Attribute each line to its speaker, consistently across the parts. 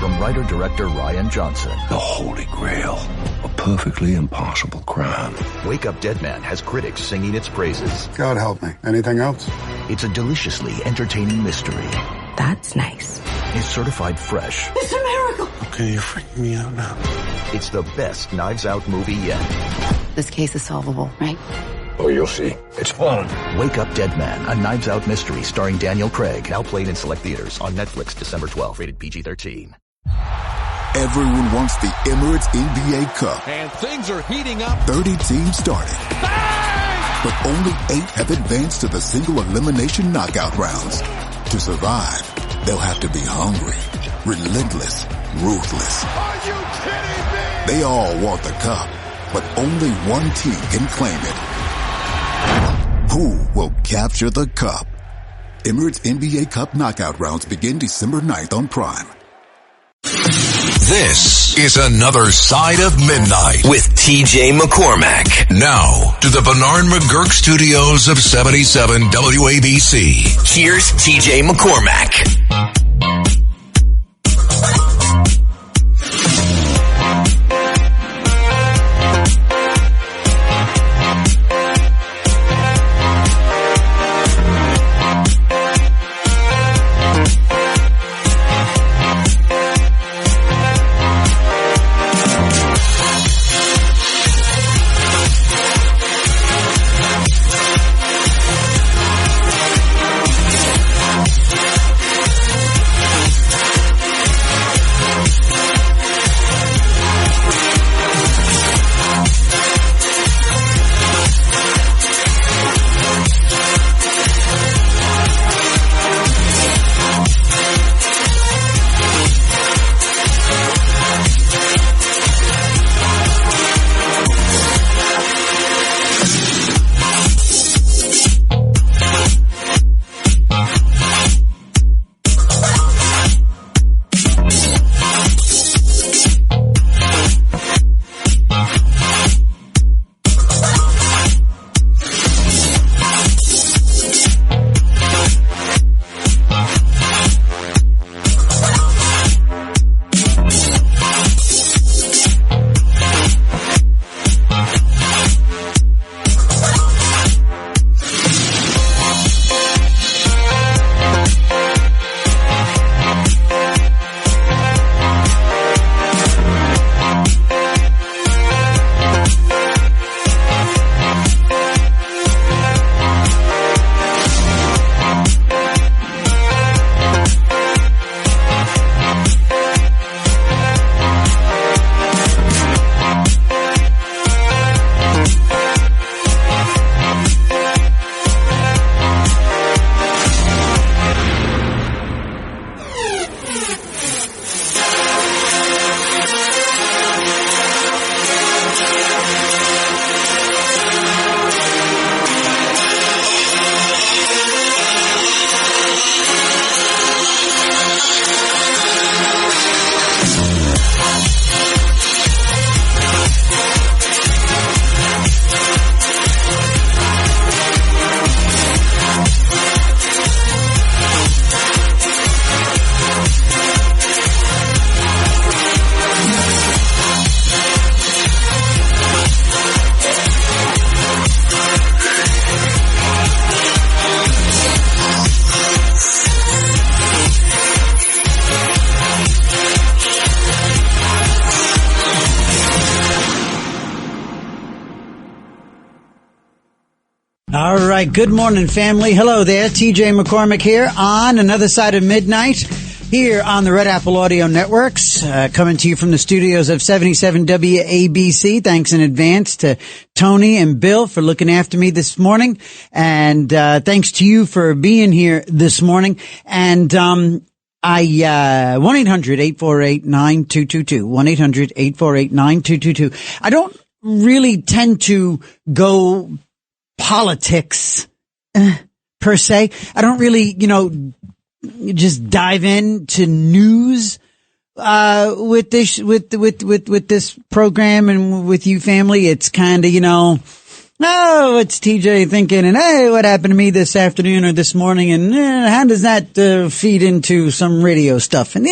Speaker 1: from writer-director Rian Johnson.
Speaker 2: The Holy Grail. A perfectly impossible crime.
Speaker 1: Wake Up Dead Man has critics singing its praises.
Speaker 3: God help me. Anything else?
Speaker 1: It's a deliciously entertaining mystery.
Speaker 4: That's nice.
Speaker 1: It's certified fresh.
Speaker 4: It's a miracle.
Speaker 3: Okay, you're freaking me out now.
Speaker 1: It's the best Knives Out movie yet.
Speaker 4: This case is solvable, right?
Speaker 2: Oh, you'll see. It's fun.
Speaker 1: Wake Up Dead Man, a Knives Out mystery starring Daniel Craig. Now played in select theaters on Netflix December 12th. Rated PG-13.
Speaker 5: Everyone wants the Emirates NBA Cup.
Speaker 6: And things are heating up.
Speaker 5: 30 teams started. Bang! But only 8 have advanced to the single elimination knockout rounds. To survive, they'll have to be hungry, relentless, ruthless.
Speaker 6: Are you kidding me?
Speaker 5: They all want the cup, but only one team can claim it. Who will capture the cup? Emirates NBA Cup knockout rounds begin December 9th on Prime.
Speaker 7: This is Another Side of Midnight with TJ McCormack. Now to the Bernard McGurk studios of 77 WABC. Here's TJ McCormack.
Speaker 8: All right. Good morning, family. Hello there. TJ McCormack here on Another Side of Midnight here on the Red Apple Audio Networks, coming to you from the studios of 77 WABC. Thanks in advance to Tony and Bill for looking after me this morning. And thanks to you for being here this morning. And 1-800-848-9222. 1-800-848-9222. I don't really tend to go politics per se. I don't really, just dive into news with this program and with you family. It's kind of, oh, it's TJ thinking, and hey, what happened to me this afternoon or this morning, and how does that feed into some radio stuff? And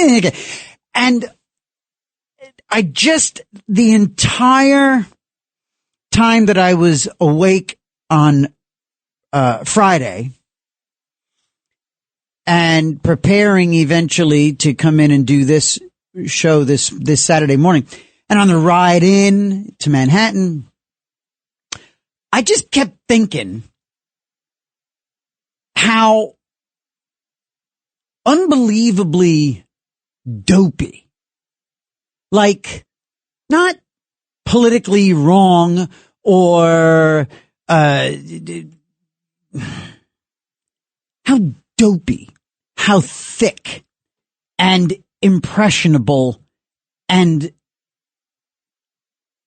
Speaker 8: And the entire time that I was awake on Friday and preparing eventually to come in and do this show this Saturday morning, and on the ride in to Manhattan, I just kept thinking how unbelievably dopey, like not politically wrong or how dopey, how thick and impressionable and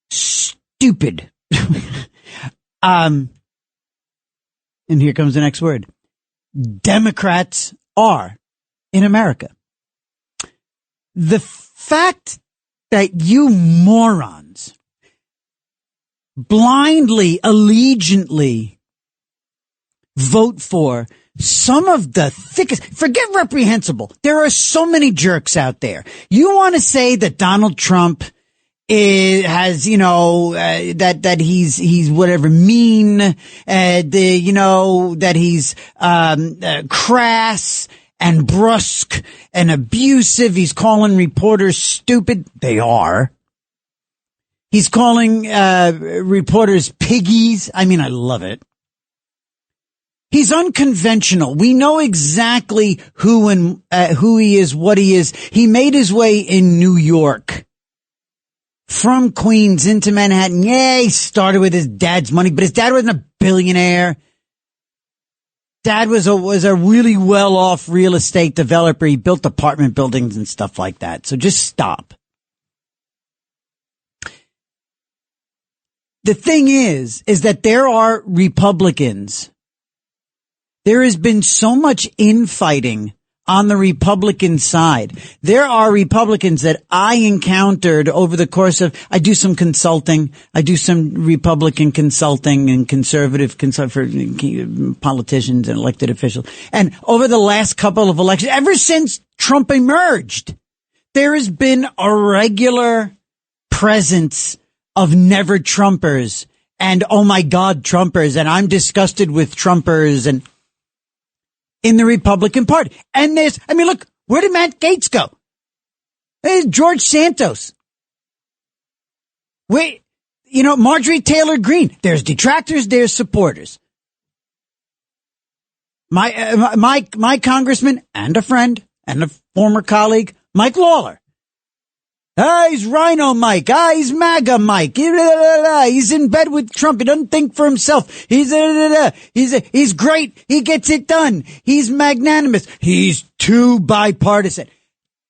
Speaker 8: stupid. And here comes the next word. Democrats are in America. The fact that you morons blindly, allegiantly vote for some of the thickest, forget reprehensible. There are so many jerks out there. You want to say that Donald Trump has, that he's whatever mean, that he's, crass and brusque and abusive. He's calling reporters stupid. They are. He's calling, reporters piggies. I mean, I love it. He's unconventional. We know exactly who he is, what he is. He made his way in New York. From Queens into Manhattan. Yeah, he started with his dad's money, but his dad wasn't a billionaire. Dad was a really well-off real estate developer. He built apartment buildings and stuff like that. So just stop. The thing is that there are Republicans. There has been so much infighting on the Republican side. There are Republicans that I encountered over the course of, I do some consulting. I do some Republican consulting and conservative consult for politicians and elected officials. And over the last couple of elections, ever since Trump emerged, there has been a regular presence of never Trumpers and oh my God, Trumpers. And I'm disgusted with Trumpers and in the Republican Party. And look, where did Matt Gaetz go? There's George Santos. Marjorie Taylor Greene. There's detractors, there's supporters. My congressman and a friend and a former colleague, Mike Lawler. He's Rhino Mike. He's MAGA Mike. He's in bed with Trump. He doesn't think for himself. He's great. He gets it done. He's magnanimous. He's too bipartisan.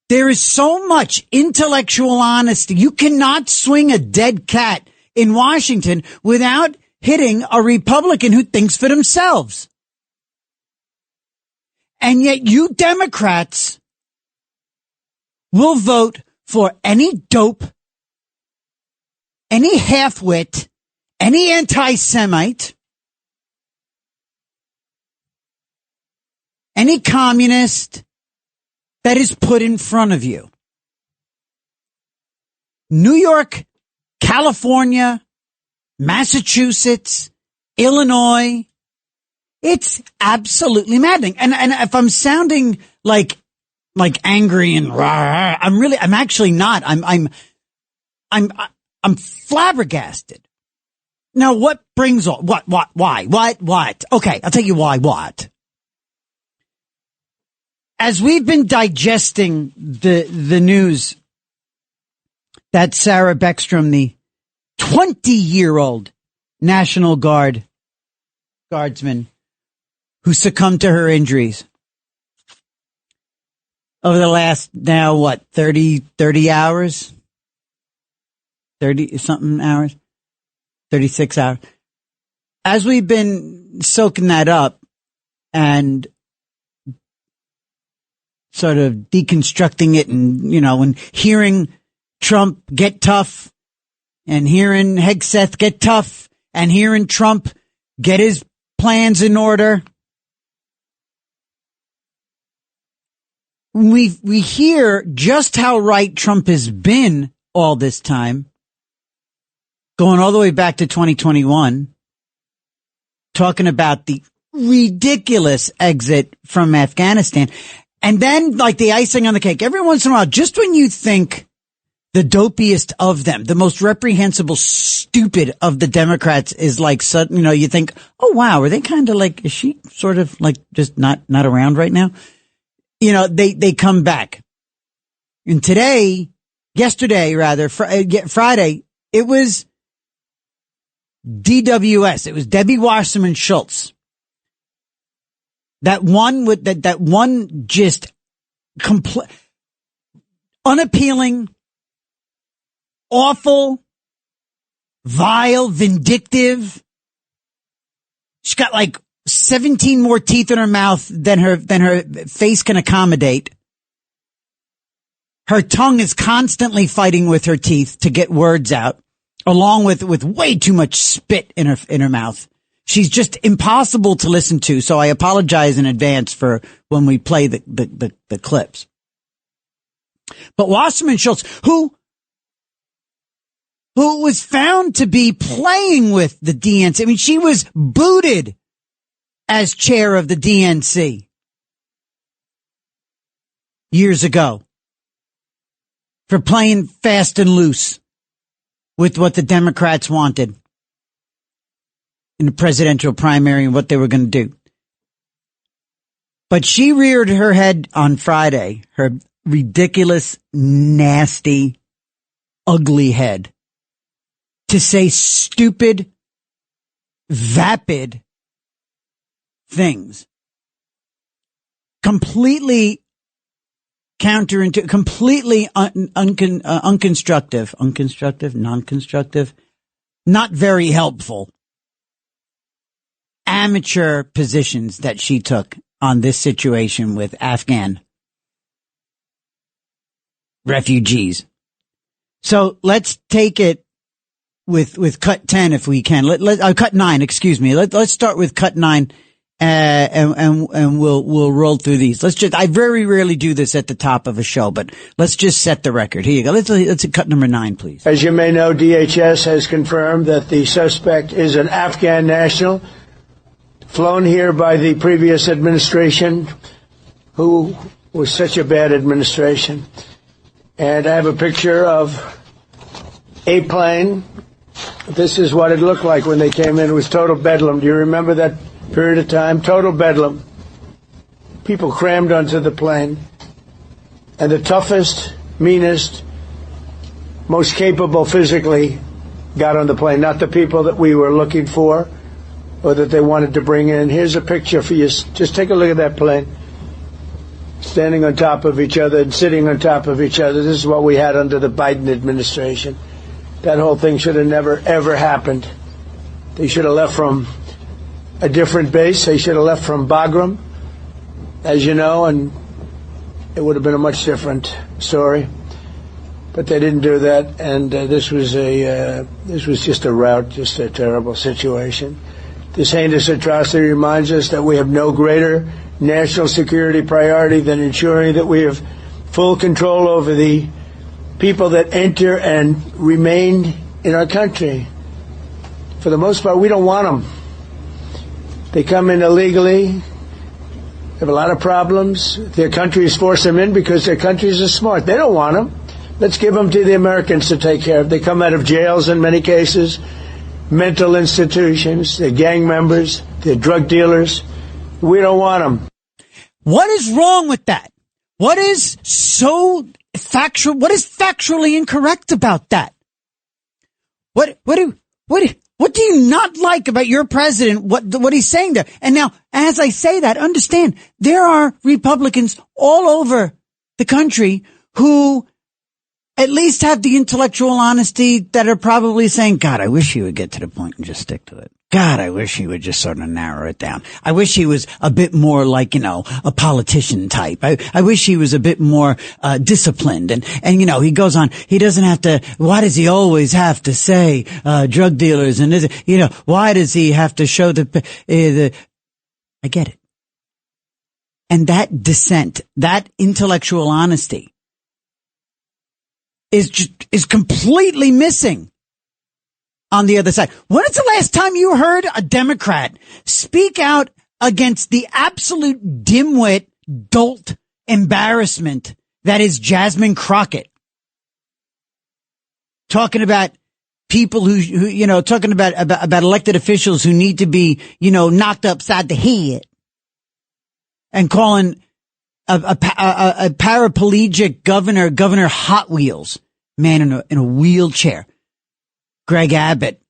Speaker 8: There is so much intellectual honesty. You cannot swing a dead cat in Washington without hitting a Republican who thinks for themselves. And yet you Democrats will vote for any dope, any half-wit, any anti-Semite, any communist that is put in front of you. New York, California, Massachusetts, Illinois. It's absolutely maddening. And if I'm sounding like angry and rah, I'm actually not. I'm flabbergasted. Now, what brings all, why? Okay, I'll tell you why, what. As we've been digesting the news that Sarah Beckstrom, the 20-year-old National Guardsman who succumbed to her injuries, over the last, now 30 hours? 30-something hours? 36 hours. As we've been soaking that up and sort of deconstructing it and hearing Trump get tough and hearing Hegseth get tough and hearing Trump get his plans in order, we hear just how right Trump has been all this time, going all the way back to 2021, talking about the ridiculous exit from Afghanistan. And then, like the icing on the cake, every once in a while, just when you think the dopiest of them, the most reprehensible, stupid of the Democrats is like sudden, you think, oh wow, are they kind of like, is she sort of like just not around right now? They come back. And yesterday, Friday, it was DWS. It was Debbie Wasserman Schultz. That one just unappealing, awful, vile, vindictive. She's got like 17 more teeth in her mouth than her face can accommodate. Her tongue is constantly fighting with her teeth to get words out, along with way too much spit in her mouth. She's just impossible to listen to, so I apologize in advance for when we play the clips. But Wasserman Schultz, who was found to be playing with the DNC. I mean, she was booted as chair of the DNC years ago for playing fast and loose with what the Democrats wanted in the presidential primary and what they were going to do. But she reared her head on Friday, her ridiculous, nasty, ugly head, to say stupid, vapid things. Completely completely unconstructive, non-constructive, not very helpful. Amateur positions that she took on this situation with Afghan refugees. So let's take it with cut 10 if we can. Cut 9, excuse me. Let's start with cut 9, and we'll roll through these. I very rarely do this at the top of a show, but let's just set the record. Here you go. Let's cut number 9, please.
Speaker 9: As you may know, DHS has confirmed that the suspect is an Afghan national flown here by the previous administration, who was such a bad administration. And I have a picture of a plane. This is what it looked like when they came in. It was total bedlam. Do you remember that period of time? Total bedlam. People crammed onto the plane. And the toughest, meanest, most capable physically got on the plane. Not the people that we were looking for or that they wanted to bring in. Here's a picture for you. Just take a look at that plane. Standing on top of each other and sitting on top of each other. This is what we had under the Biden administration. That whole thing should have never, ever happened. They should have left from a different base. They should have left from Bagram, as you know, and it would have been a much different story. But they didn't do that, and this was just a rout, just a terrible situation. This heinous atrocity reminds us that we have no greater national security priority than ensuring that we have full control over the people that enter and remain in our country. For the most part, we don't want them. They come in illegally, have a lot of problems. Their countries force them in because their countries are smart. They don't want them. Let's give them to the Americans to take care of. They come out of jails in many cases, mental institutions, they're gang members, they're drug dealers. We don't want them.
Speaker 8: What is wrong with that? What is so factual? What is factually incorrect about that? What do you not like about your president? What he's saying there? And now, as I say that, understand there are Republicans all over the country who at least have the intellectual honesty that are probably saying, God, I wish he would get to the point and just stick to it. God, I wish he would just sort of narrow it down. I wish he was a bit more like, a politician type. I wish he was a bit more, disciplined. And, he goes on, he doesn't have to, why does he always have to say, drug dealers and, why does he have to show I get it. And that dissent, that intellectual honesty is completely missing on the other side. When is the last time you heard a Democrat speak out against the absolute dimwit, dolt embarrassment that is Jasmine Crockett? Talking about people who talking about elected officials who need to be, knocked upside the head, and calling a paraplegic Governor Hot Wheels, man in a wheelchair. Greg Abbott,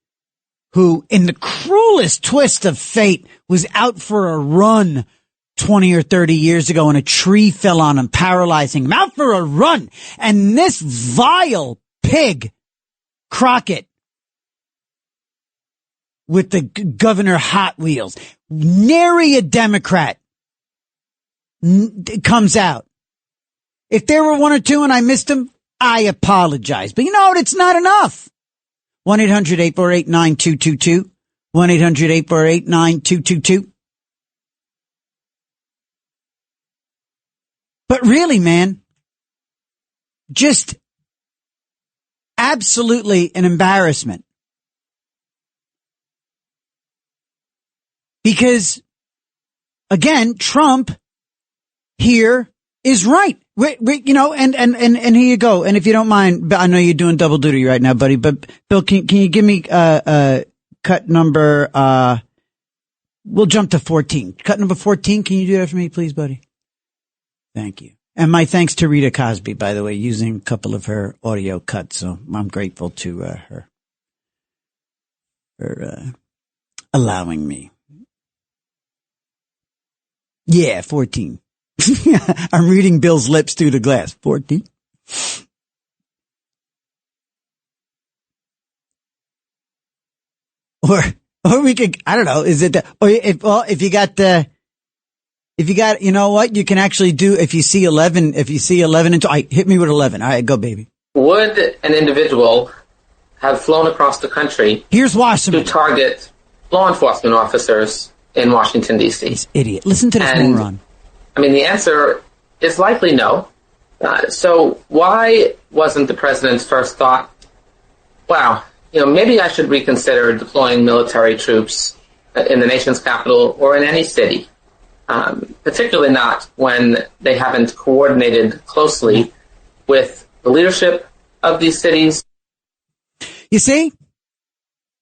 Speaker 8: who in the cruelest twist of fate was out for a run 20 or 30 years ago and a tree fell on him, paralyzing him, out for a run. And this vile pig, Crockett, with the Governor Hot Wheels, nary a Democrat comes out. If there were one or two and I missed them, I apologize. But you know what? It's not enough. 1-800-848-9222. 1-800-848-9222. But really, man, just absolutely an embarrassment. Because, again, Trump here is right. And here you go. And if you don't mind, I know you're doing double duty right now, buddy, but Bill, can you give me, cut number, we'll jump to 14. Cut number 14. Can you do that for me, please, buddy? Thank you. And my thanks to Rita Cosby, by the way, using a couple of her audio cuts. So I'm grateful to, her for, allowing me. Yeah, 14. I'm reading Bill's lips through the glass. 14. Or we could, I don't know, is it, if you got, you know what, you can actually do, if you see 11 and hit me with 11. All right, go, baby.
Speaker 10: Would an individual have flown across the country
Speaker 8: Here's Washington
Speaker 10: to target law enforcement officers in Washington, D.C.?
Speaker 8: This idiot. Listen to this moron.
Speaker 10: I mean, the answer is likely no. So why wasn't the president's first thought, wow, maybe I should reconsider deploying military troops in the nation's capital or in any city, particularly not when they haven't coordinated closely with the leadership of these cities?
Speaker 8: You see?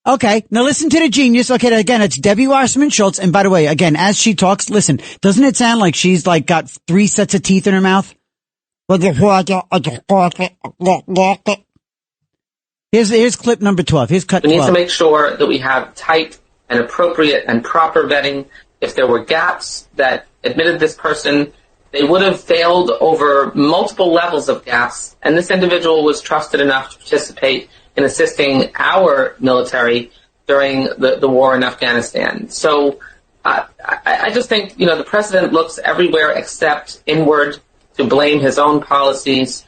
Speaker 8: Okay, now listen to the genius. Okay, again, it's Debbie Wasserman Schultz. And by the way, again, as she talks, listen, doesn't it sound like she's got 3 sets of teeth in her mouth? Here's clip number 12. Here's cut 12.
Speaker 10: We need to make sure that we have tight and appropriate and proper vetting. If there were gaps that admitted this person, they would have failed over multiple levels of gaps. And this individual was trusted enough to participate in assisting our military during the war in Afghanistan. So I just think, the president looks everywhere except inward to blame his own policies.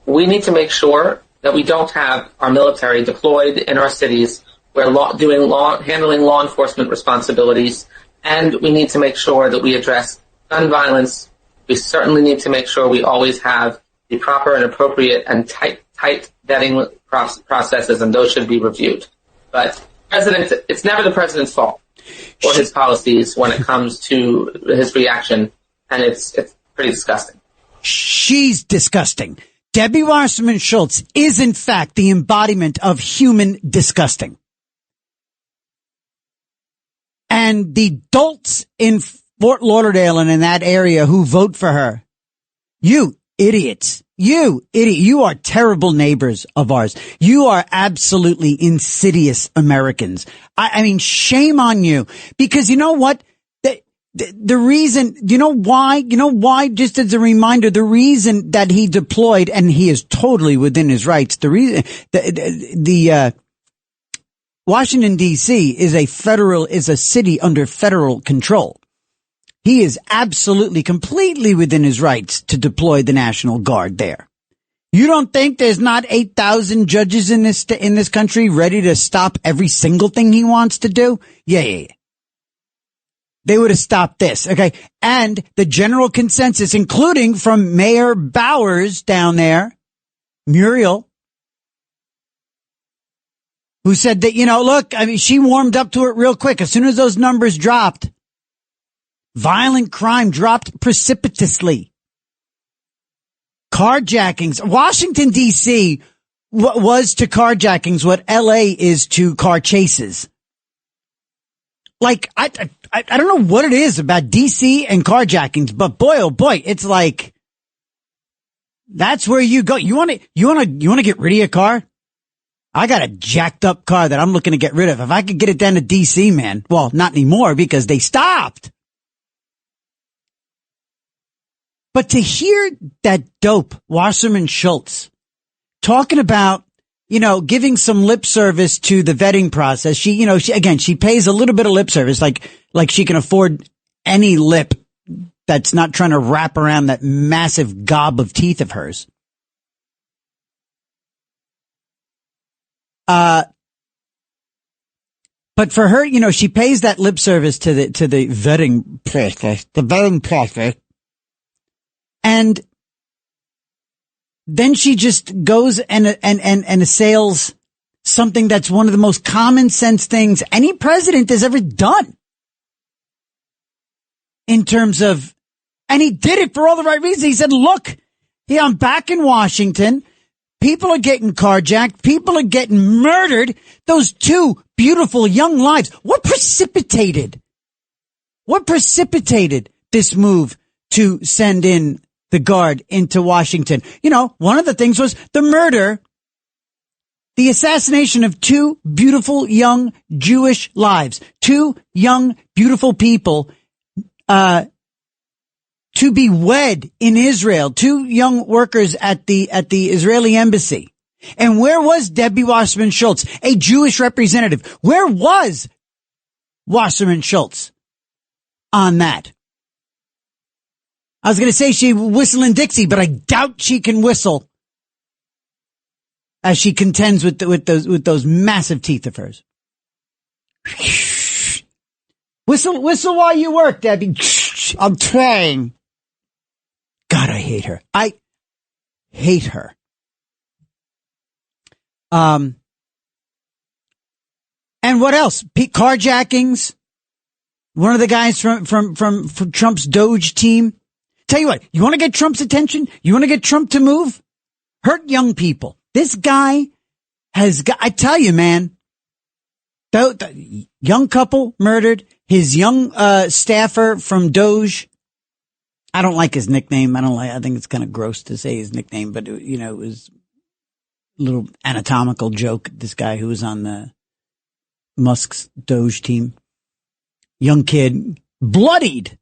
Speaker 10: We need to make sure that we don't have our military deployed in our cities where handling law enforcement responsibilities. And we need to make sure that we address gun violence. We certainly need to make sure we always have the proper and appropriate and tight vetting processes, and those should be reviewed. But it's never the president's fault or his policies when it comes to his reaction, and it's pretty disgusting.
Speaker 8: She's disgusting. Debbie Wasserman Schultz is, in fact, the embodiment of human disgusting. And the dolts in Fort Lauderdale and in that area who vote for her, you idiots. You idiot. You are terrible neighbors of ours. You are absolutely insidious Americans. I mean, shame on you. Because you know what? The reason, you know why, just as a reminder, the reason that he deployed, and he is totally within his rights, the reason, Washington DC is a city under federal control. He is absolutely, completely within his rights to deploy the National Guard there. You don't think there's not 8,000 judges in this country ready to stop every single thing he wants to do? Yeah. they would have stopped this. Okay. And the general consensus, including from Mayor Bowers down there, Muriel, who said that, look, I mean, she warmed up to it real quick. As soon as those numbers dropped, violent crime dropped precipitously. Carjackings. Washington, D.C. was to carjackings what L.A. is to car chases. Like, I don't know what it is about D.C. and carjackings, but boy, oh boy, it's like, that's where you go. You want to get rid of your car? I got a jacked up car that I'm looking to get rid of. If I could get it down to D.C., man. Well, not anymore because they stopped. But to hear that dope, Wasserman Schultz, talking about, giving some lip service to the vetting process. She pays a little bit of lip service, like she can afford any lip that's not trying to wrap around that massive gob of teeth of hers. But for her, she pays that lip service to the vetting process, and then she just goes and assails something that's one of the most common sense things any president has ever done. In terms of, and he did it for all the right reasons. He said, look, I'm back in Washington. People are getting carjacked. People are getting murdered. Those two beautiful young lives. What precipitated this move to send in the Guard into Washington? One of the things was the assassination of two beautiful young Jewish lives, two young beautiful people, to be wed in Israel, two young workers at the Israeli embassy. And where was Debbie Wasserman Schultz, a Jewish representative? Where was Wasserman Schultz on that? I was going to say she whistling Dixie, but I doubt she can whistle as she contends with those massive teeth of hers. Whistle while you work, Debbie. I'm trying. God, I hate her. I hate her. And what else? Carjackings. One of the guys from Trump's Doge team. Tell you what, you want to get Trump's attention? You want to get Trump to move? Hurt young people. This guy has got, I tell you, man, the young couple murdered, his young staffer from Doge. I don't like his nickname. I think it's kind of gross to say his nickname, but it was a little anatomical joke. This guy who was on the Musk's Doge team, young kid, bloodied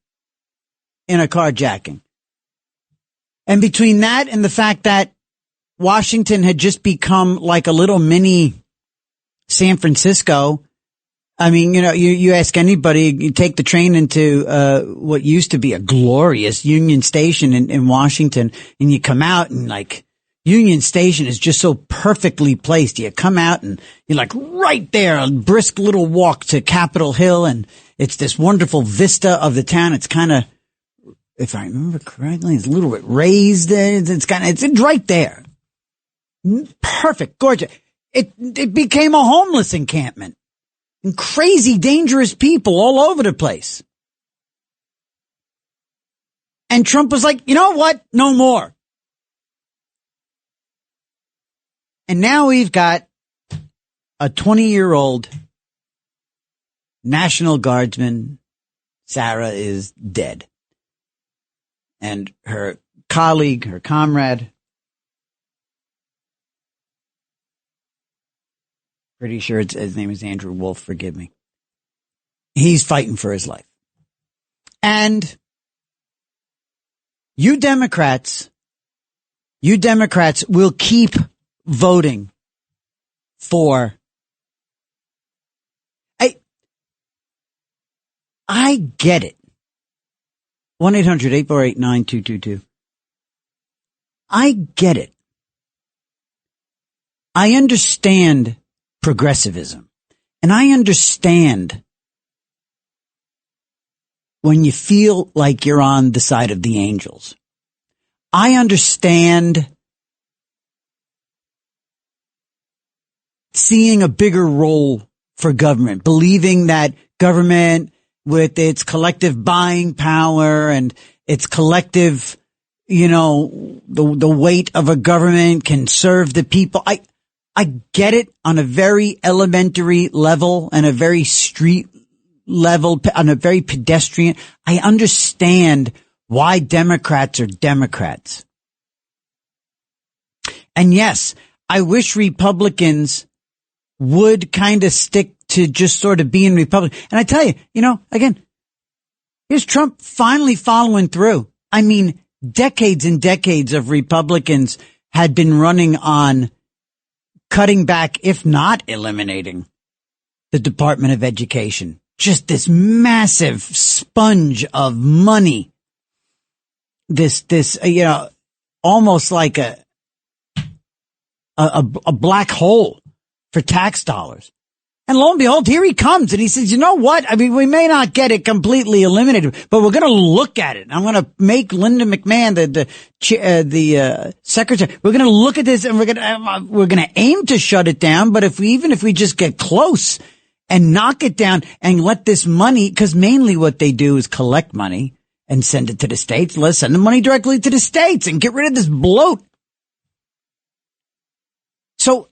Speaker 8: in a carjacking. And between that and the fact that Washington had just become like a little mini San Francisco. I mean, you ask anybody, you take the train into what used to be a glorious Union Station in Washington, and you come out and like Union Station is just so perfectly placed. You come out and you're like right there, a brisk little walk to Capitol Hill, and it's this wonderful vista of the town. It's kind of, if I remember correctly, it's a little bit raised. It's right there. Perfect, gorgeous. It became a homeless encampment. And crazy, dangerous people all over the place. And Trump was like, you know what? No more. And now we've got a 20-year-old National Guardsman. Sarah is dead. And her colleague, her comrade, pretty sure his name is Andrew Wolf, forgive me. He's fighting for his life. And you Democrats will keep voting for. I get it. 1-800-848-9222. I get it. I understand progressivism. And I understand when you feel like you're on the side of the angels. I understand seeing a bigger role for government, believing that government with its collective buying power and its collective, the weight of a government can serve the people. I get it on a very elementary level and a very street level, on a very pedestrian. I understand why Democrats are Democrats. And yes, I wish Republicans would kind of stick to just sort of being Republican. And I tell you, again, here's Trump finally following through. I mean, decades and decades of Republicans had been running on cutting back, if not eliminating, the Department of Education. Just this massive sponge of money. This, almost like a black hole for tax dollars. And lo and behold, here he comes and he says, you know what? I mean, we may not get it completely eliminated, but we're going to look at it. I'm going to make Linda McMahon the secretary. We're going to look at this and we're going to aim to shut it down. But if we just get close and knock it down and let this money, because mainly what they do is collect money and send it to the states. Let's send the money directly to the states and get rid of this bloat. So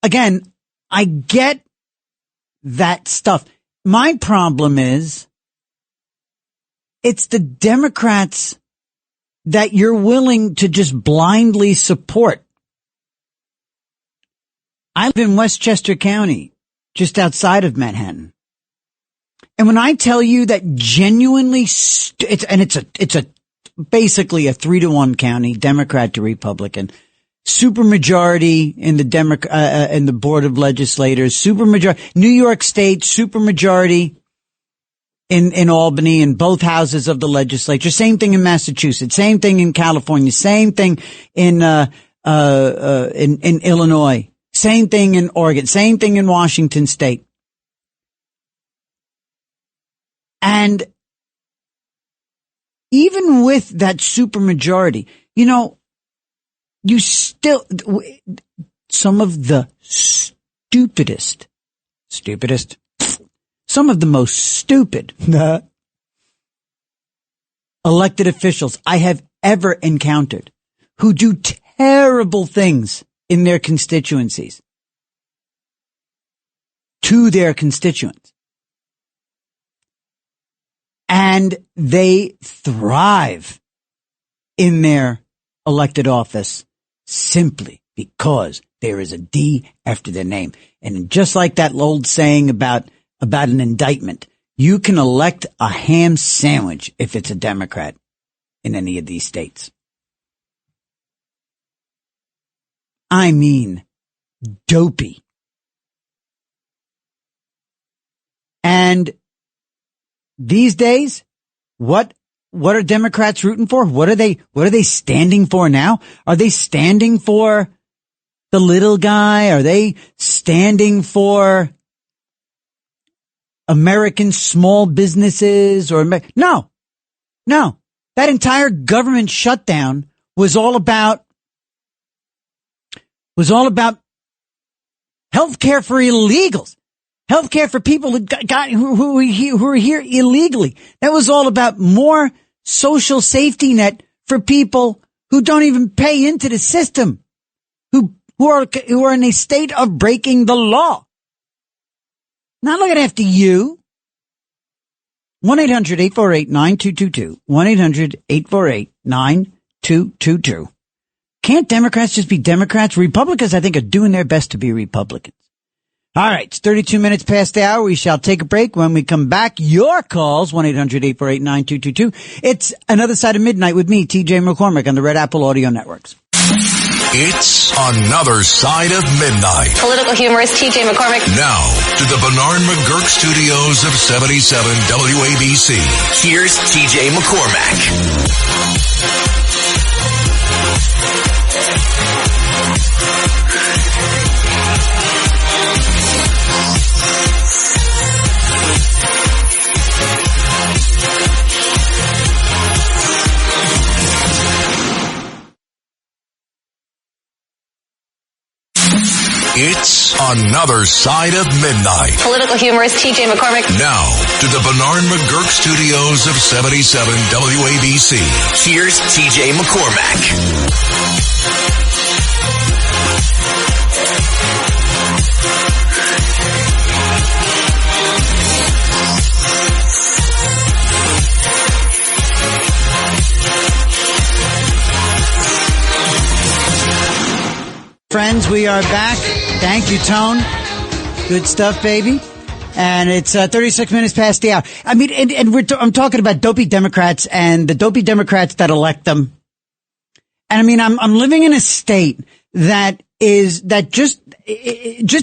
Speaker 8: again, I get that stuff. My problem is it's the Democrats that you're willing to just blindly support. I live in Westchester County, just outside of Manhattan. And when I tell you that genuinely, it's basically a 3-1 county, Democrat to Republican. Supermajority in the in the Board of Legislators, supermajority, New York State, supermajority in Albany, in both houses of the legislature. Same thing in Massachusetts, same thing in California, same thing in Illinois, same thing in Oregon, same thing in Washington State. And even with that supermajority, you still, some of the stupidest, some of the most stupid elected officials I have ever encountered who do terrible things in their constituencies to their constituents. And they thrive in their elected office simply because there is a D after their name. And just like that old saying about an indictment, you can elect a ham sandwich if it's a Democrat in any of these states. I mean, dopey. And these days, what are Democrats rooting for? What are they standing for now? Are they standing for the little guy? Are they standing for American small businesses no. That entire government shutdown was all about healthcare for illegals. Healthcare for people who are here illegally. That was all about more social safety net for people who don't even pay into the system, who are in a state of breaking the law. Not looking after you. 1-800-848-9222. 1-800-848-9222. Can't Democrats just be Democrats? Republicans, I think, are doing their best to be Republicans. All right, it's 32 minutes past the hour. We shall take a break. When we come back, your calls, 1-800-848-9222. It's Another Side of Midnight with me, TJ McCormack, on the Red Apple Audio Networks.
Speaker 7: It's Another Side of Midnight.
Speaker 11: Political humorist TJ McCormack.
Speaker 7: Now, to the Bernard McGurk studios of 77 WABC. Here's TJ McCormack. It's Another Side of Midnight.
Speaker 11: Political humorist TJ McCormick.
Speaker 7: Now, to the Bernard McGurk studios of 77 WABC. Here's TJ McCormack.
Speaker 8: Friends, we are back. Thank you, Tone. Good stuff, baby. And it's 36 minutes past the hour. I mean, I'm talking about dopey Democrats and the dopey Democrats that elect them. And I mean, I'm living in a state that just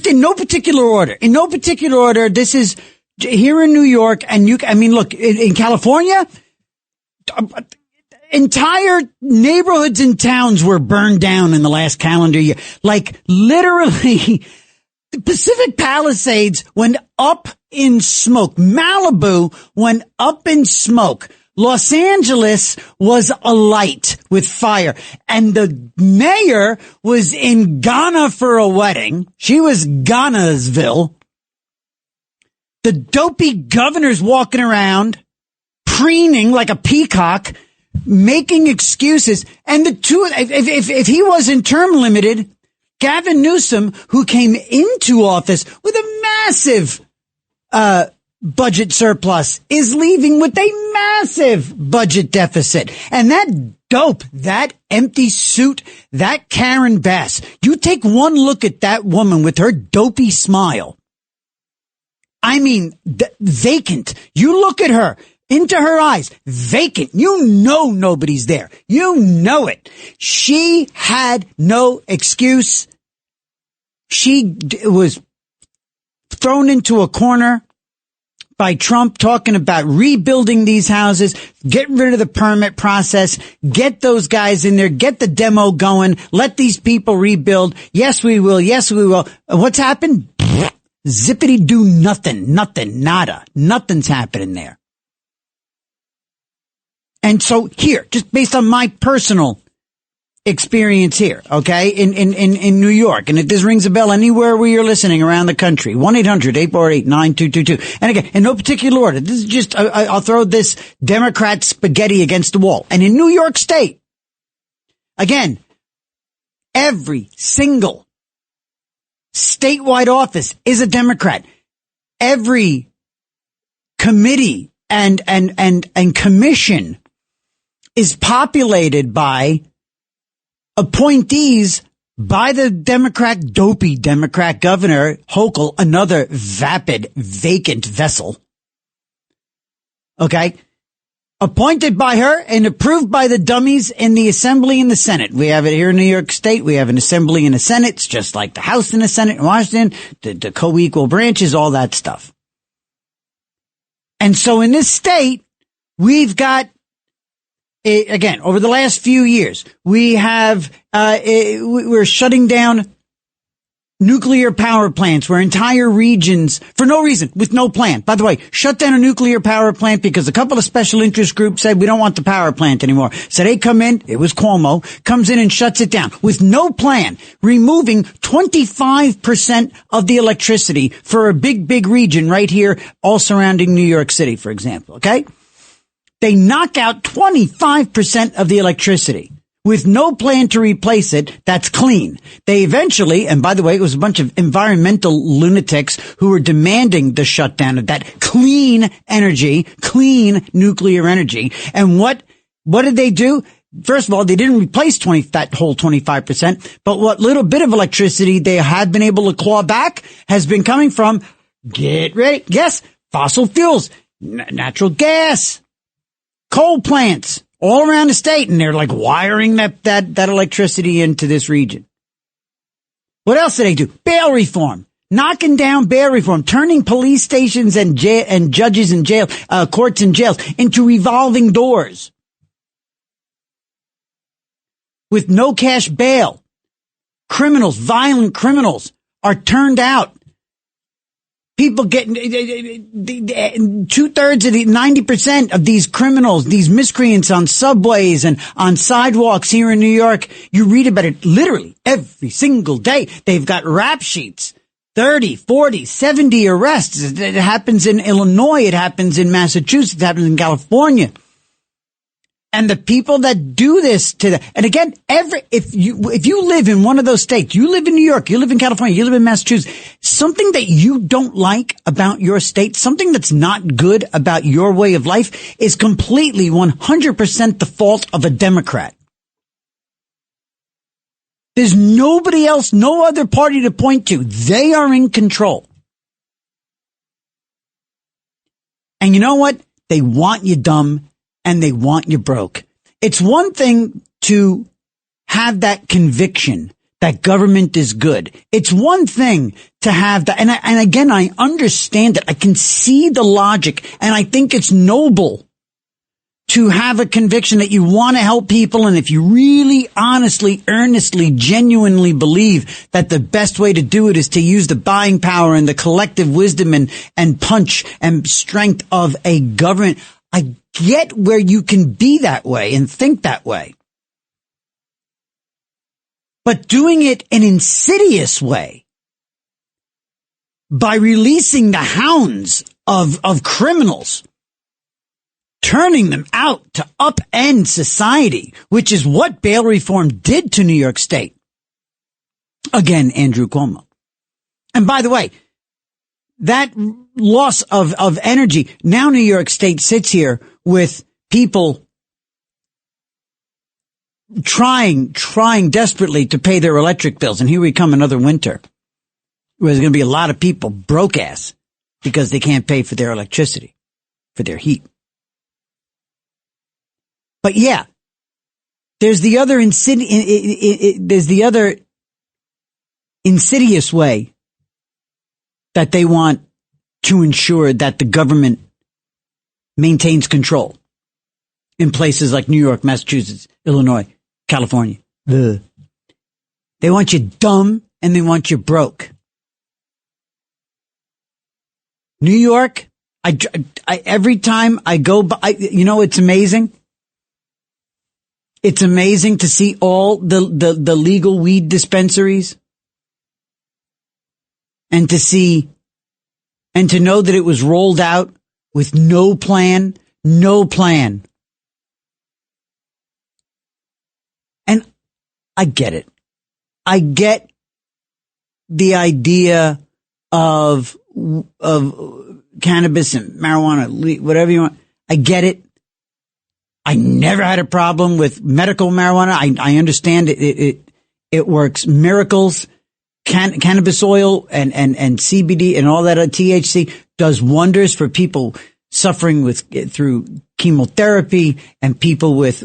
Speaker 8: in no particular order. In no particular order, this is here in New York, and look, in California, entire neighborhoods and towns were burned down in the last calendar year. Like, literally, the Pacific Palisades went up in smoke. Malibu went up in smoke. Los Angeles was alight with fire. And the mayor was in Ghana for a wedding. She was Ghanasville. The dopey governor's walking around, preening like a peacock, making excuses. And the two, if he wasn't term limited, Gavin Newsom, who came into office with a massive budget surplus, is leaving with a massive budget deficit. And that dope, that empty suit, that Karen Bass, you take one look at that woman with her dopey smile. I mean, vacant. You look at her, into her eyes, vacant. You know nobody's there. You know it. She had no excuse. She was thrown into a corner by Trump talking about rebuilding these houses, get rid of the permit process, get those guys in there, get the demo going, let these people rebuild. Yes, we will. Yes, we will. What's happened? Zippity do nothing, nada. Nothing's happening there. And so here, just based on my personal experience here, okay, in New York, and if this rings a bell anywhere where you're listening around the country, 1-800-848-9222. And again, in no particular order, this is just, I'll throw this Democrat spaghetti against the wall. And in New York State, again, every single statewide office is a Democrat. Every committee and commission is populated by appointees by the dopey Democrat governor, Hochul, another vapid, vacant vessel. Okay? Appointed by her and approved by the dummies in the Assembly and the Senate. We have it here in New York State. We have an Assembly and a Senate. It's just like the House and the Senate in Washington, the co-equal branches, all that stuff. And so in this state, we've got, again, over the last few years, we're shutting down nuclear power plants where entire regions, for no reason, with no plan. By the way, shut down a nuclear power plant because a couple of special interest groups said we don't want the power plant anymore. So they come in, it was Cuomo, comes in and shuts it down with no plan, removing 25% of the electricity for a big region right here, all surrounding New York City, for example, okay? They knock out 25% of the electricity with no plan to replace it. That's clean. They eventually, and by the way, it was a bunch of environmental lunatics who were demanding the shutdown of that clean energy, clean nuclear energy. And what did they do? First of all, they didn't replace that whole 25%, but what little bit of electricity they had been able to claw back has been coming from, get ready, yes, fossil fuels, natural gas, coal plants all around the state, and they're like wiring that electricity into this region. What else did they do? Bail reform. Knocking down bail reform, turning police stations and judges in jail, courts and jails into revolving doors. With no cash bail. Criminals, violent criminals are turned out. People getting 2/3 of the 90% of these criminals, these miscreants on subways and on sidewalks here in New York. You read about it literally every single day. They've got rap sheets. 30, 40, 70 arrests. It happens in Illinois. It happens in Massachusetts. It happens in California. And the people that do this to them, and again, if you live in one of those states, you live in New York, you live in California, you live in Massachusetts, something that you don't like about your state, something that's not good about your way of life is completely 100% the fault of a Democrat. There's nobody else, no other party to point to. They are in control. And you know what? They want you dumb. And they want you broke. It's one thing to have that conviction that government is good. It's one thing to have that. And again, I understand it. I can see the logic. And I think it's noble to have a conviction that you want to help people. And if you really, honestly, earnestly, genuinely believe that the best way to do it is to use the buying power and the collective wisdom and punch and strength of a government, I get where you can be that way and think that way. But doing it in an insidious way by releasing the hounds of criminals, turning them out to upend society, which is what bail reform did to New York State. Again, Andrew Cuomo. And by the way, that loss of energy. Now New York State sits here with people trying desperately to pay their electric bills. And here we come another winter where there's going to be a lot of people broke ass because they can't pay for their electricity, for their heat. But yeah, there's the other insidious way that they want to ensure that the government maintains control in places like New York, Massachusetts, Illinois, California. They want you dumb and they want you broke. New York, I every time I go by, it's amazing. It's amazing to see all the legal weed dispensaries. And to know that it was rolled out with no plan. And I get it. I get the idea of cannabis and marijuana, whatever you want. I get it. I never had a problem with medical marijuana. I understand it works miracles. Cannabis oil and CBD and all that THC does wonders for people suffering through chemotherapy and people with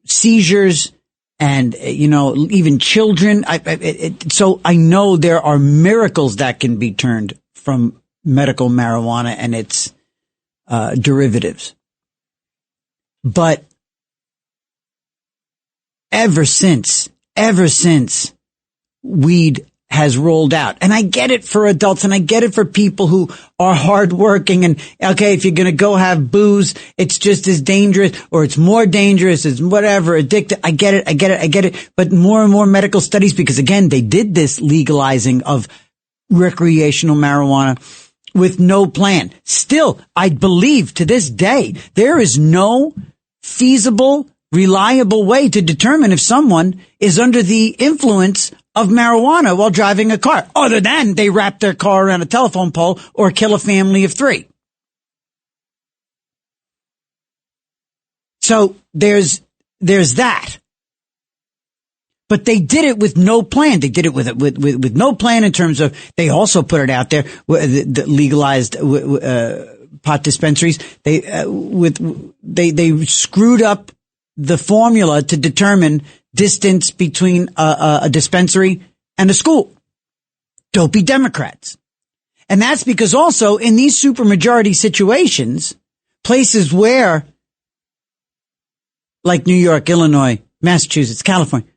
Speaker 8: seizures and even children. So I know there are miracles that can be turned from medical marijuana and its derivatives, but ever since weed has rolled out. And I get it for adults and I get it for people who are hardworking and, okay, if you're going to go have booze, it's just as dangerous or it's more dangerous, it's whatever, addicted. I get it. But more and more medical studies, because again, they did this legalizing of recreational marijuana with no plan. Still, I believe to this day, there is no feasible, reliable way to determine if someone is under the influence of marijuana while driving a car, other than they wrap their car around a telephone pole or kill a family of 3. So there's that. But they did it with no plan. They did it with no plan in terms of, they also put it out there, the legalized pot dispensaries. They screwed up the formula to determine distance between a dispensary and a school. Dopey Democrats. And that's because also in these supermajority situations, places where, like New York, Illinois, Massachusetts, California,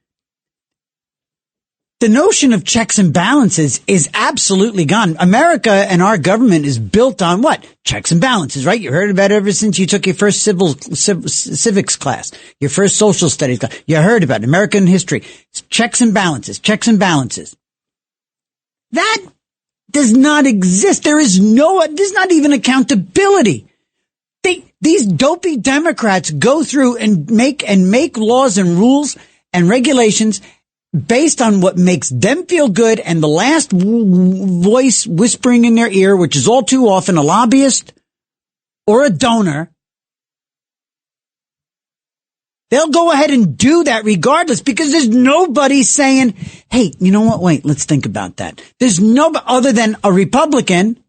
Speaker 8: the notion of checks and balances is absolutely gone. America and our government is built on what? Checks and balances, right? You heard about it ever since you took your first civics class, your first social studies class. You heard about it, American history. Checks and balances, checks and balances. That does not exist. There's not even accountability. These dopey Democrats go through and make laws and rules and regulations based on what makes them feel good, and the last voice whispering in their ear, which is all too often a lobbyist or a donor, they'll go ahead and do that regardless, because there's nobody saying, hey, you know what? Wait, let's think about that. There's no other than a Republican,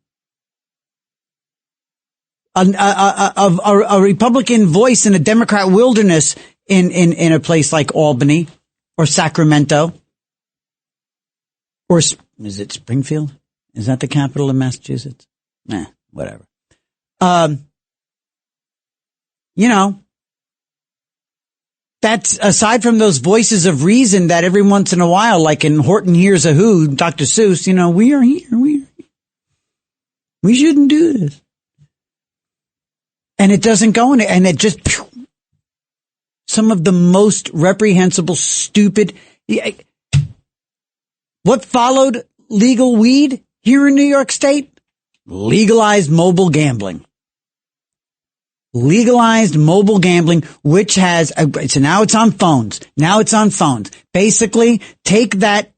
Speaker 8: a Republican voice in a Democrat wilderness in a place like Albany or Sacramento, or is it Springfield? Is that the capital of Massachusetts? Whatever. That's aside from those voices of reason that every once in a while, like in Horton Hears a Who, Dr. Seuss, we are here. We shouldn't do this. And it doesn't go in it, and it just, some of the most reprehensible, stupid. What followed legal weed here in New York State? Legalized mobile gambling. Legalized mobile gambling, which has, so now it's on phones. Basically, take that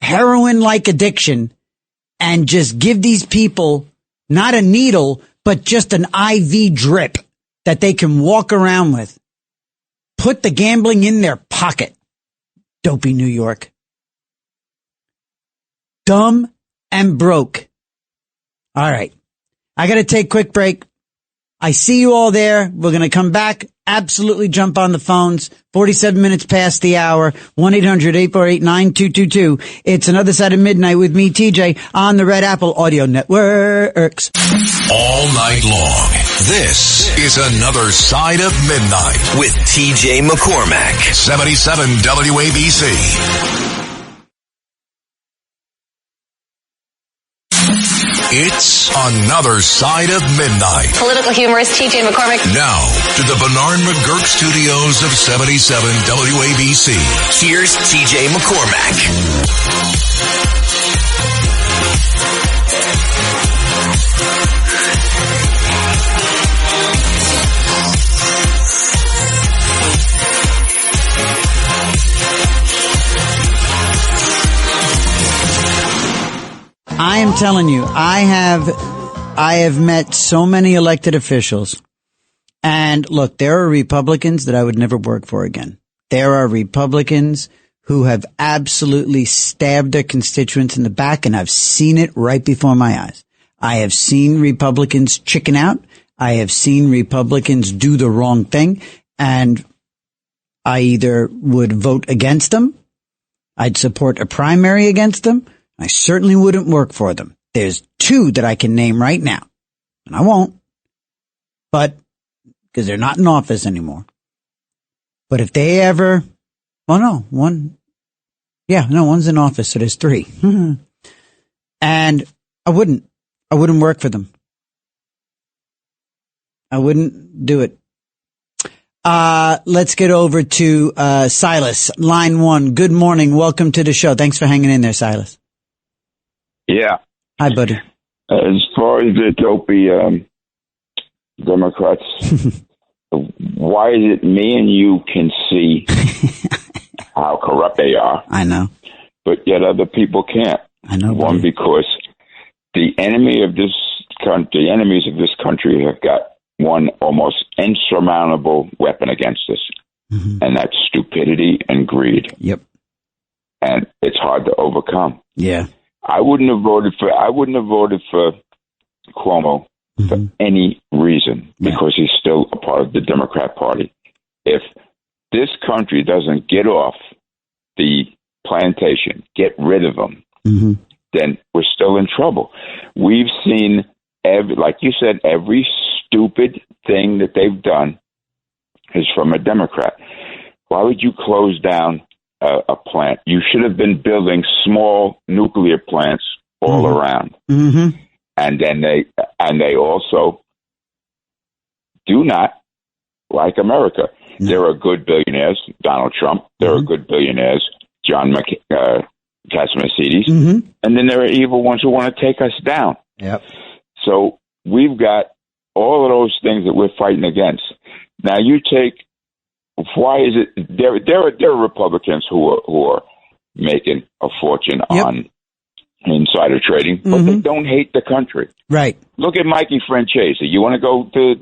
Speaker 8: heroin-like addiction and just give these people not a needle, but just an IV drip that they can walk around with. Put the gambling in their pocket. Dopey New York. Dumb and broke. All right. I got to take a quick break. I see you all there. We're going to come back. Absolutely jump on the phones. 47 minutes past the hour. 1-800-848-9222. It's Another Side of Midnight with me, TJ, on the Red Apple Audio Networks.
Speaker 7: All night long. This is Another Side of Midnight with TJ McCormack. 77 WABC. It's Another Side of Midnight.
Speaker 11: Political humorist TJ McCormack.
Speaker 7: Now, to the Bernard McGurk studios of 77 WABC. Here's TJ McCormack.
Speaker 8: I am telling you, I have met so many elected officials, and look, there are Republicans that I would never work for again. There are Republicans who have absolutely stabbed their constituents in the back, and I've seen it right before my eyes. I have seen Republicans chicken out. I have seen Republicans do the wrong thing, and I either would vote against them, I'd support a primary against them, I certainly wouldn't work for them. There's two that I can name right now, and I won't, but because they're not in office anymore. But if they ever, one's in office, so there's three. And I wouldn't work for them. I wouldn't do it. Let's get over to Silas, line 1. Good morning. Welcome to the show. Thanks for hanging in there, Silas.
Speaker 12: Yeah.
Speaker 8: Hi, buddy.
Speaker 12: As far as the dopey Democrats, why is it me and you can see how corrupt they are?
Speaker 8: I know.
Speaker 12: But yet other people can't.
Speaker 8: I know.
Speaker 12: One, because the enemies of this country have got one almost insurmountable weapon against us, and that's stupidity and greed.
Speaker 8: Yep.
Speaker 12: And it's hard to overcome.
Speaker 8: Yeah.
Speaker 12: I wouldn't have voted for Cuomo for any reason, because he's still a part of the Democrat Party. If this country doesn't get off the plantation, get rid of them, then we're still in trouble. We've seen, like you said, every stupid thing that they've done is from a Democrat. Why would you close down a plant. You should have been building small nuclear plants all around.
Speaker 8: Mm-hmm.
Speaker 12: And then they also do not like America.
Speaker 8: No.
Speaker 12: There are good billionaires, Donald Trump. There are good billionaires, John Catsimatidis. And then there are evil ones who want to take us down.
Speaker 8: Yep.
Speaker 12: So we've got all of those things that we're fighting against. Now you take, why is it there are Republicans who are making a fortune on insider trading, but they don't hate the country.
Speaker 8: Right.
Speaker 12: Look at Mikey Francese. You want to go to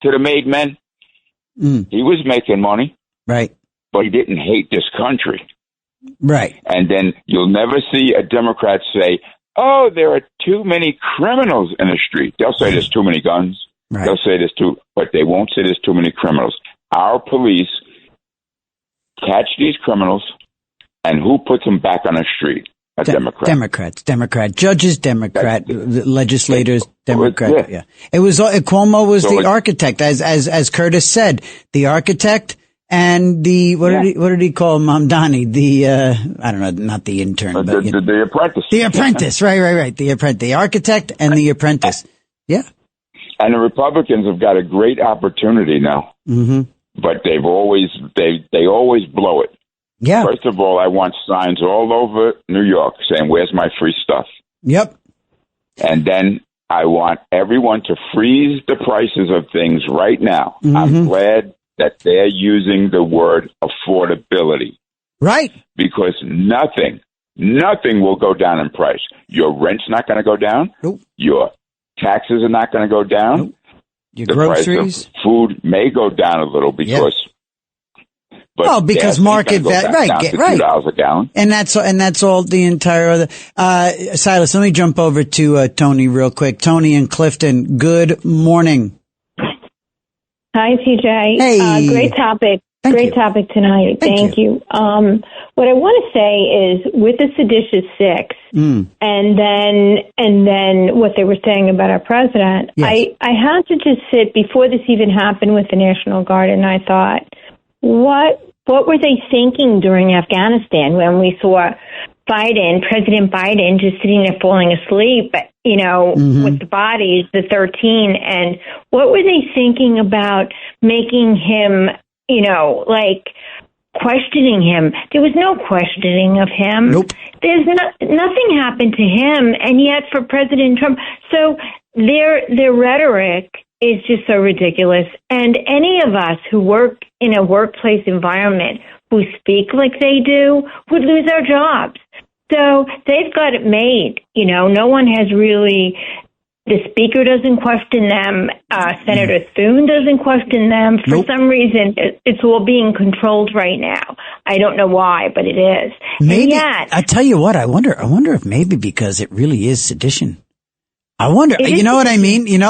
Speaker 12: the Made Men? He was making money.
Speaker 8: Right.
Speaker 12: But he didn't hate this country.
Speaker 8: Right.
Speaker 12: And then you'll never see a Democrat say, oh, there are too many criminals in the street. They'll say there's too many guns.
Speaker 8: Right.
Speaker 12: They'll say but they won't say there's too many criminals. Our police catch these criminals, and who puts them back on the street? A Democrat.
Speaker 8: Democrat. Judges, Democrat. Legislators, Democrat. Yeah. It was, Cuomo was the architect, as Curtis said, the architect and what did he call Mamdani? I don't know, not the intern, but
Speaker 12: the apprentice.
Speaker 8: The apprentice. Right. The architect and the apprentice. Yeah.
Speaker 12: And the Republicans have got a great opportunity now. But they always blow it.
Speaker 8: Yeah.
Speaker 12: First of all, I want signs all over New York saying, where's my free stuff?
Speaker 8: Yep.
Speaker 12: And then I want everyone to freeze the prices of things right now. I'm glad that they're using the word affordability.
Speaker 8: Right.
Speaker 12: Because nothing will go down in price. Your rent's not going to go down.
Speaker 8: Nope.
Speaker 12: Your taxes are not going to go down.
Speaker 8: Nope. Your groceries.
Speaker 12: Price of food may go down a little because...
Speaker 8: Well, because market value, right?
Speaker 12: $2 a gallon,
Speaker 8: and that's all the entire other. Silas, let me jump over to Tony real quick. Tony in Clifton. Good morning.
Speaker 13: Hi, TJ.
Speaker 8: Hey,
Speaker 13: great topic.
Speaker 8: Great
Speaker 13: topic tonight. Thank you. What I want to say is with the seditious six, and then what they were saying about our president.
Speaker 8: Yes.
Speaker 13: I had to just sit before this even happened with the National Guard, and I thought, what were they thinking during Afghanistan when we saw President Biden, just sitting there falling asleep, with the bodies, the 13, and what were they thinking about making him, questioning him? There was no questioning of him.
Speaker 8: Nope.
Speaker 13: There's nothing happened to him, and yet for President Trump, so their rhetoric is just so ridiculous. And any of us who work in a workplace environment who speak like they do would lose our jobs. So they've got it made. No one has really, the speaker doesn't question them. Senator Thune doesn't question them. For some reason, it's all being controlled right now. I don't know why, but it is.
Speaker 8: Maybe,
Speaker 13: and yet,
Speaker 8: I tell you what, I wonder if maybe because it really is sedition. I wonder, you know what I mean? If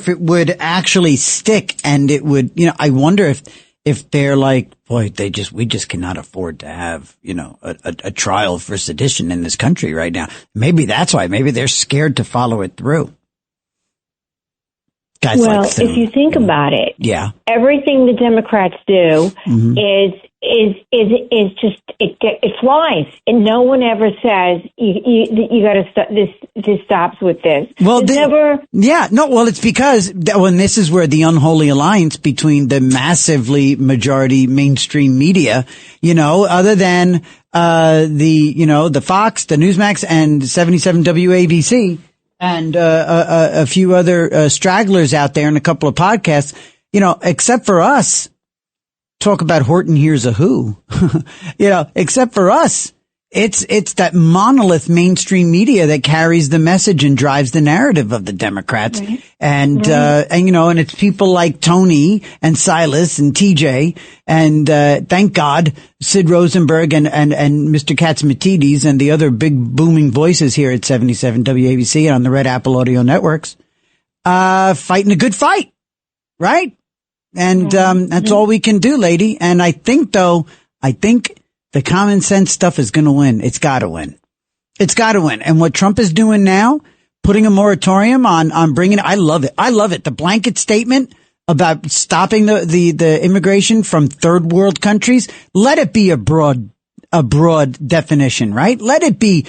Speaker 8: it would actually stick and it would, I wonder if they're like, boy, we just cannot afford to have, a trial for sedition in this country right now. Maybe that's why. Maybe they're scared to follow it through. Guys
Speaker 13: if you think about it, everything the Democrats do is just it flies, and no one ever says you got to stop this. This stops with this.
Speaker 8: Well, it's because this is where the unholy alliance between the massively majority mainstream media, other than the Fox, the Newsmax, and 77 WABC. And a few other stragglers out there and a couple of podcasts, except for us, talk about Horton Hears a Who, except for us, it's that monolith mainstream media that carries the message and drives the narrative of the Democrats.
Speaker 13: Right.
Speaker 8: And it's people like Tony and Silas and TJ and, thank God, Sid Rosenberg and Mr. Catsimatidis and the other big booming voices here at 77 WABC and on the Red Apple Audio Networks, fighting a good fight. Right. And, that's all we can do, lady. And I think the common sense stuff is going to win. It's got to win. It's got to win. And what Trump is doing now, putting a moratorium on bringing, I love it. I love it. The blanket statement about stopping the immigration from third world countries, let it be a broad definition, right? Let it be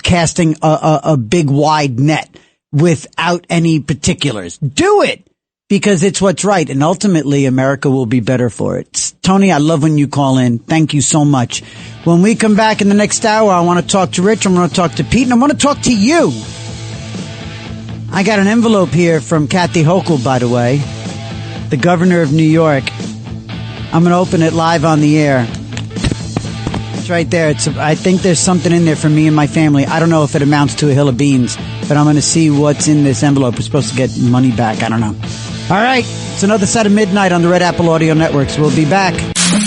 Speaker 8: casting a big wide net without any particulars. Do it because it's what's right. And ultimately America will be better for it. Tony, I love when you call in. Thank you so much. When we come back in the next hour, I want to talk to Rich. I'm going to talk to Pete and I want to talk to you. I got an envelope here from Kathy Hochul, by the way, the governor of New York. I'm going to open it live on the air. It's right there. I think there's something in there for me and my family. I don't know if it amounts to a hill of beans, but I'm going to see what's in this envelope. We're supposed to get money back. I don't know. All right. It's another side of midnight on the Red Apple Audio Networks. We'll be back.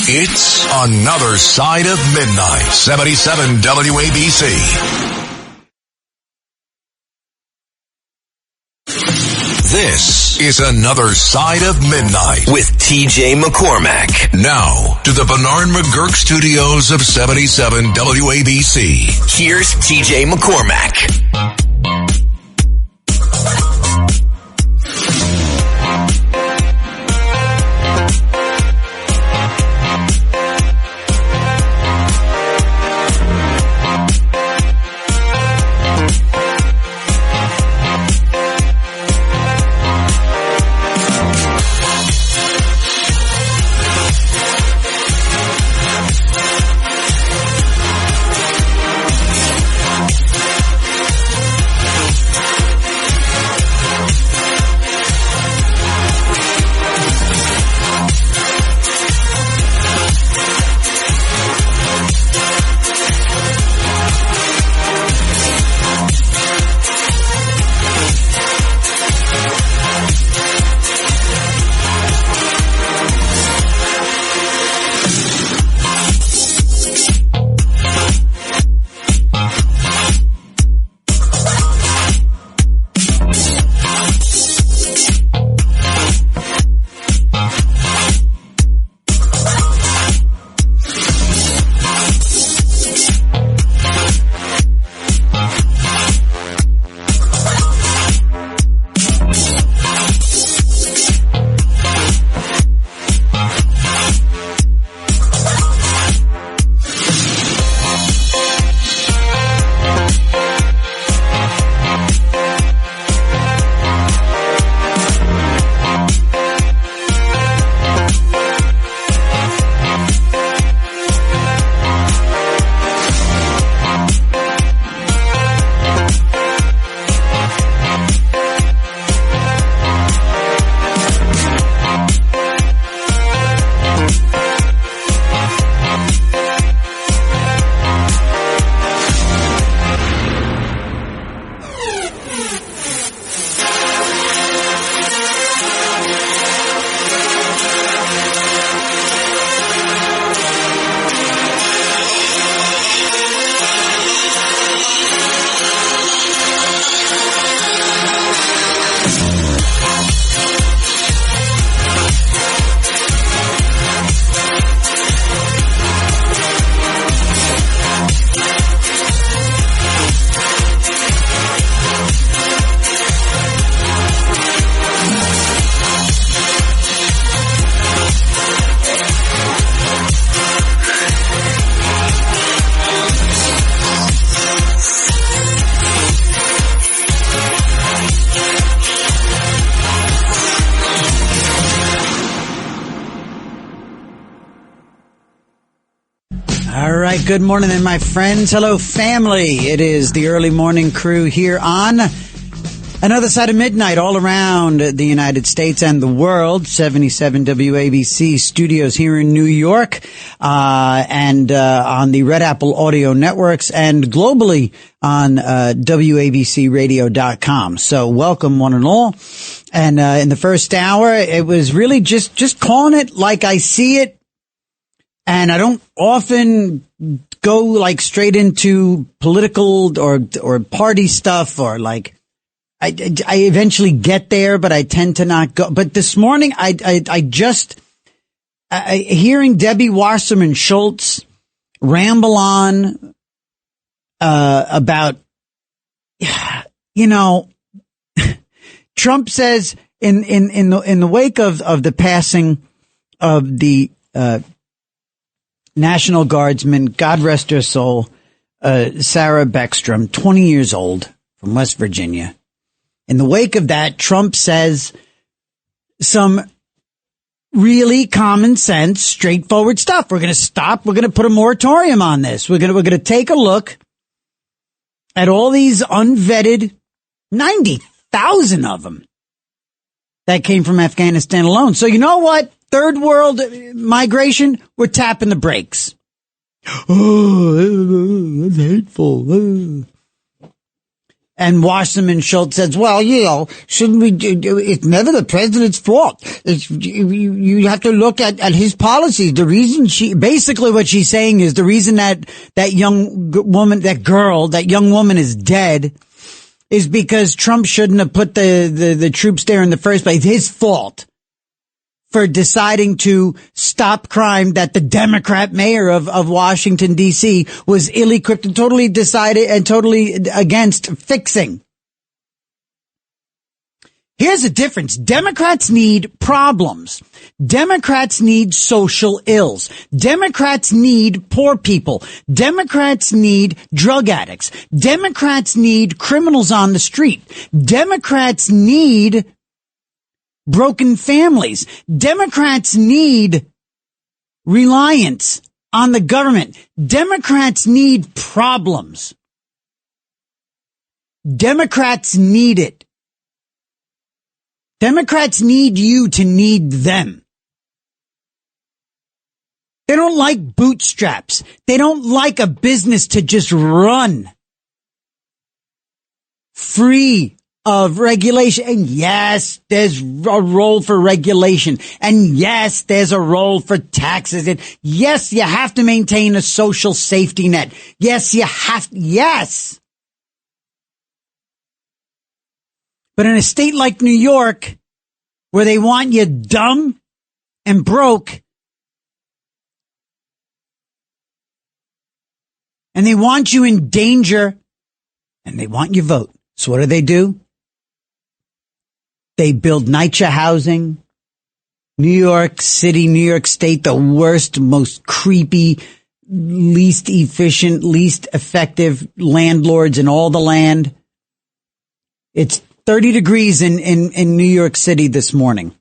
Speaker 7: It's another side of midnight. 77 WABC. This is another side of midnight with TJ McCormack. Now to the Bernard McGurk studios of 77 WABC. Here's TJ McCormack.
Speaker 8: Good morning, then, my friends. Hello, family. It is the early morning crew here on another side of midnight all around the United States and the world. 77 WABC studios here in New York, and on the Red Apple Audio Networks and globally on WABCradio.com. So welcome one and all. And in the first hour, it was really just calling it like I see it. And I don't often go like straight into political or party stuff, or like I eventually get there, but I tend to not go. But this morning, I just hearing Debbie Wasserman Schultz ramble on about, Trump says in the wake of the passing of the National Guardsman, God rest her soul, Sarah Beckstrom, 20 years old, from West Virginia. In the wake of that, Trump says some really common sense, straightforward stuff. We're going to stop. We're going to put a moratorium on this. We're going to take a look at all these unvetted, 90,000 of them that came from Afghanistan alone. So you know what? Third world migration, we're tapping the brakes. Oh, that's hateful. And Wasserman Schultz says, well, shouldn't we do, it's never the president's fault. You have to look at his policies. The reason basically what she's saying is the reason that young woman is dead is because Trump shouldn't have put the troops there in the first place. His fault for deciding to stop crime that the Democrat mayor of Washington, D.C. was ill-equipped and totally decided and totally against fixing. Here's the difference. Democrats need problems. Democrats need social ills. Democrats need poor people. Democrats need drug addicts. Democrats need criminals on the street. Democrats need broken families. Democrats need reliance on the government. Democrats need problems. Democrats need it. Democrats need you to need them. They don't like bootstraps. They don't like a business to just run free of regulation. And yes, there's a role for regulation. And yes, there's a role for taxes. And yes, you have to maintain a social safety net. Yes, yes. But in a state like New York, where they want you dumb and broke, and they want you in danger, and they want your vote. So what do? They build NYCHA housing. New York City, New York State, the worst, most creepy, least efficient, least effective landlords in all the land. It's 30 degrees in New York City this morning.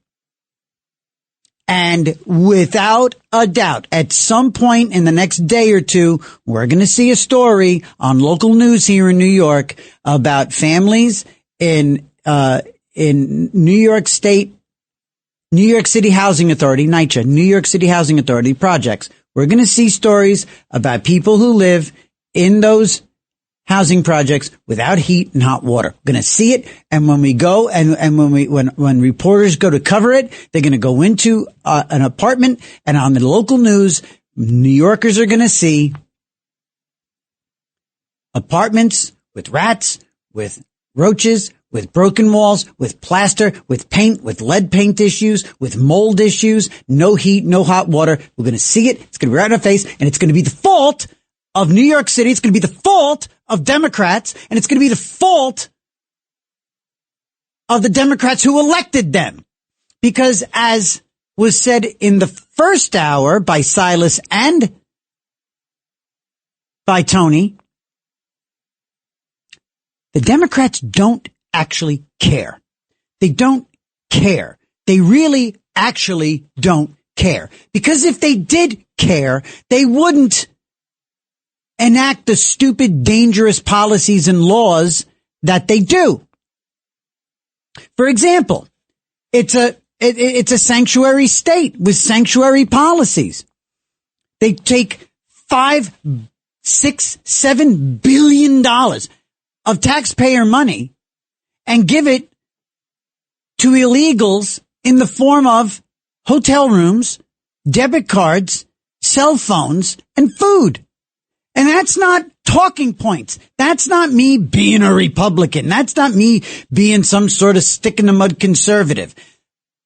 Speaker 8: And without a doubt, at some point in the next day or two, we're going to see a story on local news here in New York about families in New York State, New York City Housing Authority, NYCHA, New York City Housing Authority projects. We're going to see stories about people who live in those housing projects without heat and hot water. We're going to see it. And when we go and when reporters go to cover it, they're going to go into an apartment, and on the local news, New Yorkers are going to see apartments with rats, with roaches, with broken walls, with plaster, with paint, with lead paint issues, with mold issues, no heat, no hot water. We're going to see it. It's going to be right in our face, and it's going to be the fault of New York City. It's going to be the fault of Democrats, and it's going to be the fault of the Democrats who elected them. Because as was said in the first hour by Silas and by Tony, the Democrats don't actually care. They don't care. They really actually don't care. Because if they did care, they wouldn't enact the stupid, dangerous policies and laws that they do. For example, it's a sanctuary state with sanctuary policies. They take $5, $6, $7 billion of taxpayer money and give it to illegals in the form of hotel rooms, debit cards, cell phones, and food. And that's not talking points. That's not me being a Republican. That's not me being some sort of stick in the mud conservative.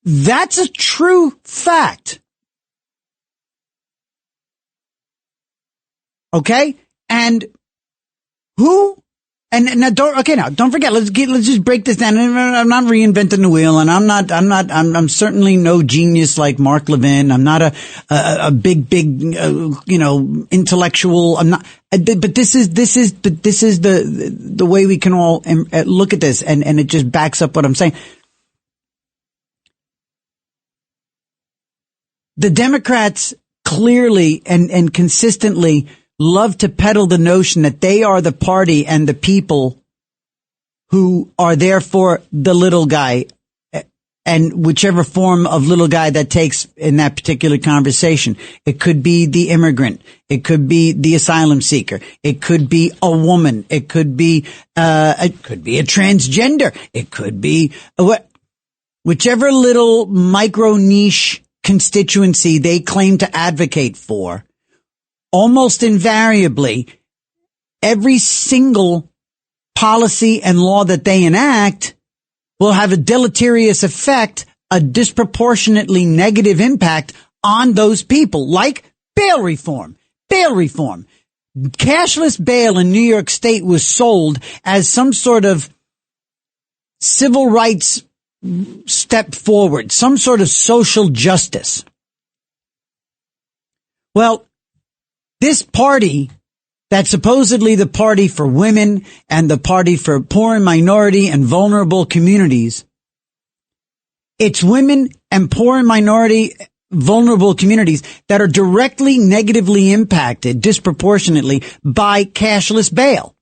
Speaker 8: That's a true fact. Okay? And who And now don't forget, let's just break this down. I'm not reinventing the wheel, and I'm certainly no genius like Mark Levin. I'm not a big, intellectual. I'm not, but this is the way we can all look at this, and it just backs up what I'm saying. The Democrats clearly and consistently love to peddle the notion that they are the party and the people who are therefore the little guy, and whichever form of little guy that takes in that particular conversation. It could be the immigrant. It could be the asylum seeker. It could be a woman. It could be a transgender. It could be whichever little micro niche constituency they claim to advocate for. Almost invariably, every single policy and law that they enact will have a deleterious effect, a disproportionately negative impact on those people, like bail reform. Bail reform. Cashless bail in New York State was sold as some sort of civil rights step forward, some sort of social justice. Well, this party that's supposedly the party for women and the party for poor and minority and vulnerable communities, it's women and poor and minority vulnerable communities that are directly negatively impacted disproportionately by cashless bail.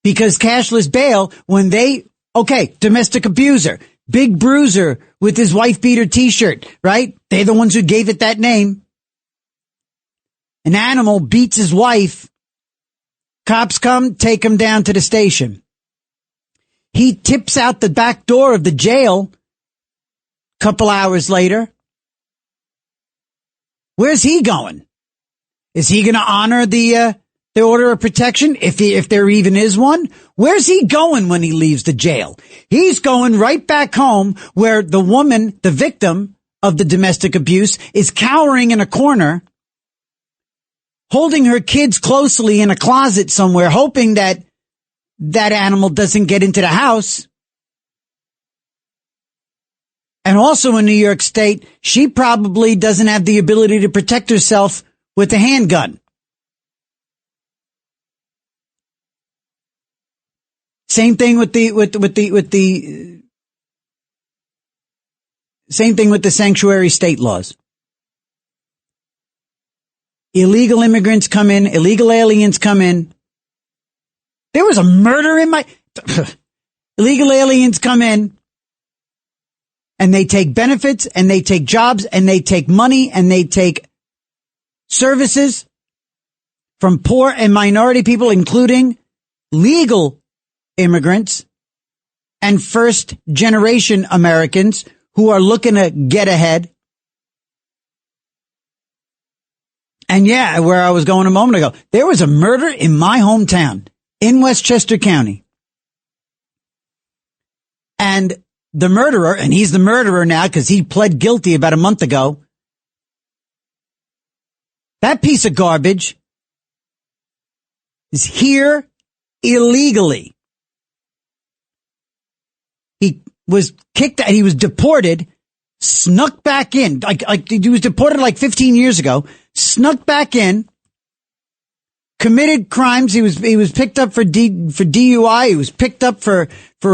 Speaker 8: Because cashless bail, when domestic abuser, big bruiser with his wife beater t-shirt, right? They're the ones who gave it that name. An animal beats his wife. Cops come, take him down to the station. He tips out the back door of the jail a couple hours later. Where's he going? Is he going to honor the order of protection, if there even is one? Where's he going when he leaves the jail? He's going right back home where the woman, the victim of the domestic abuse, is cowering in a corner, holding her kids closely in a closet somewhere, hoping that that animal doesn't get into the house. And also in New York State, she probably doesn't have the ability to protect herself with a handgun. Same thing with the sanctuary state laws. Illegal immigrants come in, illegal aliens come in. There was a murder in illegal aliens come in, and they take benefits, and they take jobs, and they take money, and they take services from poor and minority people, including legal immigrants and first generation Americans who are looking to get ahead. And yeah, where I was going a moment ago, there was a murder in my hometown in Westchester County. And the murderer, and he's the murderer now because he pled guilty about a month ago. That piece of garbage is here illegally. He was kicked out. He was deported, snuck back in. Like he was deported like 15 years ago, snuck back in, committed crimes. He was picked up for DUI. He was picked up for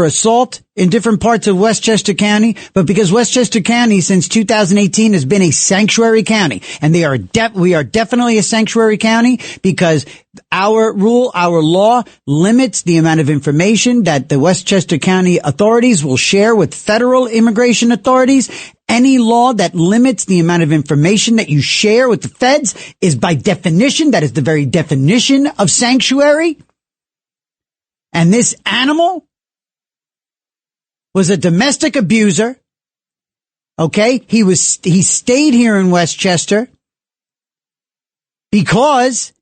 Speaker 8: assault in different parts of Westchester County. But because Westchester County since 2018 has been a sanctuary county, and we are definitely a sanctuary county because our law limits the amount of information that the Westchester County authorities will share with federal immigration authorities. Any law that limits the amount of information that you share with the feds is by definition, that is the very definition of sanctuary. And this animal was a domestic abuser. Okay. He stayed here in Westchester because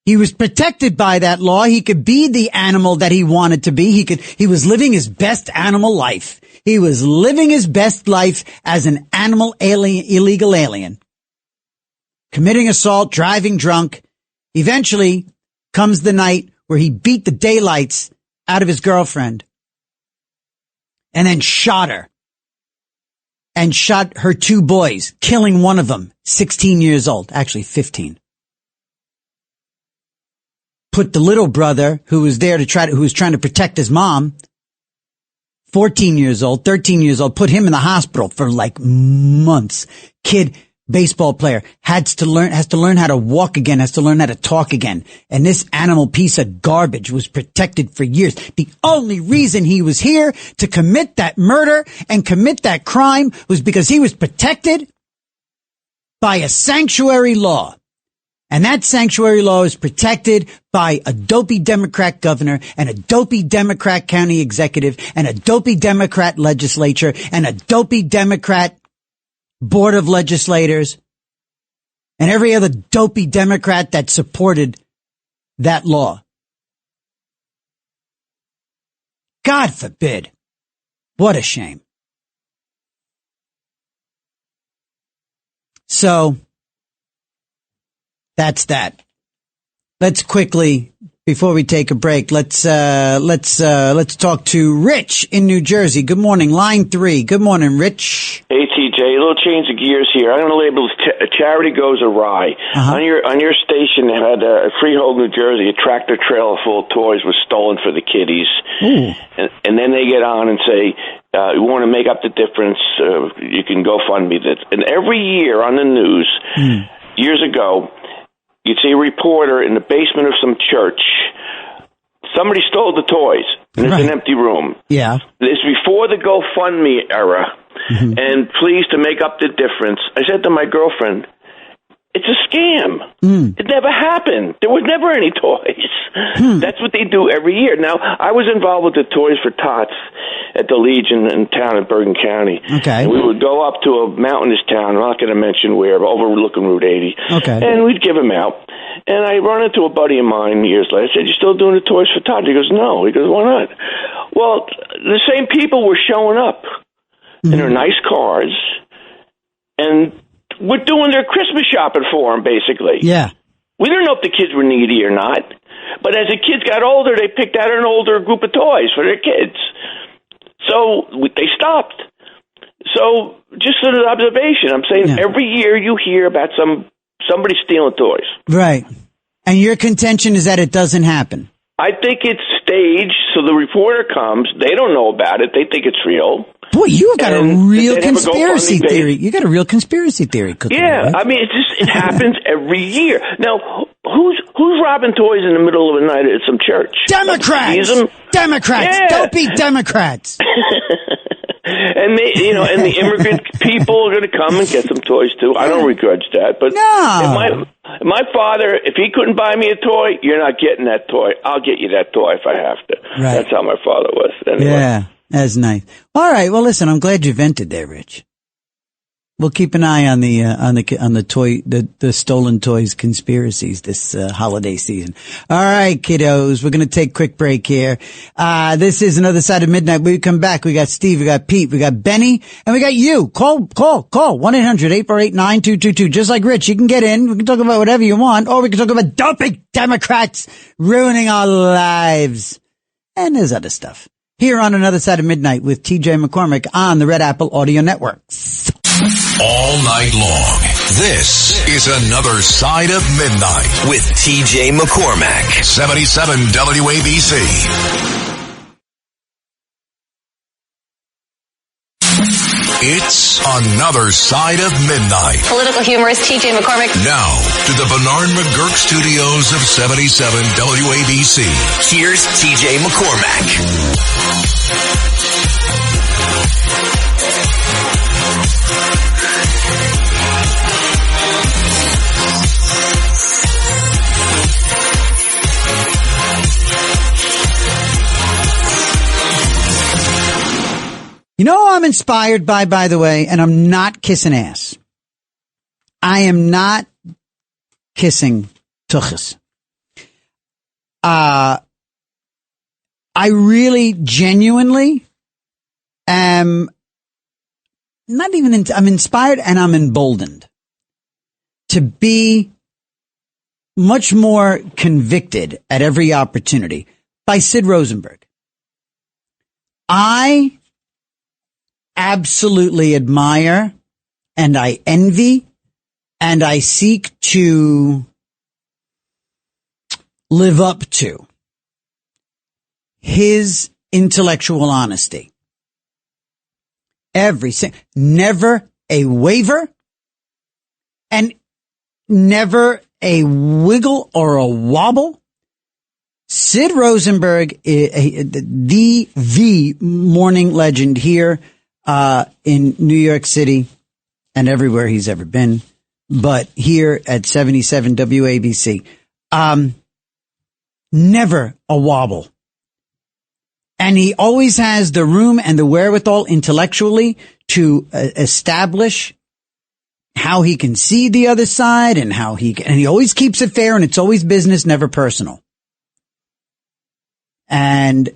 Speaker 8: he was protected by that law. He could be the animal that he wanted to be. He was living his best animal life. He was living his best life as an animal alien, illegal alien, committing assault, driving drunk. Eventually comes the night where he beat the daylights out of his girlfriend and then shot her and shot her 2 boys, killing one of them, 16 years old, actually 15. Put the little brother who was there who was trying to protect his mom, 14 years old, 13 years old, put him in the hospital for like months. Kid, baseball player, has to learn how to walk again, has to learn how to talk again. And this animal piece of garbage was protected for years. The only reason he was here to commit that murder and commit that crime was because he was protected by a sanctuary law. And that sanctuary law is protected by a dopey Democrat governor and a dopey Democrat county executive and a dopey Democrat legislature and a dopey Democrat board of legislators and every other dopey Democrat that supported that law. God forbid. What a shame. So that's that. Let's quickly, before we take a break, let's talk to Rich in New Jersey. Good morning, line 3. Good morning, Rich.
Speaker 14: Hey, TJ, a little change of gears here. I'm going to label this charity goes awry.
Speaker 8: Uh-huh.
Speaker 14: On your station, they had Freehold, New Jersey, a tractor trailer full of toys was stolen for the kiddies. And then they get on and say, we want to make up the difference. You can go fund me this. And every year on the news, years ago, you'd see a reporter in the basement of some church. Somebody stole the toys, and it's an empty room.
Speaker 8: Yeah.
Speaker 14: This is before the GoFundMe era, and please, to make up the difference, I said to my girlfriend, it's a scam. It never happened. There was never any toys. That's what they do every year. Now, I was involved with the Toys for Tots at the Legion in town in Bergen County.
Speaker 8: Okay.
Speaker 14: And we would go up to a mountainous town, I'm not going to mention where, but overlooking Route 80.
Speaker 8: Okay.
Speaker 14: And we'd give them out. And I run into a buddy of mine years later. I said, you still doing the Toys for Tots? He goes, no. He goes, why not? Well, the same people were showing up in their nice cars, and we're doing their Christmas shopping for them, basically.
Speaker 8: Yeah.
Speaker 14: We didn't know if the kids were needy or not. But as the kids got older, they picked out an older group of toys for their kids. So they stopped. So just an observation. I'm saying every year you hear about somebody stealing toys.
Speaker 8: Right. And your contention is that it doesn't happen.
Speaker 14: I think it's staged, so the reporter comes. They don't know about it. They think it's real.
Speaker 8: Boy, you've got a real conspiracy theory. You got a real conspiracy theory cooking.
Speaker 14: Yeah,
Speaker 8: right?
Speaker 14: I mean, it happens every year. Now, who's robbing toys in the middle of the night at some church?
Speaker 8: Democrats. Democrats.
Speaker 14: Yeah.
Speaker 8: Don't be Democrats.
Speaker 14: And and the immigrant people are going to come and get some toys too. I don't begrudge that, but if my father, if he couldn't buy me a toy, you're not getting that toy. I'll get you that toy if I have to. Right. That's how my father was. Anyway. Yeah,
Speaker 8: that's nice. All right, well, listen, I'm glad you vented there, Rich. We'll keep an eye on the stolen toys conspiracies this holiday season. All right, kiddos, we're going to take a quick break here. This is Another Side of Midnight. When we come back, we got Steve, we got Pete, we got Benny, and we got you. Call 1-800-848-9222. Just like Rich, you can get in. We can talk about whatever you want, or we can talk about doping Democrats ruining our lives. And there's other stuff. Here on Another Side of Midnight with TJ McCormack on the Red Apple Audio Network.
Speaker 7: All night long, this is Another Side of Midnight with TJ McCormack, 77 WABC. It's Another Side of Midnight.
Speaker 11: Political humorist TJ McCormack.
Speaker 7: Now, to the Bernard McGurk studios of 77 WABC. Here's TJ McCormack.
Speaker 8: You know who I'm inspired by the way, and I'm not kissing ass. I am not kissing tuchus. I really genuinely am I'm inspired and I'm emboldened to be much more convicted at every opportunity by Sid Rosenberg. I absolutely admire and I envy and I seek to live up to his intellectual honesty. Never a waver and never a wiggle or a wobble. Sid Rosenberg, the morning legend here in New York City and everywhere he's ever been, but here at 77 WABC, never a wobble. And he always has the room and the wherewithal intellectually to establish how he can see the other side and and he always keeps it fair and it's always business, never personal. And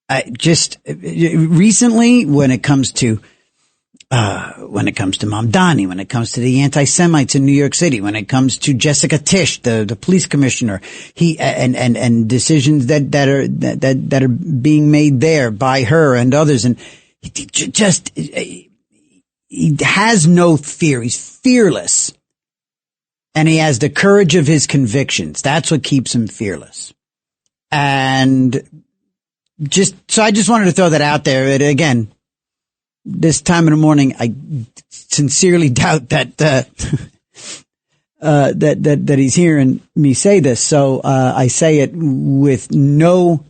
Speaker 8: I just recently, when it comes to Mamdani, when it comes to the anti-Semites in New York City, when it comes to Jessica Tisch, the police commissioner, and decisions that are being made there by her and others, and he has no fear. He's fearless, and he has the courage of his convictions. That's what keeps him fearless. And I just wanted to throw that out there. And again, this time in the morning, I sincerely doubt that that he's hearing me say this. So I say it with no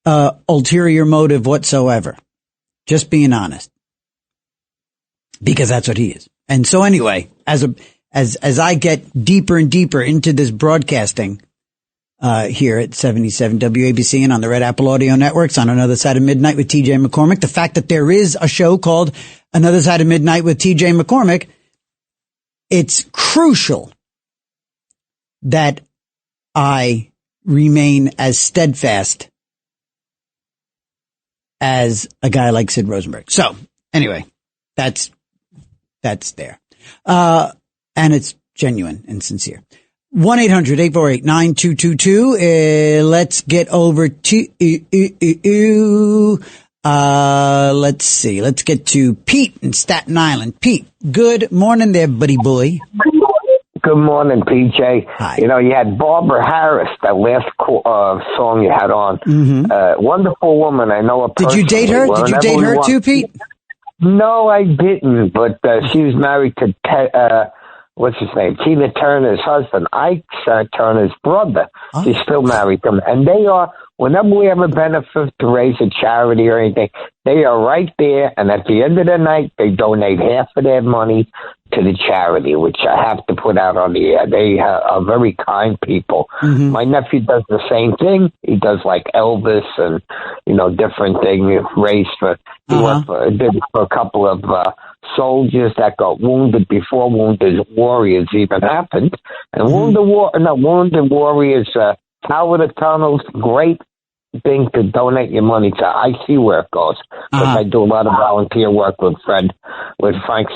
Speaker 8: ulterior motive whatsoever. Just being honest, because that's what he is. And so anyway, as I get deeper and deeper into this broadcasting here at 77 WABC and on the Red Apple Audio Networks on Another Side of Midnight with TJ McCormack. The fact that there is a show called Another Side of Midnight with TJ McCormack, it's crucial that I remain as steadfast as a guy like Sid Rosenberg. So anyway, that's there. And it's genuine and sincere. 1-800-848-9222. Let's get over to, let's see. Let's get to Pete in Staten Island. Pete, good morning there, buddy boy.
Speaker 15: Good morning, PJ.
Speaker 8: Hi.
Speaker 15: You know, you had Barbara Harris, that last song you had on.
Speaker 8: Mm-hmm.
Speaker 15: Wonderful woman. I know her personally.
Speaker 8: Did you date her? Did you date her too, Pete?
Speaker 15: No, I didn't, but she was married to what's his name? Tina Turner's husband, Ike Turner's brother. Oh. She's still married to him. And they are, whenever we have a benefit to raise a charity or anything, they are right there. And at the end of the night, they donate half of their money to the charity, which I have to put out on the air. They are very kind people. Mm-hmm. My nephew does the same thing. He does like Elvis and, you know, different things, raised for, he did it for a couple of, soldiers that got wounded before Wounded Warriors even happened. And Wounded Warriors, Tower of the Tunnels, great thing to donate your money to. I see where it goes. Because I do a lot of volunteer work with Frank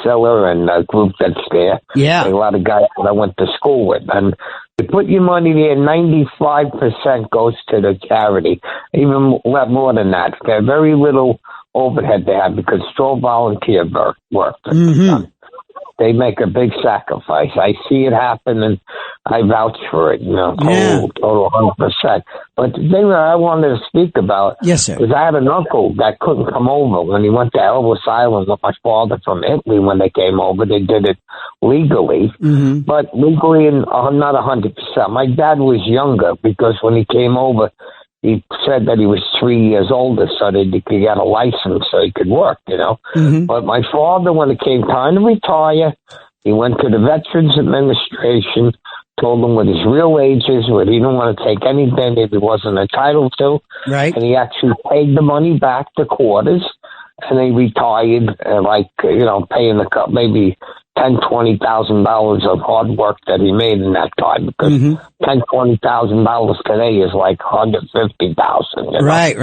Speaker 15: Siller and a group that's there.
Speaker 8: Yeah.
Speaker 15: A lot of guys that I went to school with. And you put your money there, 95% goes to the charity. Even more than that. There's very little overhead they have because it's all volunteer work.
Speaker 8: Mm-hmm.
Speaker 15: They make a big sacrifice. I see it happen, and I vouch for it. You know, total 100%. But the thing that I wanted to speak about,
Speaker 8: yes, sir,
Speaker 15: is I had an uncle that couldn't come over when he went to Elvis Island with my father from Italy. When they came over, they did it legally, but legally, not 100%. My dad was younger because when he came over, he said that he was 3 years older so that he could get a license so he could work, you know. Mm-hmm. But my father, when it came time to retire, he went to the Veterans Administration, told them what his real age is, what he didn't want to take anything that he wasn't entitled to.
Speaker 8: Right.
Speaker 15: And he actually paid the money back to quarters, and he retired, paying maybe $10,000-$20,000 of hard work that he made in that time, because $10,000-$20,000 today is like $150,000.
Speaker 8: Right.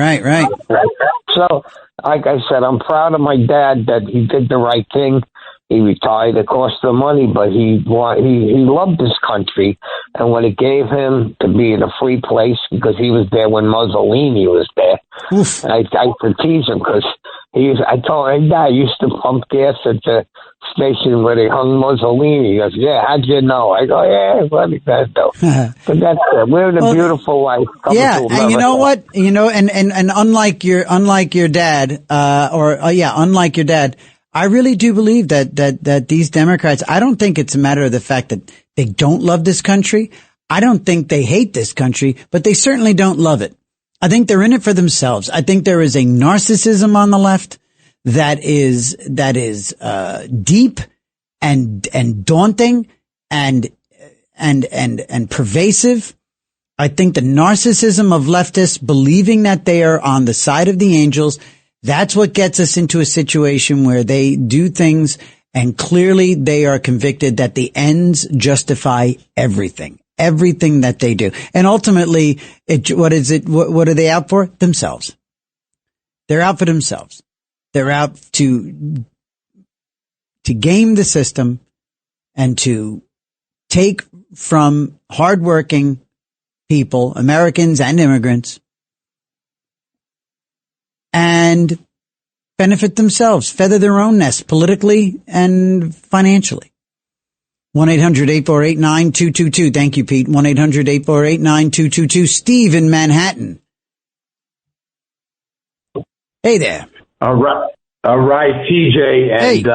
Speaker 15: So, like I said, I'm proud of my dad that he did the right thing. He retired. It cost him money, but he loved this country. And when it gave him to be in a free place, because he was there when Mussolini was there, I could tease him because I told him, Dad, I used to pump gas at the station where they hung Mussolini. He goes, yeah, how'd you know? I go, yeah, what is that though? But that's it. We're in a beautiful life.
Speaker 8: Yeah, and you know what? And unlike your dad, unlike your dad, I really do believe that these Democrats, I don't think it's a matter of the fact that they don't love this country. I don't think they hate this country, but they certainly don't love it. I think they're in it for themselves. I think there is a narcissism on the left that is deep and daunting and pervasive. I think the narcissism of leftists believing that they are on the side of the angels, that's what gets us into a situation where they do things and clearly they are convicted that the ends justify everything that they do. And ultimately, what are they out for? Themselves. They're out for themselves. They're out to game the system and to take from hardworking people, Americans and immigrants, and benefit themselves, feather their own nest politically and financially. 1-800-848-9222. Thank you, Pete. 1-800-848-9222. Steve in Manhattan. Hey there.
Speaker 16: All right, TJ. And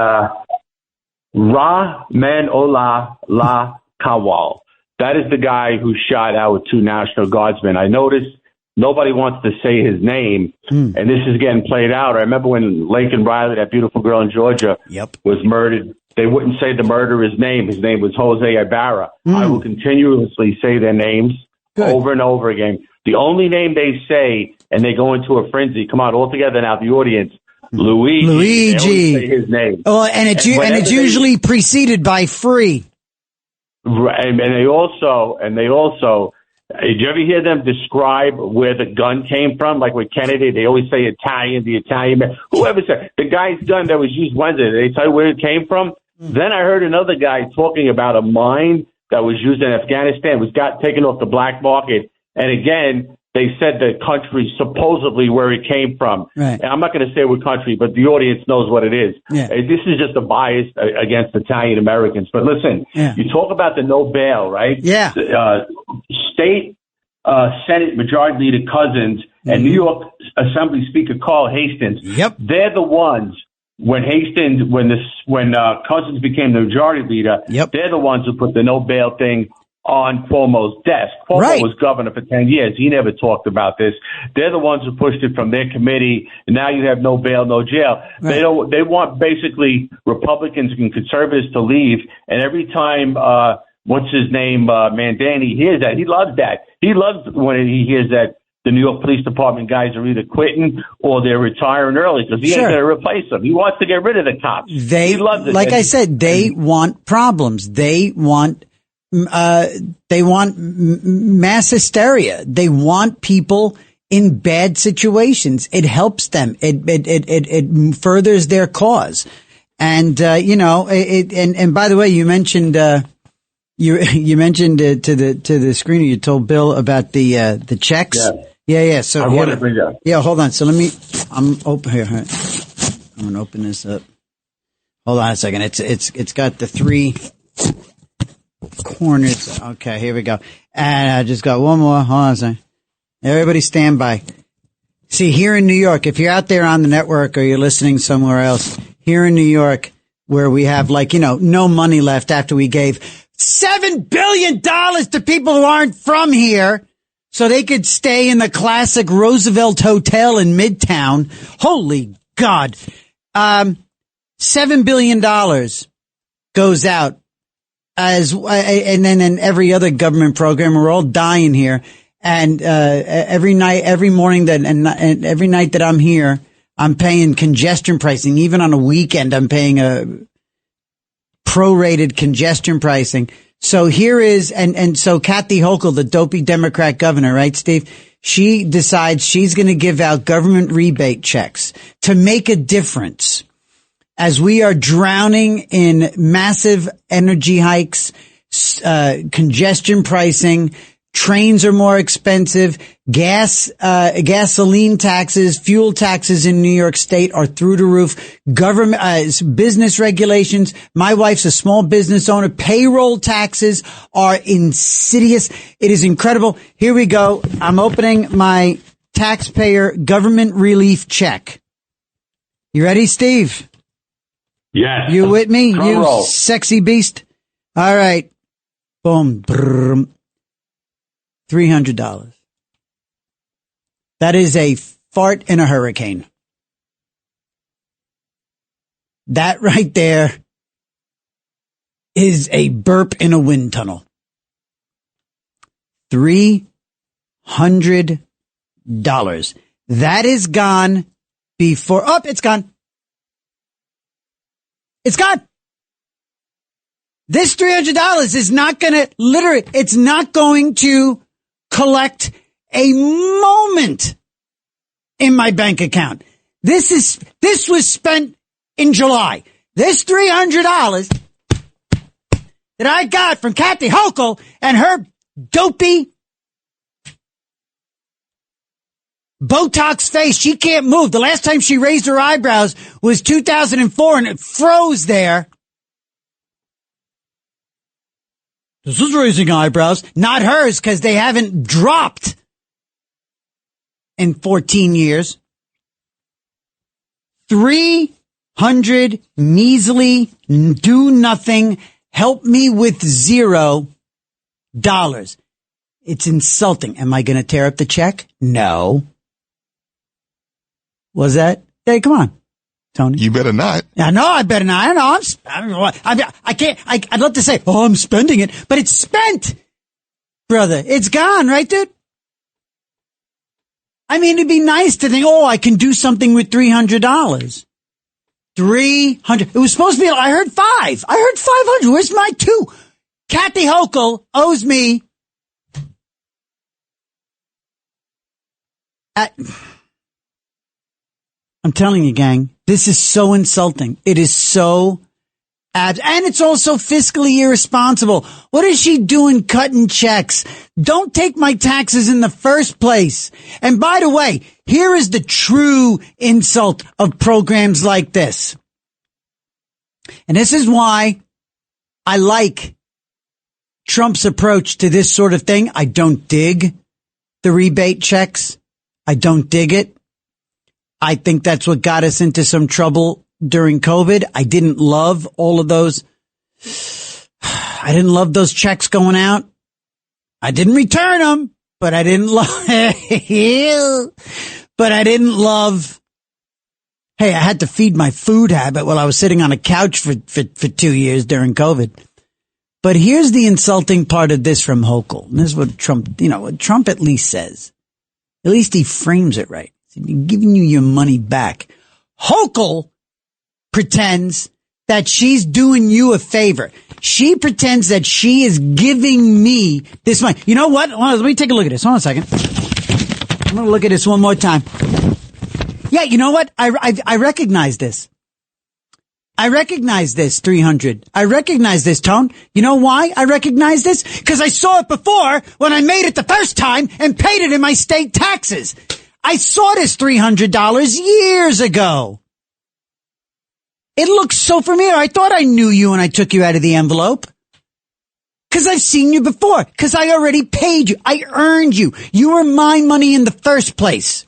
Speaker 16: Ra Manola La Kawal. That is the guy who shot out with 2 National Guardsmen. I noticed nobody wants to say his name, and this is getting played out. I remember when Lincoln Riley, that beautiful girl in Georgia, was murdered. They wouldn't say the murderer's name. His name was Jose Ibarra. I will continuously say their names over and over again. The only name they say, and they go into a frenzy. Come on, all together now, the audience. Luigi. They always say his name.
Speaker 8: Oh, and it's usually preceded by free.
Speaker 16: Right, and they also. Did you ever hear them describe where the gun came from? Like with Kennedy, they always say Italian, the Italian man. Whoever said the guy's gun that was used Wednesday, they tell you where it came from? Then I heard another guy talking about a mine that was used in Afghanistan, got taken off the black market. And again, they said the country supposedly where it came from.
Speaker 8: Right.
Speaker 16: And I'm not going to say what country, but the audience knows what it is.
Speaker 8: Yeah.
Speaker 16: This is just a bias against Italian Americans. But listen, you talk about the no bail, right?
Speaker 8: Yeah.
Speaker 16: State Senate Majority Leader Cousins and New York Assembly Speaker Carl Hastings.
Speaker 8: Yep.
Speaker 16: They're the ones when Cousins became the Majority Leader.
Speaker 8: Yep.
Speaker 16: They're the ones who put the no bail thing on Cuomo's desk. Cuomo was governor for 10 years. He never talked about this. They're the ones who pushed it from their committee. And now you have no bail, no jail. Right. They want basically Republicans and conservatives to leave. And every time, what's his name, Mandani hears that, he loves that. He loves when he hears that the New York Police Department guys are either quitting or they're retiring early because he ain't going to replace them. He wants to get rid of the cops. He loves it.
Speaker 8: Like I said, they want problems. They want mass hysteria. They want people in bad situations. It helps them. It furthers their cause. And, and by the way, you mentioned, you mentioned to the screener, you told Bill about the checks. Yeah. So
Speaker 16: I want to bring that.
Speaker 8: Yeah, hold on. So I'm open here. I'm going to open this up. Hold on a second. It's got the 3 corners. Okay, here we go. And I just got one more. Hold on a second. Everybody stand by. See, here in New York, if you're out there on the network or you're listening somewhere else, here in New York, where we have no money left after we gave $7 billion to people who aren't from here so they could stay in the classic Roosevelt Hotel in Midtown. Holy God. $7 billion goes out and then in every other government program. We're all dying here. And, every morning and every night that I'm here, I'm paying congestion pricing. Even on a weekend, I'm paying a prorated congestion pricing. So here is, and so Kathy Hochul, the dopey Democrat governor, right, Steve? She decides she's going to give out government rebate checks to make a difference as we are drowning in massive energy hikes, congestion pricing, trains are more expensive, gasoline taxes, fuel taxes in New York State are through the roof, government, business regulations. My wife's a small business owner. Payroll taxes are insidious. It is incredible. Here we go. I'm opening my taxpayer government relief check. You ready, Steve?
Speaker 16: Yes.
Speaker 8: You with me?
Speaker 16: Drum
Speaker 8: you
Speaker 16: roll.
Speaker 8: sexy beast? All right. Boom. Brrr. $300. That is a fart in a hurricane. That right there is a burp in a wind tunnel. $300. That is gone before. Oh, it's gone. It's gone. This $300 is not going to it's not going to collect a moment in my bank account. This was spent in July. This $300 that I got from Kathy Hochul and her dopey Botox face. She can't move. The last time she raised her eyebrows was 2004 and it froze there. This is raising eyebrows, not hers, because they haven't dropped in 14 years. 300 measly, do nothing, help me with $0. It's insulting. Am I going to tear up the check? No. Was that? Hey, come on, Tony.
Speaker 17: You better not.
Speaker 8: I know I better not. I can't. I'd love to say, oh, I'm spending it, but it's spent, brother. It's gone, right, dude? I mean, it'd be nice to think, oh, I can do something with $300. 300. It was supposed to be. I heard 5. I heard 500. Where's my 2? Kathy Hochul owes me. I'm telling you, gang, this is so insulting. It is so and it's also fiscally irresponsible. What is she doing cutting checks? Don't take my taxes in the first place. And by the way, here is the true insult of programs like this. And this is why I like Trump's approach to this sort of thing. I don't dig the rebate checks. I don't dig it. I think that's what got us into some trouble during COVID. I didn't love all of those. I didn't love those checks going out. I didn't return them, but I didn't love, hey, I had to feed my food habit while I was sitting on a couch for 2 years during COVID. But here's the insulting part of this from Hochul. And this is what Trump, what Trump at least says. At least he frames it right. He's giving you your money back. Hochul pretends that she's doing you a favor. She pretends that she is giving me this money. You know what? Let me take a look at this. Hold on a second. I'm going to look at this one more time. Yeah, you know what? I recognize this. I recognize this, 300. I recognize this, Tone. You know why I recognize this? Because I saw it before when I made it the first time and paid it in my state taxes. I saw this $300 years ago. It looks so familiar. I thought I knew you when I took you out of the envelope. Because I've seen you before. Because I already paid you. I earned you. You were my money in the first place.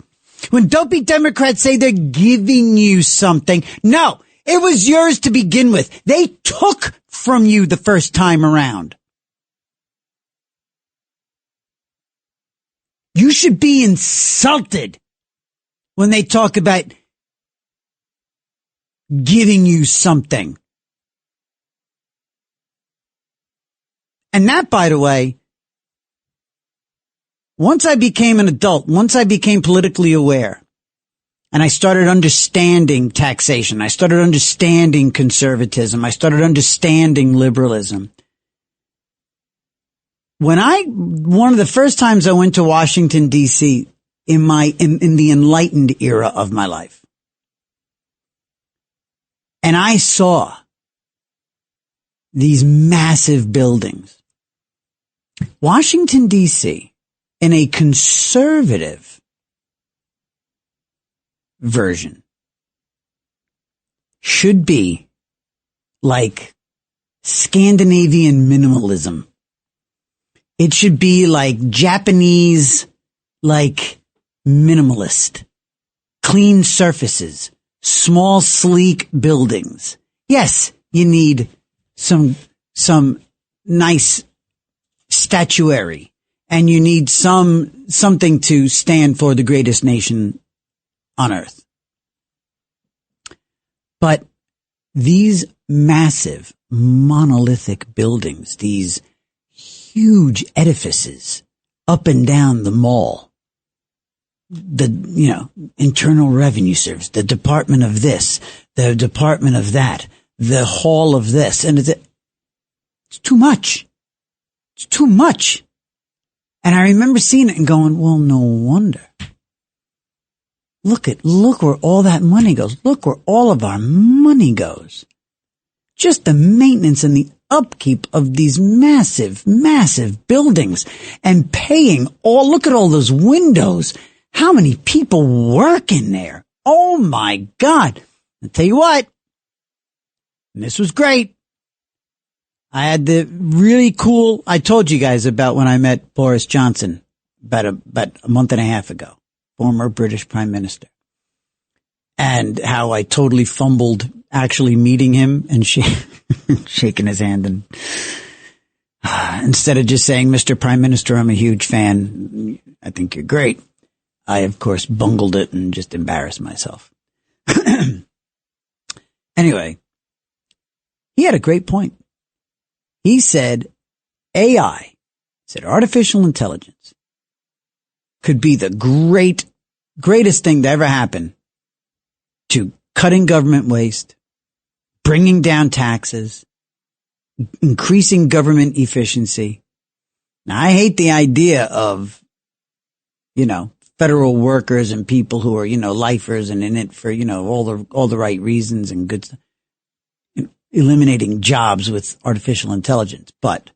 Speaker 8: When dopey Democrats say they're giving you something, no, it was yours to begin with. They took from you the first time around. You should be insulted when they talk about giving you something. And that, by the way, once I became an adult, once I became politically aware, and I started understanding taxation, I started understanding conservatism, I started understanding liberalism. One of the first times I went to Washington, D.C. in the enlightened era of my life. and I saw these massive buildings. Washington, D.C., in a conservative version, should be like Scandinavian minimalism. It should be like Japanese, like minimalist, clean surfaces, small, sleek buildings. Yes, you need some nice statuary, and you need something to stand for the greatest nation on earth. But these massive monolithic buildings, these huge edifices up and down the mall, the, Internal Revenue Service, the Department of this, the Department of that, the Hall of this, and it's too much. It's too much. And I remember seeing it and going, well, no wonder. Look where all that money goes. Look where all of our money goes. Just the maintenance and the upkeep of these massive, massive buildings and paying look at all those windows. How many people work in there? Oh my God. I'll tell you what. And this was great. I had the really cool, I told you guys about when I met Boris Johnson about a month and a half ago, former British Prime Minister, and how I totally fumbled actually meeting him and shaking his hand, and instead of just saying, Mr. Prime Minister, I'm a huge fan, I think you're great, I of course bungled it and just embarrassed myself. Anyway, he had a great point. He said artificial intelligence could be the greatest thing to ever happen to cutting government waste, bringing down taxes, increasing government efficiency. Now, I hate the idea of, federal workers and people who are, lifers and in it for, all the right reasons and good stuff. Eliminating jobs with artificial intelligence, but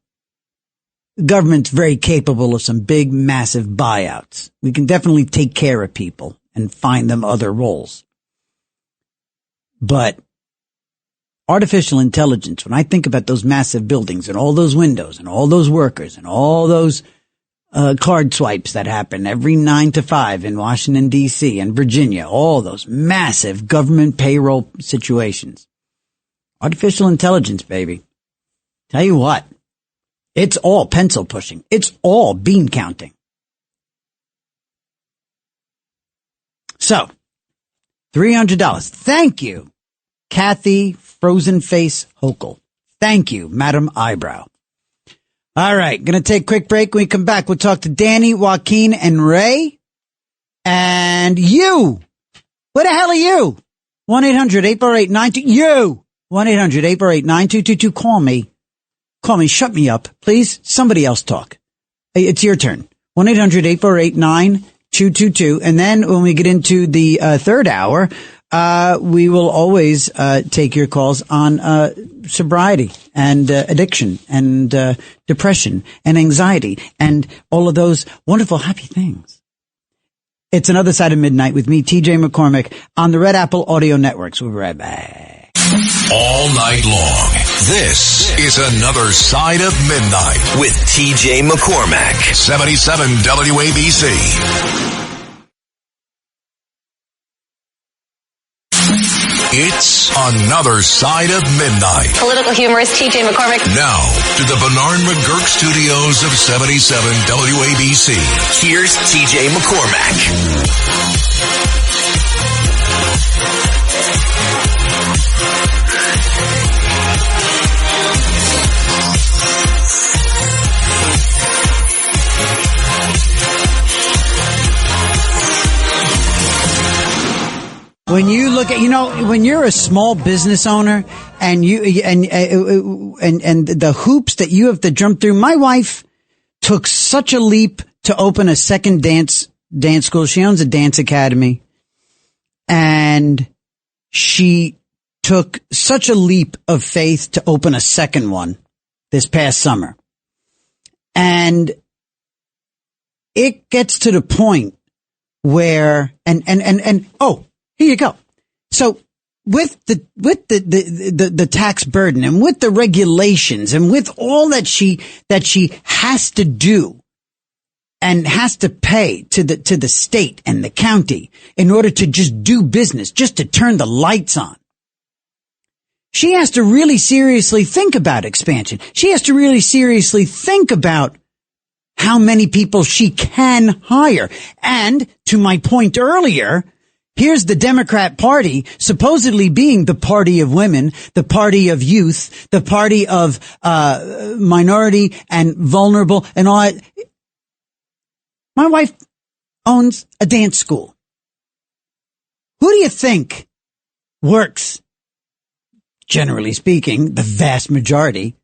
Speaker 8: the government's very capable of some big, massive buyouts. We can definitely take care of people and find them other roles. But artificial intelligence, when I think about those massive buildings and all those windows and all those workers and all those card swipes that happen every 9 to 5 in Washington, D.C. and Virginia, all those massive government payroll situations. Artificial intelligence, baby. Tell you what, it's all pencil pushing. It's all bean counting. So, $300. Thank you, Kathy Frozen Face Hochul. Thank you, Madam Eyebrow. All right, going to take a quick break. When we come back, we'll talk to Danny, Joaquin, and Ray. And you. Where the hell are you? 1-800-848-92. You. 1-800-848-9222. Call me. Shut me up, please. Somebody else talk. It's your turn. 1-800-848-9222. And then when we get into the third hour, we will always take your calls on sobriety and addiction and depression and anxiety and all of those wonderful, happy things. It's Another Side of Midnight with me, TJ McCormack, on the Red Apple Audio Networks. We'll be right back.
Speaker 7: All night long, this is Another Side of Midnight with TJ McCormack, 77 WABC. It's Another Side of Midnight.
Speaker 11: Political humorist TJ McCormack.
Speaker 7: Now, to the Bernard McGurk studios of 77 WABC. Here's TJ McCormack.
Speaker 8: When you look at, when you're a small business owner and and the hoops that you have to jump through. My wife took such a leap to open a second dance school. She owns a dance academy, and she took such a leap of faith to open a second one this past summer. And it gets to the point where, and oh, here you go. So with the tax burden and with the regulations and with all that she has to do and has to pay to the state and the county in order to just do business, just to turn the lights on, she has to really seriously think about expansion. She has to really seriously think about how many people she can hire. And to my point earlier, here's the Democrat Party supposedly being the party of women, the party of youth, the party of minority and vulnerable and all that. My wife owns a dance school. Who do you think works, generally speaking, the vast majority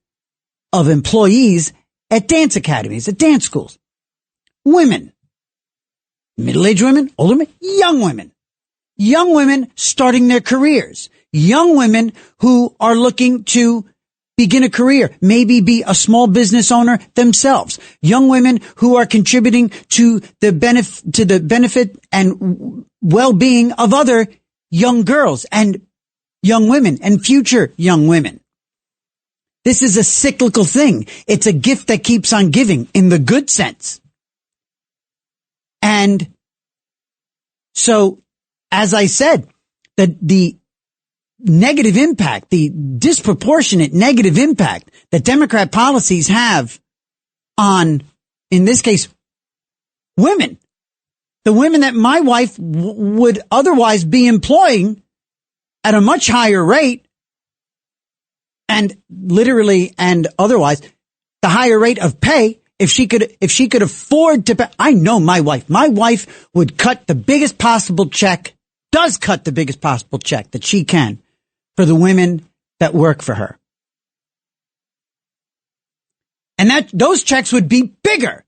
Speaker 8: of employees at dance academies, at dance schools? Women. Middle-aged women, older women, young women. Young women starting their careers. Young women who are looking to begin a career, maybe be a small business owner themselves. Young women who are contributing to the benefit and well-being of other young girls and young women and future young women. This is a cyclical thing. It's a gift that keeps on giving in the good sense. And so, as I said, the negative impact, the disproportionate negative impact that Democrat policies have on, in this case, women, the women that my wife would otherwise be employing at a much higher rate, and literally and otherwise, the higher rate of pay, if she could afford to pay. I know my wife. My wife would cut the biggest possible check, does cut the biggest possible check that she can for the women that work for her. And those checks would be bigger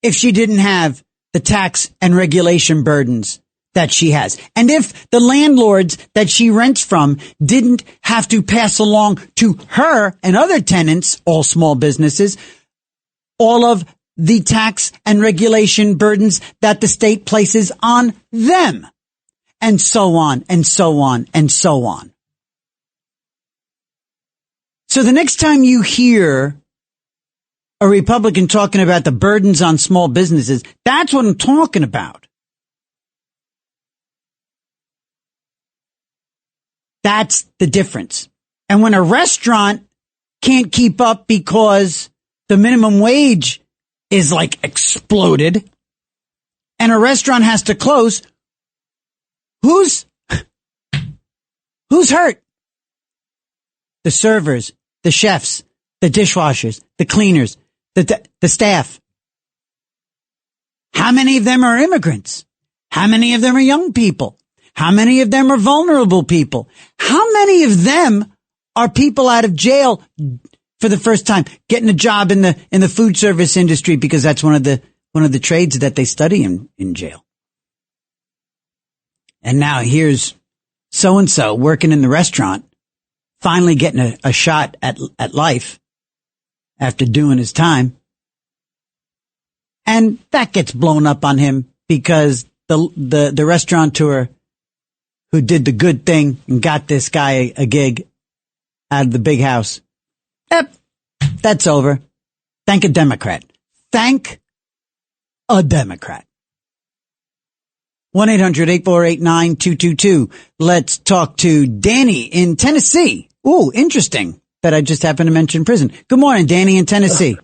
Speaker 8: if she didn't have the tax and regulation burdens that she has. And if the landlords that she rents from didn't have to pass along to her and other tenants, all small businesses, all of the tax and regulation burdens that the state places on them, and so on, and so on, and so on. So the next time you hear a Republican talking about the burdens on small businesses, that's what I'm talking about. That's the difference. And when a restaurant can't keep up because the minimum wage is like exploded and a restaurant has to close, who's hurt? The servers, the chefs, the dishwashers, the cleaners, the staff. How many of them are immigrants? How many of them are young people? How many of them are vulnerable people? How many of them are people out of jail for the first time, getting a job in the food service industry because that's one of the trades that they study in jail? And now here's so-and-so working in the restaurant, finally getting a shot at life after doing his time. And that gets blown up on him because the restaurateur who did the good thing and got this guy a gig out of the big house, that's over. Thank a Democrat. Thank a Democrat. 1-800-848-9222. Let's talk to Danny in Tennessee. Ooh, interesting that I just happened to mention prison. Good morning, Danny in Tennessee.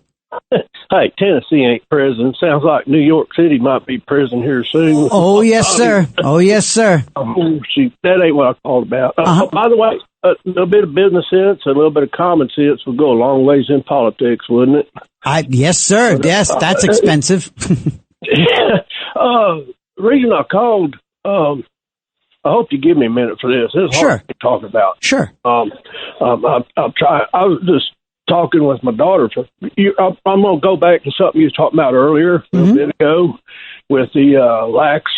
Speaker 17: Hey, Tennessee ain't prison. Sounds like New York City might be prison here soon.
Speaker 8: Oh, yes, sir. Oh, yes, sir.
Speaker 17: Oh, shoot. That ain't what I called about. By the way, a little bit of business sense and a little bit of common sense would go a long ways in politics, wouldn't it?
Speaker 8: Yes, sir. Yes, that's expensive.
Speaker 17: The reason I called, I hope you give me a minute for this. This is hard to talk about.
Speaker 8: Sure.
Speaker 17: I'll try. I was just talking with my daughter. I'm going to go back to something you was talking about earlier, a bit ago. with the lax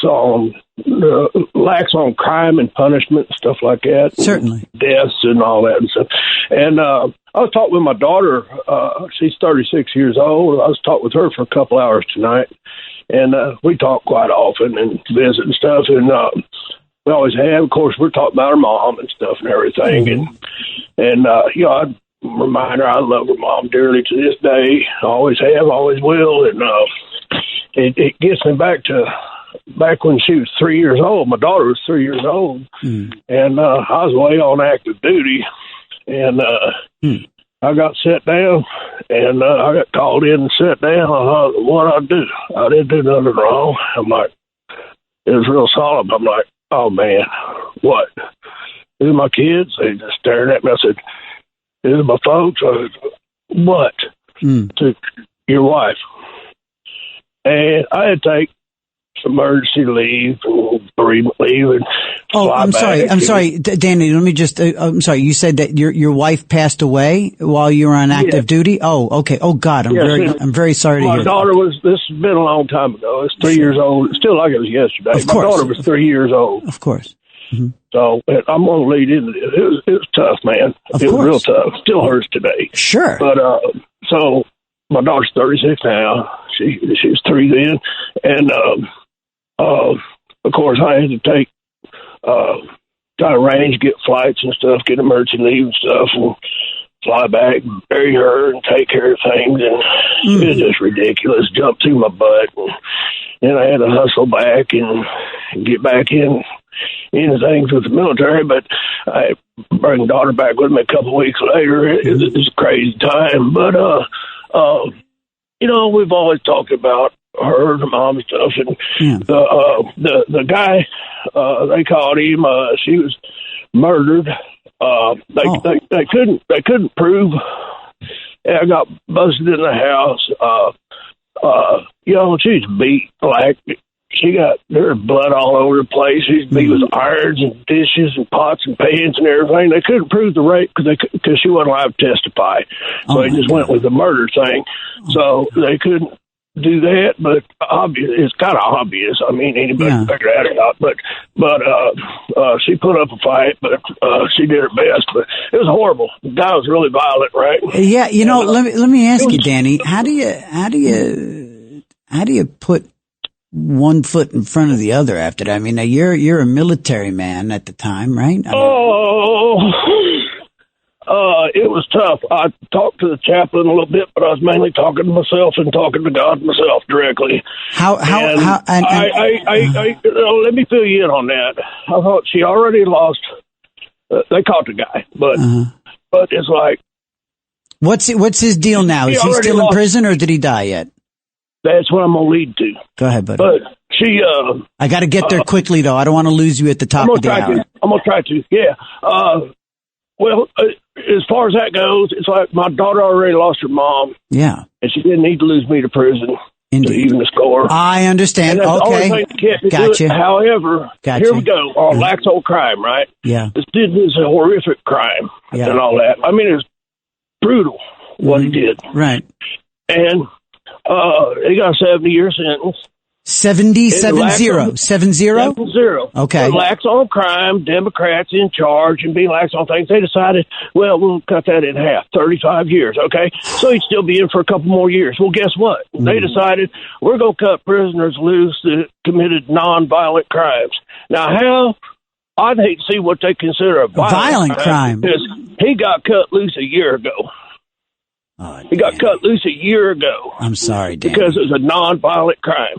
Speaker 17: on crime and punishment and stuff like that.
Speaker 8: Certainly.
Speaker 17: Deaths and all that and stuff. And I was talking with my daughter. She's 36 years old. I was talking with her for a couple hours tonight. And we talk quite often and visit and stuff. And we always have. Of course, we're talking about her mom and stuff and everything. And you know, I remind her I love her mom dearly to this day. Always have, always will. And it gets me back when she was 3 years old. My daughter was 3 years old. And I was away on active duty. And I got set down, and I got called in and set down. I thought, what I do? I didn't do nothing wrong. I'm like, it was real solemn. I'm like, oh, man, what? These are my kids. They just staring at me. I said, these are my folks. I said, what? To your wife. And I had to take emergency leave, bereavement leave, and
Speaker 8: I'm sorry, Danny. Let me just. I'm sorry. You said that your wife passed away while you were on active duty. Oh, okay. Oh God, I'm very sorry to hear.
Speaker 17: My daughter was. This has been a long time ago. It's 3 years old. It's still like it was yesterday. My daughter was 3 years old.
Speaker 8: Of course.
Speaker 17: So I'm going to lead into it. It was tough, man. It was real tough. Still hurts today.
Speaker 8: Sure.
Speaker 17: But so my daughter's 36 now. She was 3 then, and of course I had to take try to arrange, get flights and stuff, get emergency leave and stuff, and fly back, bury her, and take care of things. And it was just ridiculous. Jumped through my butt, and then I had to hustle back and get back into things with the military. But I bring daughter back with me a couple of weeks later. It was a crazy time, but you know, we've always talked about her, the mom and stuff, and the guy, they called him. She was murdered. They couldn't prove. I got busted in the house. You know, she's beat like she got there was blood all over the place. She's beat with irons and dishes and pots and pans and everything. They couldn't prove the rape because she wasn't allowed to testify. So they just went with the murder thing. So they couldn't do that, but it's kind of obvious. I mean, anybody can figure that out. But she put up a fight, but she did her best. But it was horrible. The guy was really violent, right?
Speaker 8: Yeah, you know. Let me ask you, Danny. How do you put one foot in front of the other after that? I mean, you're a military man at the time, right?
Speaker 17: It was tough. I talked to the chaplain a little bit, but I was mainly talking to myself and talking to God myself directly. Let me fill you in on that. I thought she already lost. They caught the guy, but it's like,
Speaker 8: what's his deal now? Is he still in prison, or did he die yet?
Speaker 17: That's what I'm gonna lead to.
Speaker 8: Go ahead, buddy.
Speaker 17: But she,
Speaker 8: I got to get there quickly, though. I don't want to lose you at the top of the hour.
Speaker 17: I'm gonna try to. Yeah. Well, as far as that goes, it's like my daughter already lost her mom.
Speaker 8: Yeah.
Speaker 17: And she didn't need to lose me to prison to even the score.
Speaker 8: I understand.
Speaker 17: And that's
Speaker 8: okay.
Speaker 17: The only thing that kept me
Speaker 8: Gotcha.
Speaker 17: doing. However, here we go. Lax old crime, right?
Speaker 8: Yeah.
Speaker 17: This dude was a horrific crime and all that. I mean, it was brutal what he did.
Speaker 8: Right.
Speaker 17: And he got a 70-year sentence.
Speaker 8: 70? Okay.
Speaker 17: Lax on crime, Democrats in charge and being lax on things. They decided, well, we'll cut that in half, 35 years, okay? So he'd still be in for a couple more years. Well, guess what? They decided we're going to cut prisoners loose that committed nonviolent crimes. Now, how? I'd hate to see what they consider a violent crime. Because he got cut loose a year ago.
Speaker 8: Oh,
Speaker 17: he got cut loose a year ago.
Speaker 8: I'm sorry, Dan.
Speaker 17: Because it was a nonviolent crime.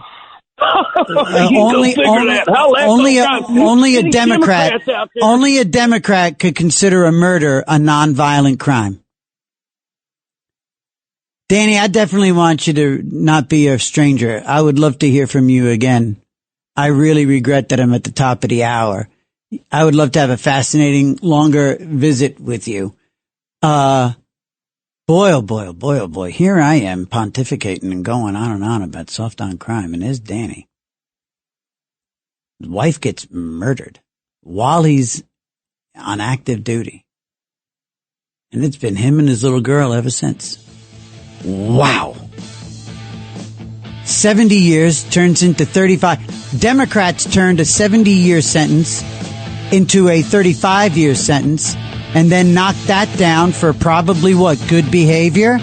Speaker 8: Only a Democrat could consider a murder a nonviolent crime. Danny, I definitely want you to not be a stranger. I would love to hear from you again. I really regret that I'm at the top of the hour. I would love to have a fascinating, longer visit with you. Boy, oh boy, oh boy, oh boy. Here I am pontificating and going on and on about soft on crime. And there's Danny. His wife gets murdered while he's on active duty. And it's been him and his little girl ever since. Wow. 70 years turns into 35. Democrats turned a 70-year sentence into a 35-year sentence and then knocked that down for probably what? Good behavior?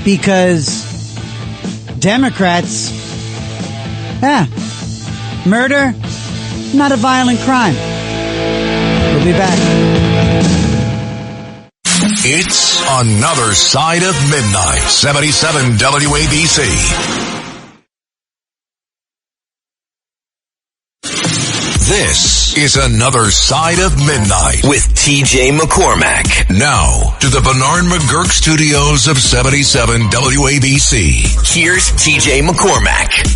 Speaker 8: Because Democrats, murder, not a violent crime. We'll be back.
Speaker 7: It's Another Side of Midnight. 77 WABC. This is Another Side of Midnight with TJ McCormack. Now to the Bernard McGurk studios of 77 WABC. Here's TJ McCormack.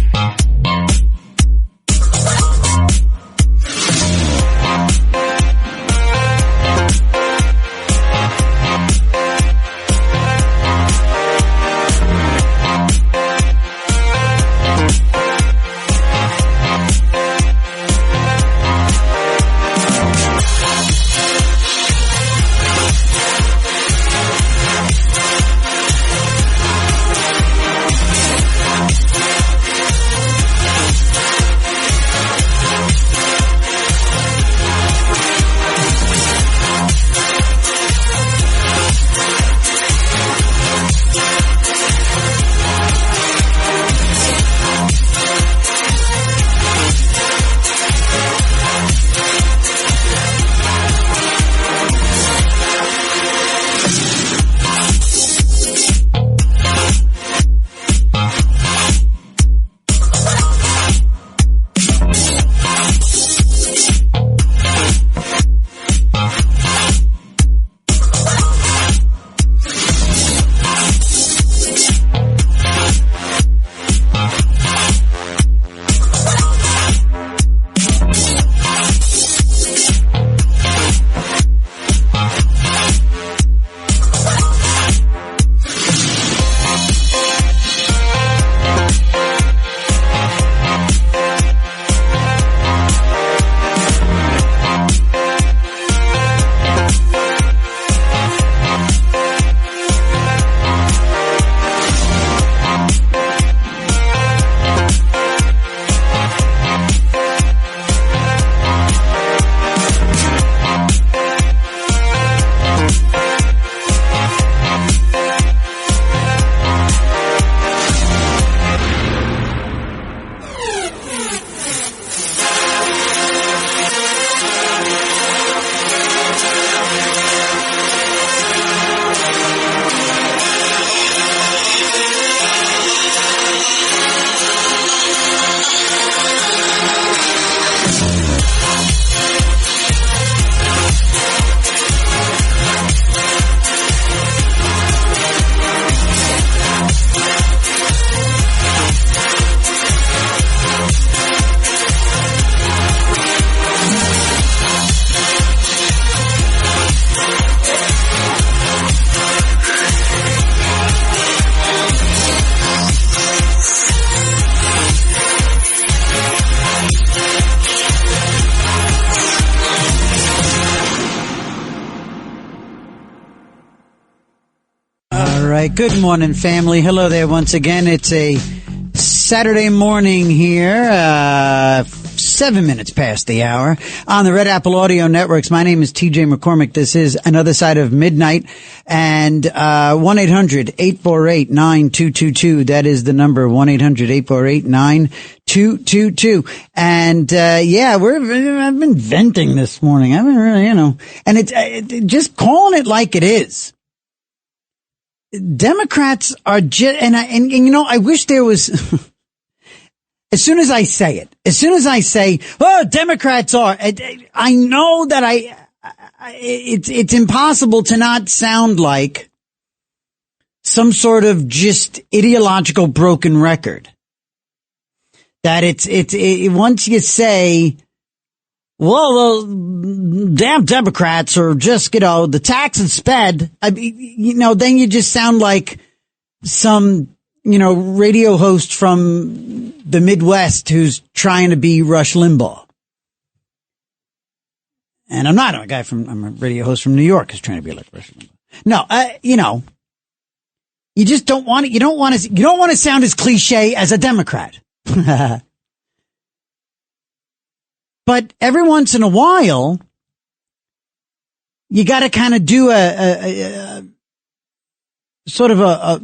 Speaker 8: Good morning, family. Hello there once again. It's a Saturday morning here, 7 minutes past the hour on the Red Apple Audio Networks. My name is TJ McCormack. This is Another Side of Midnight, and 1-800-848-9222. That is the number, 1-800-848-9222. And I've been venting this morning. I've been really, and it's just calling it like it is. Democrats are just, and I wish there was, as soon as I say, oh, Democrats are, I know that it's impossible to not sound like some sort of just ideological broken record. That it's once you say, well, damn Democrats are just, the tax and sped. Then you just sound like some, radio host from the Midwest who's trying to be Rush Limbaugh. And I'm not. I'm a radio host from New York who's trying to be like Rush Limbaugh. No, You just don't want it. You don't want to sound as cliche as a Democrat. But every once in a while, you got to kind of do a sort of a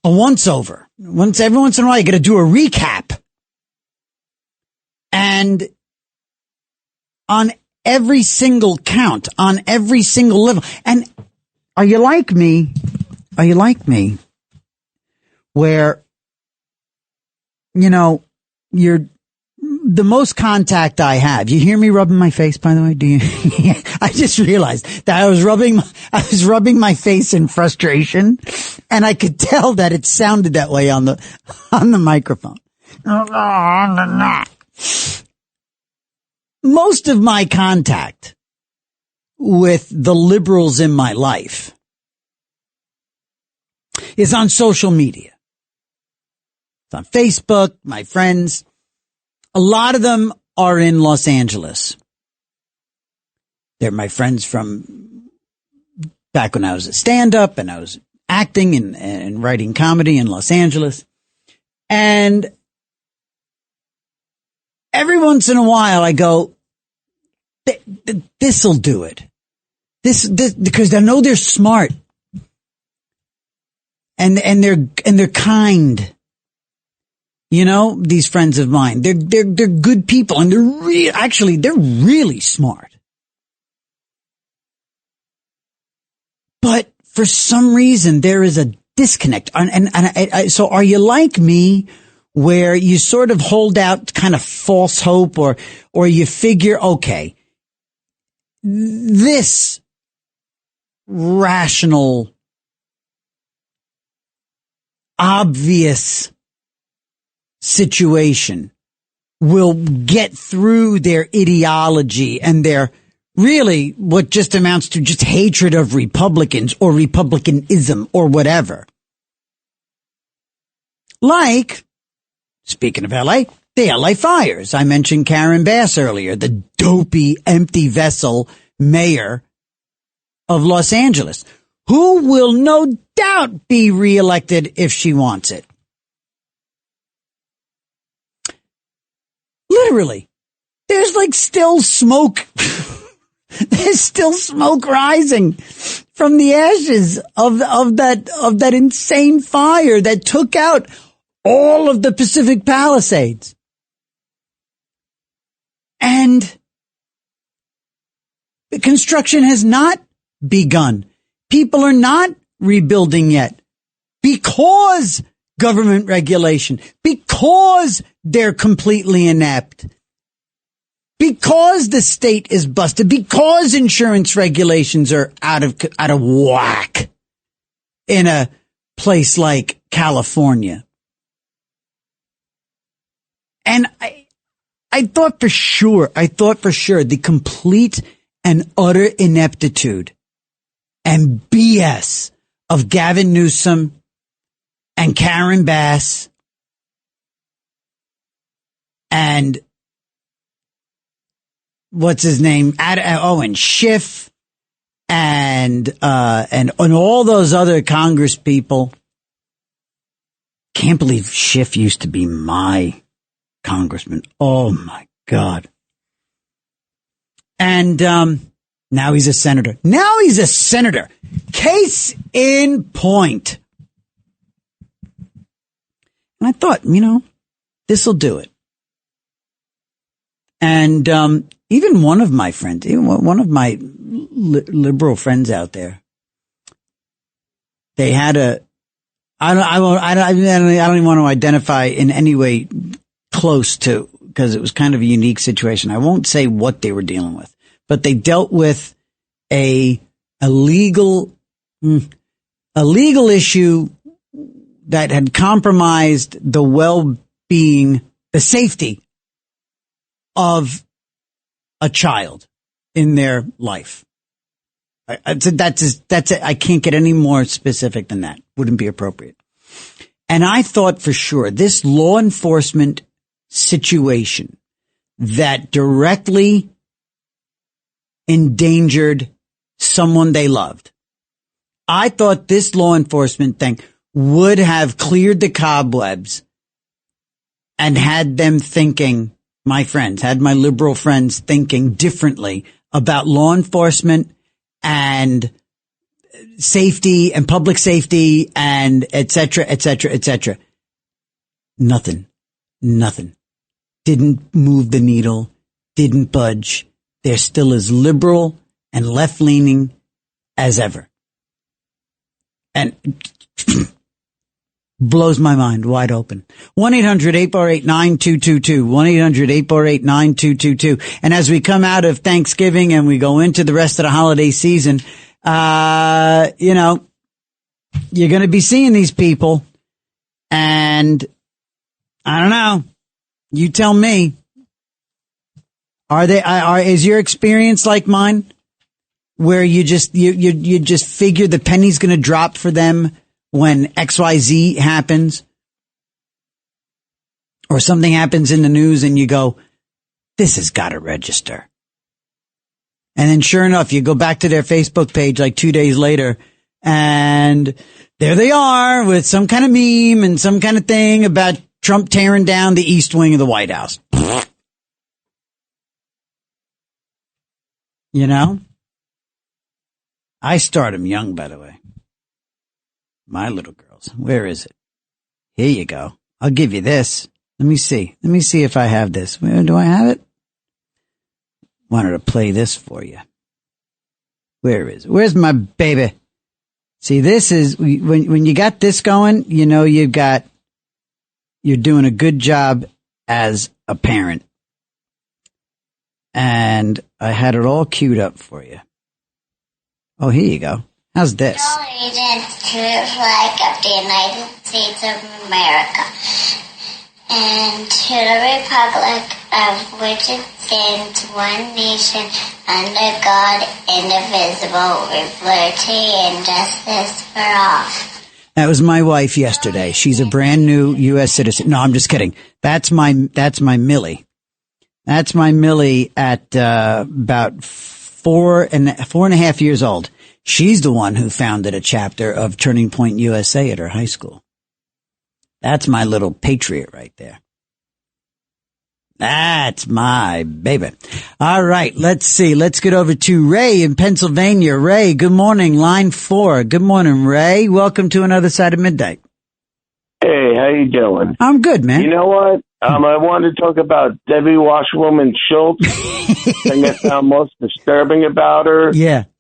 Speaker 8: once over. Every once in a while, you got to do a recap. And on every single count, on every single level. And are you like me? Where, you're the most contact I have. You hear me rubbing my face, by the way? Do you? I just realized that I was rubbing my face in frustration, and I could tell that it sounded that way on the microphone. Most of my contact with the liberals in my life is on social media. It's on Facebook, my friends. A lot of them are in Los Angeles. They're my friends from back when I was a stand-up and I was acting and writing comedy in Los Angeles. And every once in a while I go, this'll do it. This, because I know they're smart. And they're kind. These friends of mine, they're good people, and they're really smart. But for some reason, there is a disconnect. So are you like me, where you sort of hold out kind of false hope, or you figure, okay, this rational, obvious situation will get through their ideology and their really what just amounts to just hatred of Republicans or Republicanism or whatever. Like, speaking of LA, the LA fires. I mentioned Karen Bass earlier, the dopey, empty vessel mayor of Los Angeles, who will no doubt be reelected if she wants it. Literally, there's like still smoke. There's still smoke rising from the ashes of that insane fire that took out all of the Pacific Palisades. And the construction has not begun. People are not rebuilding yet because government regulation, because they're completely inept, because the state is busted, because insurance regulations are out of whack in a place like California. And I thought for sure the complete and utter ineptitude and BS of Gavin Newsom and Karen Bass and what's his name? And Schiff and all those other Congress people. Can't believe Schiff used to be my congressman. Oh my God. And now he's a senator. Case in point. And I thought, this'll do it. And even one of my friends, one of my liberal friends out there, they had I don't even want to identify in any way close to, because it was kind of a unique situation. I won't say what they were dealing with, but they dealt with a legal issue that had compromised the well-being, the safety of a child in their life. That's it. I can't get any more specific than that. Wouldn't be appropriate. And I thought for sure this law enforcement situation that directly endangered someone they loved, I thought this law enforcement thing would have cleared the cobwebs and had them thinking, had my liberal friends thinking differently about law enforcement and safety and public safety and et cetera, et cetera, et cetera. Nothing. Didn't move the needle, didn't budge. They're still as liberal and left-leaning as ever. And blows my mind wide open. 1-800-848-9222. 1-800-848-9222. And as we come out of Thanksgiving and we go into the rest of the holiday season, you're going to be seeing these people. And I don't know. You tell me. Is your experience like mine? Where you just figure the penny's going to drop for them when XYZ happens, or something happens in the news and you go, this has got to register. And then sure enough, you go back to their Facebook page like 2 days later and there they are with some kind of meme and some kind of thing about Trump tearing down the East Wing of the White House. You know? I start them young, by the way. My little girls. Where is it? Here you go. I'll give you this. Let me see. Let me see if I have this. Where do I have it? Wanted to play this for you. Where is it? Where's my baby? See, this is when you got this going, you know you're doing a good job as a parent. And I had it all queued up for you. Oh, here you go. How's this?
Speaker 18: Allegiance to the flag of the United States of America and to the republic of which it stands, one nation, under God, indivisible, with liberty and justice for all.
Speaker 8: That was my wife yesterday. She's a brand new U.S. citizen. No, I'm just kidding. That's my Millie. That's my Millie at about four and a half years old. She's the one who founded a chapter of Turning Point USA at her high school. That's my little patriot right there. That's my baby. All right, let's see. Let's get over to Ray in Pennsylvania. Ray, good morning. Line 4. Good morning, Ray. Welcome to Another Side of Midnight.
Speaker 19: Hey, how you doing?
Speaker 8: I'm good, man.
Speaker 19: You know what? I wanted to talk about Debbie Washwoman Schultz. The thing I found most disturbing about her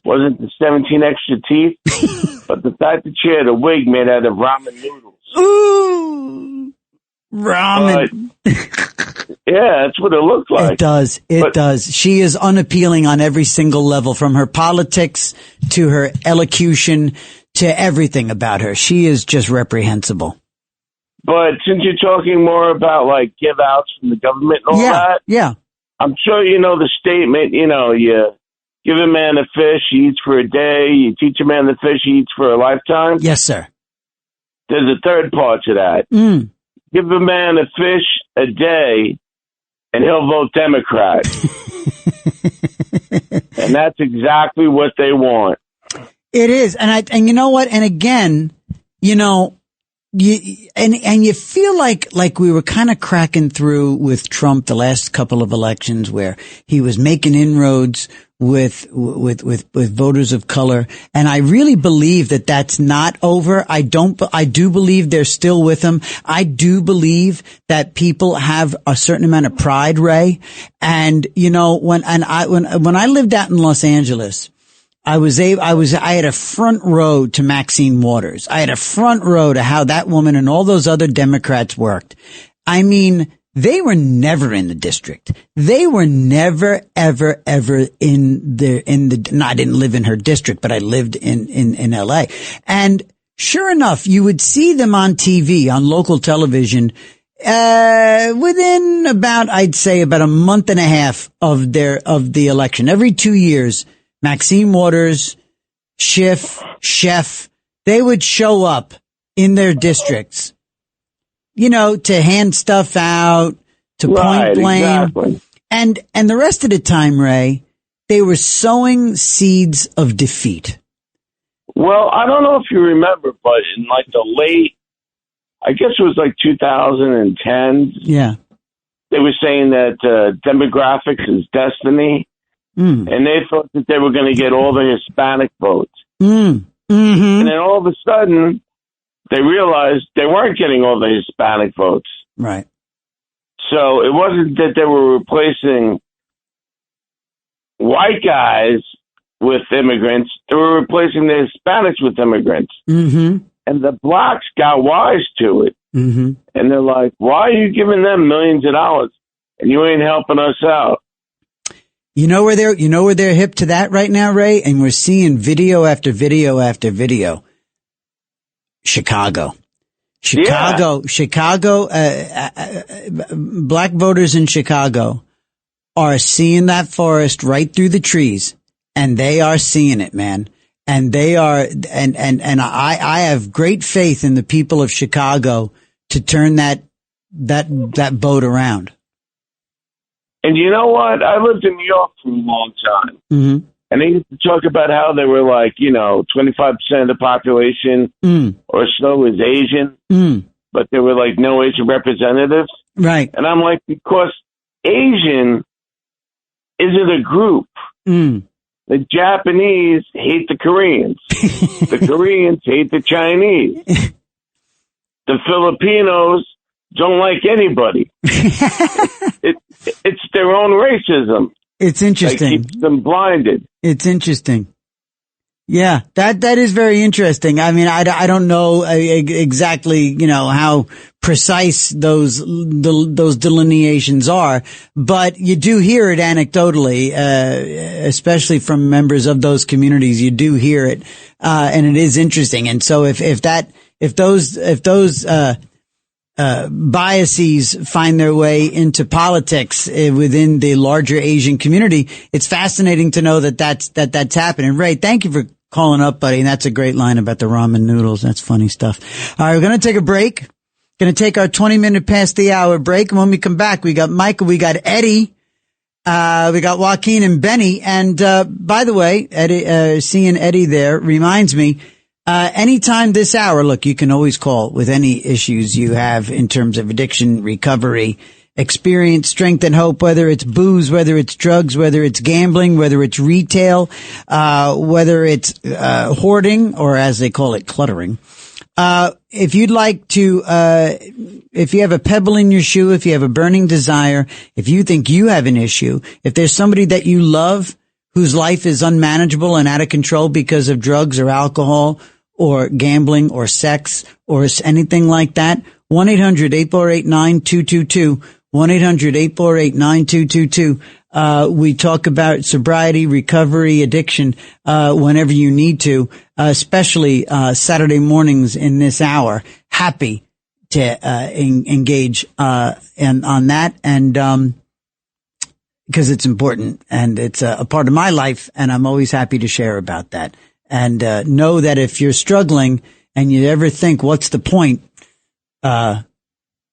Speaker 19: wasn't the 17 extra teeth, but the fact that she had a wig made out of ramen noodles.
Speaker 8: Ooh, ramen.
Speaker 19: Yeah, that's what it looked like.
Speaker 8: It does. It does. She is unappealing on every single level, from her politics to her elocution to everything about her. She is just reprehensible.
Speaker 19: But since you're talking more about like give outs from the government and all that, I'm sure you know the statement, you give a man a fish, he eats for a day, you teach a man the fish, he eats for a lifetime.
Speaker 8: Yes, sir.
Speaker 19: There's a third part to that. Give a man a fish a day and he'll vote Democrat. And that's exactly what they want.
Speaker 8: It is. And you know what? And again, you feel like we were kind of cracking through with Trump the last couple of elections, where he was making inroads with voters of color. And I really believe that that's not over. I do believe they're still with him. I do believe that people have a certain amount of pride, Ray. And, when I lived out in Los Angeles, I had a front row to Maxine Waters. I had a front row to how that woman and all those other Democrats worked. I mean, they were never in the district. They were never, ever, ever I didn't live in her district, but I lived in LA. And sure enough, you would see them on TV, on local television, within about a month and a half of the election. Every 2 years, Maxine Waters, Schiff, they would show up in their districts, to hand stuff out, to point blame. Exactly. And the rest of the time, Ray, they were sowing seeds of defeat.
Speaker 19: Well, I don't know if you remember, but in like the late, I guess it was like 2010.
Speaker 8: Yeah.
Speaker 19: They were saying that demographics is destiny. And they thought that they were going to get all the Hispanic votes. And then all of a sudden, they realized they weren't getting all the Hispanic votes.
Speaker 8: Right.
Speaker 19: So it wasn't that they were replacing white guys with immigrants. They were replacing the Hispanics with immigrants. And the blacks got wise to it. And they're like, why are you giving them millions of dollars and you ain't helping us out?
Speaker 8: You know where they're hip to that right now, Ray? And we're seeing video after video after video. Chicago, black voters in Chicago are seeing that forest right through the trees, and they are seeing it, man. And they are, and I have great faith in the people of Chicago to turn that boat around.
Speaker 19: And you know what? I lived in New York for a long time. And they used to talk about how they were like, 25% of the population or so is Asian, but there were like no Asian representatives.
Speaker 8: Right.
Speaker 19: And I'm like, because Asian isn't a group. The Japanese hate the Koreans. The Koreans hate the Chinese. The Filipinos don't like anybody. It's their own racism.
Speaker 8: It's interesting.
Speaker 19: That keeps them blinded.
Speaker 8: It's interesting. Yeah, that is very interesting. I mean, I don't know exactly, how precise those delineations are, but you do hear it anecdotally, especially from members of those communities. You do hear it, and it is interesting. And so if those biases find their way into politics within the larger Asian community, it's fascinating to know that's happening. Ray, thank you for calling up, buddy. And that's a great line about the ramen noodles. That's funny stuff. All right, we're going to take a break. Going to take our 20-minute past the hour break. And when we come back, we got Michael, we got Eddie, we got Joaquin and Benny. And by the way, Eddie, seeing Eddie there reminds me, anytime this hour, look, you can always call with any issues you have in terms of addiction, recovery, experience, strength, and hope, whether it's booze, whether it's drugs, whether it's gambling, whether it's retail, whether it's hoarding, or as they call it, cluttering. If you'd like to, if you have a pebble in your shoe, if you have a burning desire, if you think you have an issue, if there's somebody that you love whose life is unmanageable and out of control because of drugs or alcohol or gambling or sex or anything like that, 1-800-848-9222, 1-800-848-9222. We talk about sobriety, recovery, addiction, whenever you need to, especially, Saturday mornings in this hour. Happy to, engage, on that. And, because it's important and it's a part of my life, and I'm always happy to share about that. And, know that if you're struggling and you ever think, what's the point? I'm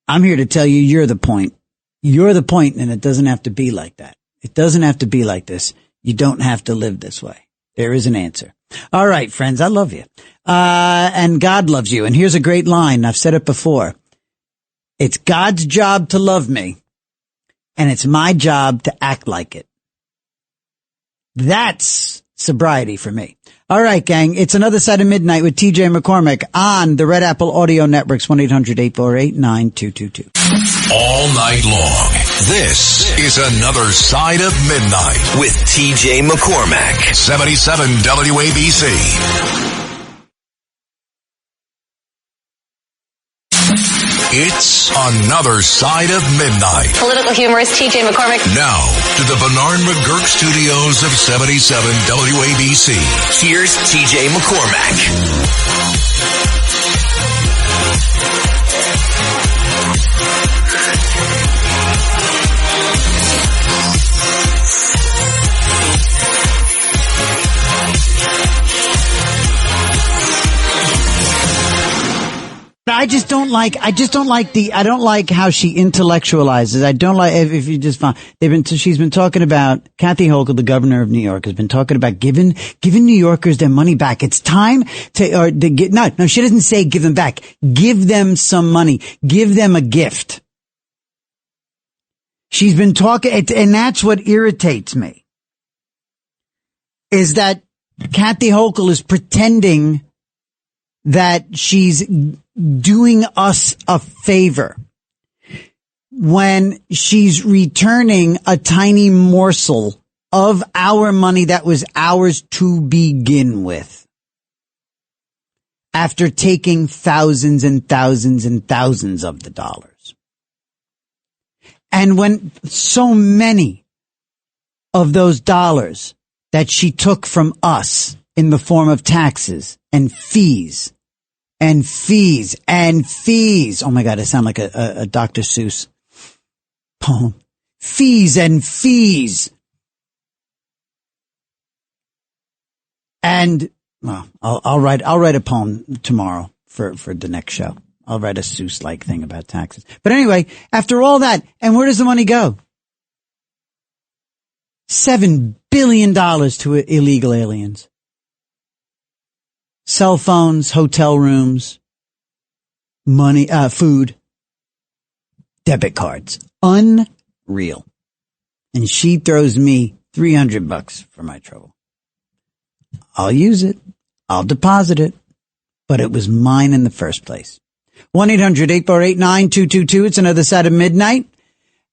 Speaker 8: here to tell you, you're the point. You're the point, and it doesn't have to be like that. It doesn't have to be like this. You don't have to live this way. There is an answer. All right, friends, I love you. And God loves you. And here's a great line. I've said it before. It's God's job to love me, and it's my job to act like it. That's sobriety for me. All right, gang. It's Another Side of Midnight with TJ McCormack on the Red Apple Audio Networks, 1-800-848-9222.
Speaker 7: All night long. This is Another Side of Midnight with TJ McCormack, 77 WABC. It's Another Side of Midnight.
Speaker 11: Political humorist TJ McCormack.
Speaker 7: Now, to the Bernard McGurk studios of 77 WABC. Here's TJ McCormack.
Speaker 8: I just don't like how she intellectualizes. I don't like, if you just find, she's been talking about, Kathy Hochul, the governor of New York, has been talking about giving New Yorkers their money back. It's time no, she doesn't say give them back. Give them some money. Give them a gift. She's been talking, and that's what irritates me, is that Kathy Hochul is pretending that she's doing us a favor when she's returning a tiny morsel of our money that was ours to begin with, after taking thousands and thousands and thousands of the dollars. And when so many of those dollars that she took from us in the form of taxes and fees and fees and fees. Oh my God, I sound like a Dr. Seuss poem. Fees and fees. And well, I'll write a poem tomorrow for the next show. I'll write a Seuss-like thing about taxes. But anyway, after all that, and where does the money go? $7 billion to illegal aliens. Cell phones, hotel rooms, money, food, debit cards. Unreal. And she throws me $300 for my trouble. I'll use it. I'll deposit it. But it was mine in the first place. 1-800-848-9222. It's another side of midnight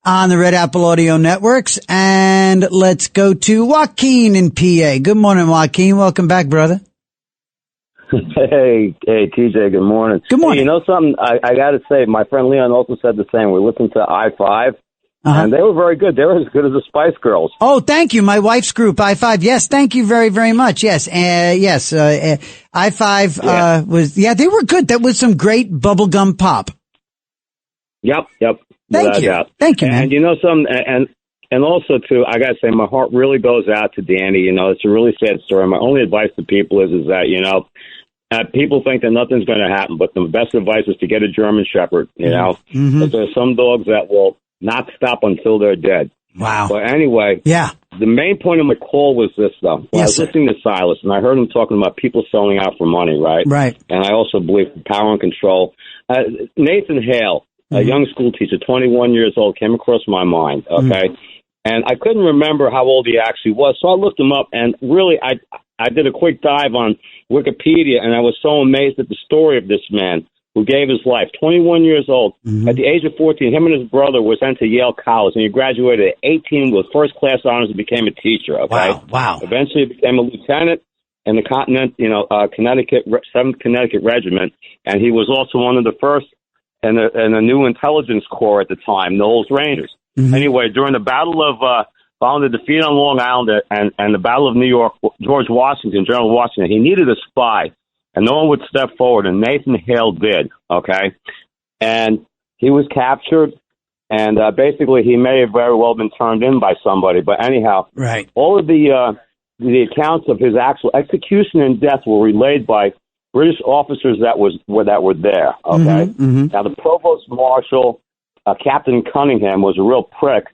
Speaker 8: on the Red Apple Audio Networks. And let's go to Joaquin in PA. Good morning, Joaquin. Welcome back, brother.
Speaker 20: Hey, TJ, good morning.
Speaker 8: Good morning.
Speaker 20: Hey, you know something? I got to say, my friend Leon also said the same. We listened to I-5, and they were very good. They were as good as the Spice Girls.
Speaker 8: Oh, thank you. My wife's group, I-5. Yes, thank you very, very much. Yes, I-5 they were good. That was some great bubblegum pop.
Speaker 20: Yep.
Speaker 8: Thank you. Thank you, man.
Speaker 20: And you know something? And also, too, I got to say, my heart really goes out to Danny. You know, it's a really sad story. My only advice to people is that, you know, people think that nothing's going to happen, but the best advice is to get a German Shepherd, you know.
Speaker 8: Mm-hmm.
Speaker 20: But there's some dogs that will not stop until they're dead.
Speaker 8: Wow.
Speaker 20: But anyway, the main point of my call was this, though. I was listening to Silas, and I heard him talking about people selling out for money, right?
Speaker 8: Right.
Speaker 20: And I also believe in power and control. Nathan Hale, a young school teacher, 21 years old, came across my mind, okay? And I couldn't remember how old he actually was, so I looked him up, and really, I did a quick dive on Wikipedia, and I was so amazed at the story of this man who gave his life. 21 years old. At the age of 14, him and his brother were sent to Yale College, and he graduated at 18 with first-class honors and became a teacher, okay?
Speaker 8: Wow.
Speaker 20: Eventually became a lieutenant in the Connecticut 7th Connecticut Regiment, and he was also one of the first in the new intelligence corps at the time, Knowles Rangers. Anyway, during the Battle of following the defeat on Long Island and the Battle of New York, General Washington, he needed a spy, and no one would step forward, and Nathan Hale did, okay? And he was captured, and basically he may have very well been turned in by somebody, but anyhow,
Speaker 8: right.
Speaker 20: All of the accounts of his actual execution and death were relayed by British officers that were there, okay? Now, the Provost Marshal, Captain Cunningham, was a real prick.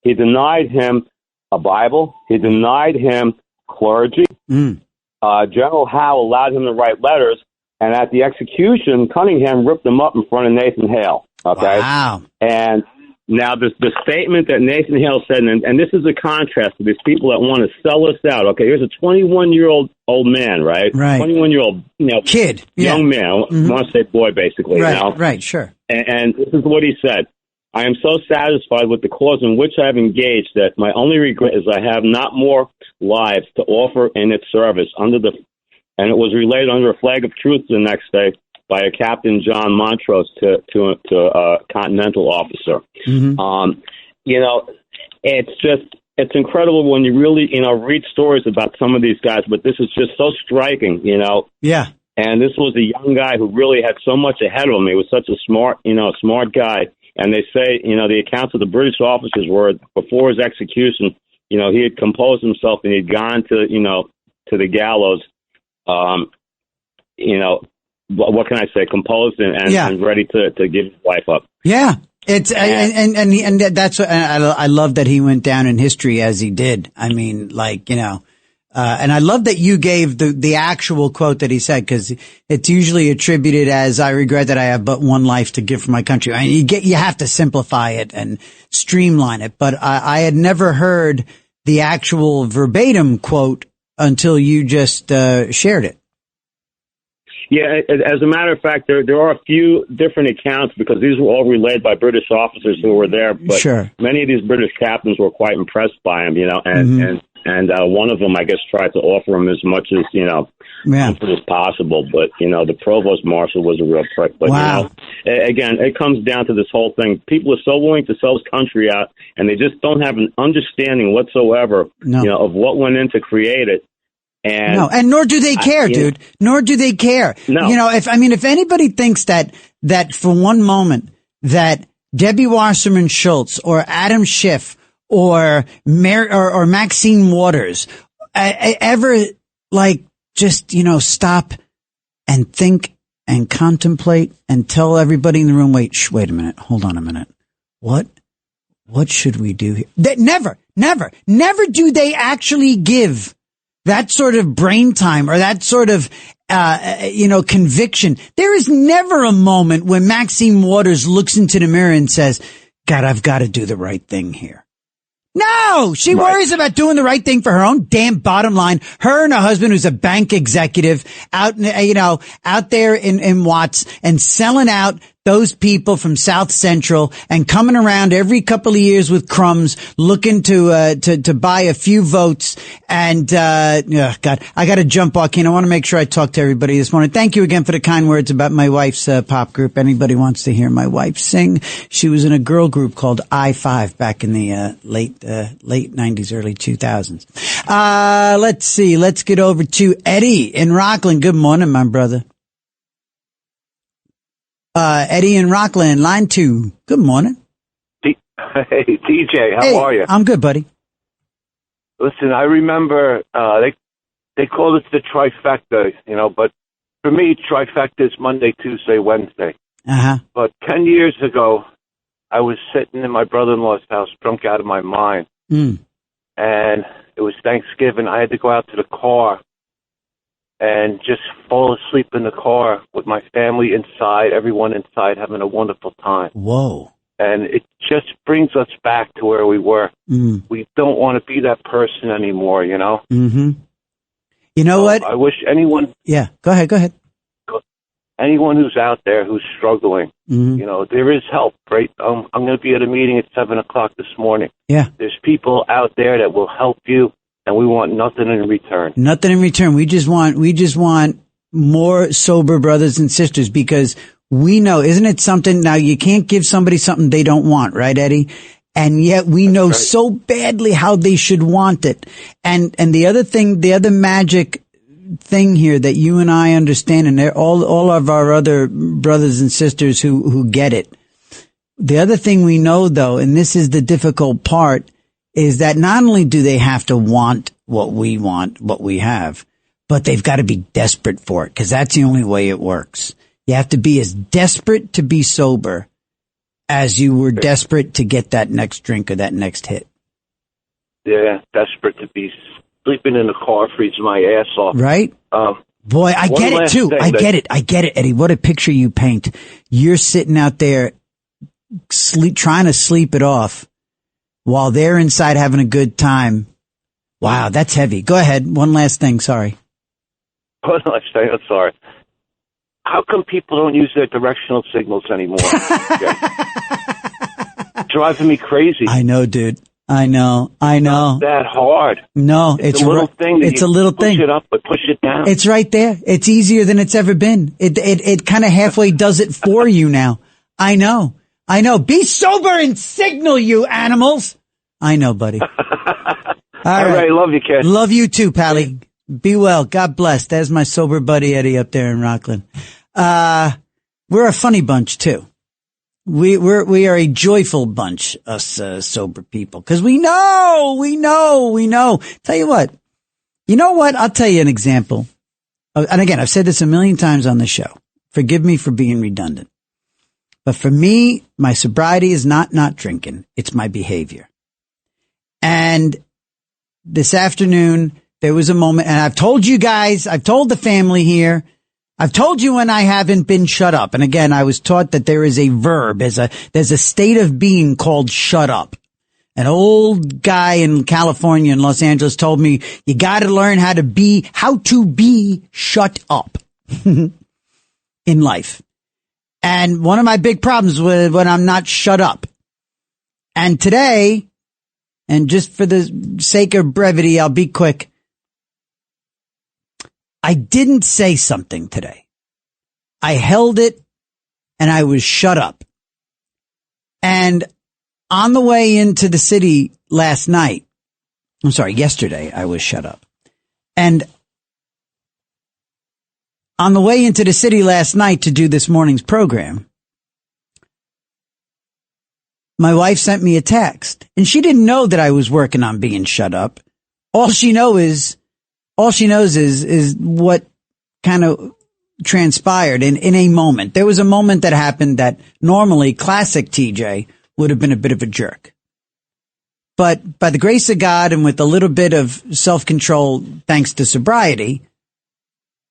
Speaker 20: He denied him a Bible. He denied him clergy. General Howe allowed him to write letters, and at the execution, Cunningham ripped them up in front of Nathan Hale. Okay.
Speaker 8: Wow.
Speaker 20: And now the statement that Nathan Hale said, and this is a contrast to these people that want to sell us out. Okay, here's a 21-year-old old man, right?
Speaker 8: Right.
Speaker 20: 21-year-old,
Speaker 8: kid,
Speaker 20: young man. I want to say boy, basically.
Speaker 8: Right.
Speaker 20: You know?
Speaker 8: Right. Sure.
Speaker 20: And this is what he said. I am so satisfied with the cause in which I have engaged that my only regret is I have not more lives to offer in its service and it was relayed under a flag of truce the next day by a Captain John Montrose to a Continental officer. You know, it's incredible when you really, read stories about some of these guys, but this is just so striking,
Speaker 8: Yeah.
Speaker 20: And this was a young guy who really had so much ahead of him. He was such a smart guy. And they say, the accounts of the British officers were before his execution, he had composed himself and he'd gone to the gallows, what can I say, composed and ready to give his life up.
Speaker 8: Yeah. It's, and that's, I love that he went down in history as he did. I mean, like, you know, and I love that you gave the actual quote that he said, because it's usually attributed as, I regret that I have but one life to give for my country. I mean, you have to simplify it and streamline it, but I had never heard the actual verbatim quote until you just, shared it.
Speaker 20: Yeah, as a matter of fact, there are a few different accounts because these were all relayed by British officers who were there. But many of these British captains were quite impressed by him, you know, and one of them, I guess, tried to offer him as much as, you know, comfort as possible. But, you know, the provost marshal was a real prick. But, you know, again, it comes down to this whole thing. People are so willing to sell this country out, and they just don't have an understanding whatsoever, you know, of what went in to create it. And
Speaker 8: nor do they care, dude. Nor do they care.
Speaker 20: No.
Speaker 8: You know, if anybody thinks that for one moment that Debbie Wasserman Schultz or Adam Schiff or Maxine Waters ever, like, just, you know, stop and think and contemplate and tell everybody in the room, wait a minute, hold on a minute. What should we do here? Never do they actually give that sort of brain time or that sort of, conviction. There is never a moment when Maxine Waters looks into the mirror and says, God, I've got to do the right thing here. No, she worries about doing the right thing for her own damn bottom line. Her and her husband, who's a bank executive out there in Watts and selling out those people from South Central and coming around every couple of years with crumbs, looking to buy a few votes. And, God, I got to jump off. I want to make sure I talk to everybody this morning. Thank you again for the kind words about my wife's pop group. Anybody wants to hear my wife sing? She was in a girl group called I-5 back in the late 90s, early 2000s. Let's see. Let's get over to Eddie in Rockland. Good morning, my brother. Eddie in Rockland, line 2. Good morning.
Speaker 21: Hey, TJ, how are you?
Speaker 8: I'm good, buddy.
Speaker 21: Listen, I remember they called it the trifecta, you know, but for me, trifecta is Monday, Tuesday, Wednesday.
Speaker 8: Uh-huh.
Speaker 21: But 10 years ago, I was sitting in my brother-in-law's house, drunk out of my mind, and it was Thanksgiving. I had to go out to the car and just fall asleep in the car with my family inside, everyone inside having a wonderful time.
Speaker 8: Whoa.
Speaker 21: And it just brings us back to where we were. We don't want to be that person anymore, you know?
Speaker 8: Mm-hmm. You know what?
Speaker 21: I wish anyone...
Speaker 8: Yeah, go ahead.
Speaker 21: Anyone who's out there who's struggling, you know, there is help, right? I'm going to be at a meeting at 7 o'clock this morning.
Speaker 8: Yeah.
Speaker 21: There's people out there that will help you. And we want nothing in return.
Speaker 8: Nothing in return. We just want more sober brothers and sisters because we know, isn't it something? Now you can't give somebody something they don't want, right, Eddie? And yet we know so badly how they should want it. And the other thing, the other magic thing here that you and I understand, and all of our other brothers and sisters who get it. The other thing we know though, and this is the difficult part, is that not only do they have to want what we have, but they've got to be desperate for it because that's the only way it works. You have to be as desperate to be sober as you were desperate to get that next drink or that next hit.
Speaker 21: Yeah, desperate to be sleeping in the car, freezing my ass off.
Speaker 8: Right? Boy, I get it too. I get it, Eddie. What a picture you paint. You're sitting out there trying to sleep it off while they're inside having a good time. Wow, that's heavy. Go ahead. One last thing. Sorry.
Speaker 21: One last thing. I'm sorry. How come people don't use their directional signals anymore? Driving me crazy.
Speaker 8: I know, dude. I know.
Speaker 21: Not that hard.
Speaker 8: No,
Speaker 21: it's a little thing.
Speaker 8: It's a little thing.
Speaker 21: Push it up, but push it down.
Speaker 8: It's right there. It's easier than it's ever been. It kind of halfway does it for you now. I know. Be sober and signal, you animals. I know, buddy. All right.
Speaker 21: Love you, kid.
Speaker 8: Love you too, Pally. Be well. God bless. There's my sober buddy Eddie up there in Rockland. We're a funny bunch too. We are a joyful bunch, us sober people, because we know. Tell you what. You know what? I'll tell you an example. And again, I've said this a million times on the show. Forgive me for being redundant. But for me, my sobriety is not drinking. It's my behavior. And this afternoon, there was a moment, and I've told you guys, I've told the family here, I've told you when I haven't been shut up. And again, I was taught that there is a verb, there's a state of being called shut up. An old guy in California, in Los Angeles, told me, you got to learn how to be shut up in life. And one of my big problems was when I'm not shut up. And today, and just for the sake of brevity, I'll be quick. I didn't say something today. I held it and I was shut up. And on the way into the city yesterday, I was shut up. And on the way into the city last night to do this morning's program, my wife sent me a text, and she didn't know that I was working on being shut up. All she knows is what kind of transpired in a moment. There was a moment that happened that normally classic TJ would have been a bit of a jerk. But by the grace of God and with a little bit of self-control, thanks to sobriety,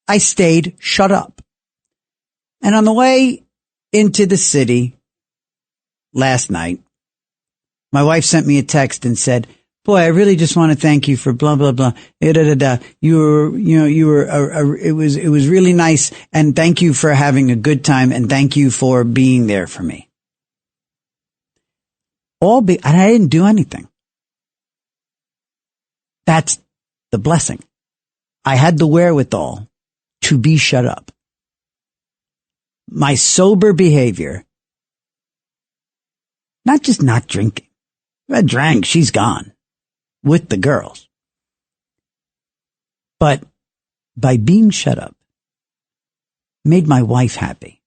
Speaker 8: I stayed shut up. And on the way into the city last night, my wife sent me a text and said, boy, I really just want to thank you for blah, blah, blah. It was really nice. And thank you for having a good time. And thank you for being there for me. And I didn't do anything. That's the blessing. I had the wherewithal to be shut up. My sober behavior, not just not drinking. If I drank, she's gone with the girls. But by being shut up, made my wife happy,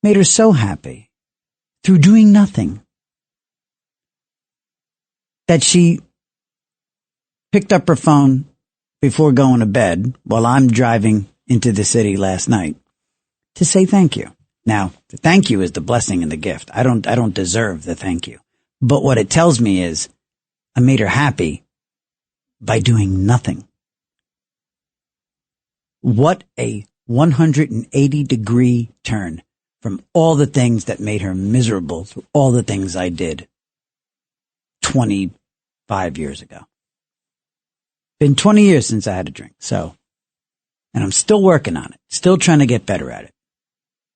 Speaker 8: made her so happy through doing nothing that she picked up her phone before going to bed while I'm driving into the city last night to say thank you. Now, the thank you is the blessing and the gift. I don't deserve the thank you. But what it tells me is I made her happy by doing nothing. What a 180-degree turn from all the things that made her miserable through all the things I did 25 years ago. Been 20 years since I had a drink, and I'm still working on it, still trying to get better at it.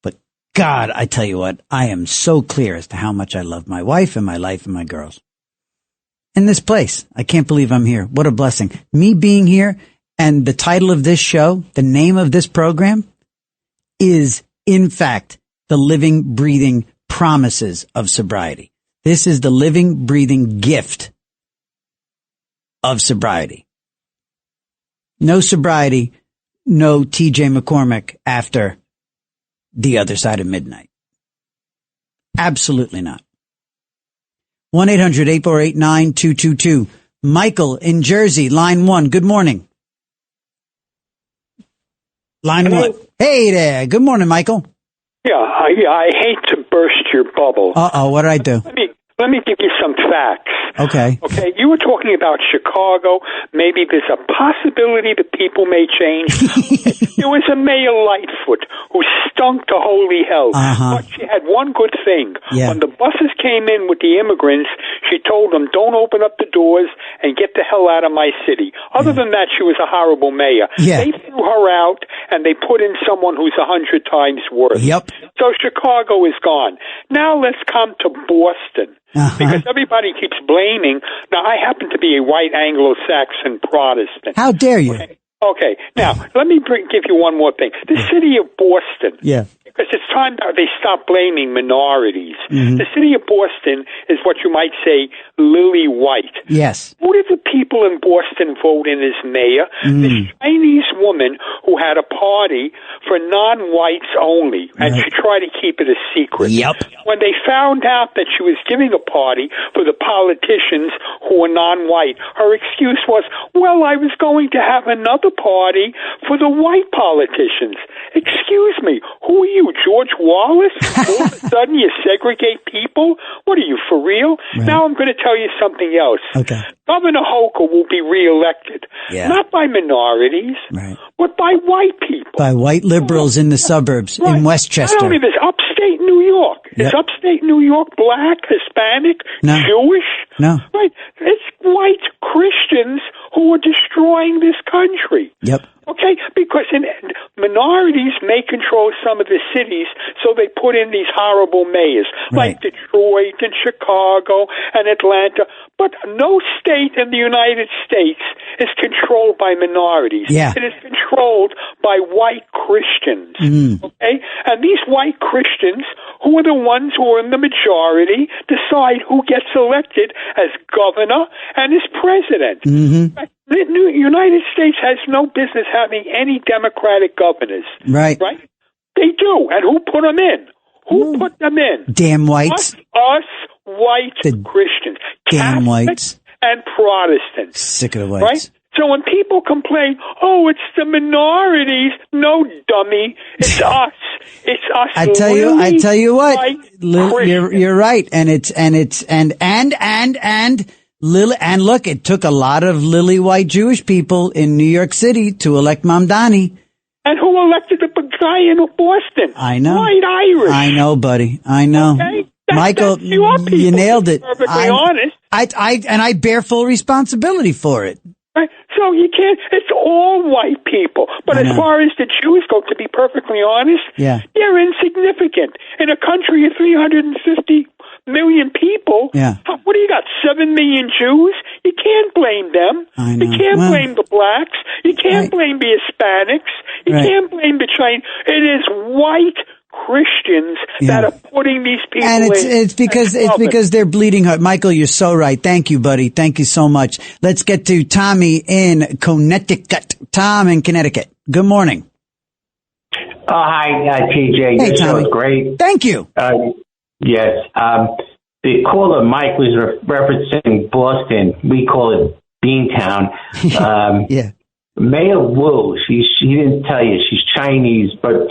Speaker 8: But God, I tell you what, I am so clear as to how much I love my wife and my life and my girls. In this place, I can't believe I'm here. What a blessing. Me being here, and the title of this show, the name of this program, is, in fact, the living, breathing promises of sobriety. This is the living, breathing gift of sobriety. No sobriety, no TJ McCormack after the other side of midnight. Absolutely not. 1-800-848-9222. Michael in Jersey, line 1. Good morning. Line 1. Hey there. Good morning, Michael.
Speaker 3: Yeah, I hate to burst your bubble.
Speaker 8: Uh-oh, what did I do?
Speaker 3: Let me give you some facts.
Speaker 8: Okay.
Speaker 3: Okay, you were talking about Chicago. Maybe there's a possibility that people may change. There was a Mayor Lightfoot who stunk to holy hell. But she had one good thing.
Speaker 8: Yeah.
Speaker 3: When the buses came in with the immigrants, she told them, don't open up the doors and get the hell out of my city. Other than that, she was a horrible mayor.
Speaker 8: Yeah.
Speaker 3: They threw her out, and they put in someone who's 100 times worse.
Speaker 8: Yep.
Speaker 3: So Chicago is gone. Now let's come to Boston. Because everybody keeps blaming. Now, I happen to be a white Anglo-Saxon Protestant.
Speaker 8: How dare you?
Speaker 3: Okay. Now, let me give you one more thing. The city of Boston.
Speaker 8: Yeah.
Speaker 3: because it's time that they stop blaming minorities.
Speaker 8: Mm-hmm.
Speaker 3: The city of Boston is what you might say lily white.
Speaker 8: Yes.
Speaker 3: Who did the people in Boston vote in as mayor? This Chinese woman who had a party for non-whites only, and she tried to keep it a secret.
Speaker 8: Yep.
Speaker 3: When they found out that she was giving a party for the politicians who were non-white, her excuse was, well, I was going to have another party for the white politicians. Excuse me, who are you, George Wallace? All of a sudden you segregate people? What are you, for real?
Speaker 8: Right.
Speaker 3: Now I'm going to tell you something else.
Speaker 8: Okay.
Speaker 3: Governor Hochul will be reelected, not by minorities, but by white people.
Speaker 8: By white liberals in the suburbs in Westchester.
Speaker 3: Not only this, upstate New York. Is upstate New York black, Hispanic, Jewish?
Speaker 8: No.
Speaker 3: Right. It's white Christians who are destroying this country.
Speaker 8: Yep.
Speaker 3: Okay, because minorities may control some of the cities, so they put in these horrible mayors, like Detroit and Chicago and Atlanta. But no state in the United States is controlled by minorities.
Speaker 8: Yeah.
Speaker 3: It is controlled by white Christians. Okay? And these white Christians, who are the ones who are in the majority, decide who gets elected as governor and as president. The United States has no business having any Democratic governors.
Speaker 8: Right.
Speaker 3: Right? They do. And who put them in? Who put them in?
Speaker 8: Damn whites.
Speaker 3: Us white Christians.
Speaker 8: Damn
Speaker 3: Catholics
Speaker 8: whites.
Speaker 3: and Protestants.
Speaker 8: Sick of the whites.
Speaker 3: Right? So when people complain, oh, it's the minorities, no, dummy, it's us. It's us.
Speaker 8: I tell you what, you're right. And look, it took a lot of lily white Jewish people in New York City to elect Mamdani.
Speaker 3: And who elected the guy in Boston?
Speaker 8: I know.
Speaker 3: White Irish.
Speaker 8: I know, buddy. I know.
Speaker 3: Okay?
Speaker 8: Michael, you nailed it.
Speaker 3: Perfectly honest.
Speaker 8: I bear full responsibility for it.
Speaker 3: Right? So you can't, it's all white people. But as far as the Jews go, to be perfectly honest, they're insignificant. In a country of 350 million people, what do you got, 7 million Jews? You can't blame them. You can't blame the blacks. You can't blame the Hispanics. You can't blame the Chinese. It is white Christians that are putting these people
Speaker 8: and
Speaker 3: in.
Speaker 8: It's because they're bleeding heart. Michael, you're so right. Thank you, buddy. Thank you so much. Let's get to Tommy in Connecticut. Tom in Connecticut. Good morning.
Speaker 4: Hi, TJ.
Speaker 8: Hey,
Speaker 4: Your show
Speaker 8: Tommy.
Speaker 4: is great.
Speaker 8: Thank you.
Speaker 4: Yes. The caller Mike was referencing Boston. We call it Beantown. Mayor Wu, she didn't tell you she's Chinese, but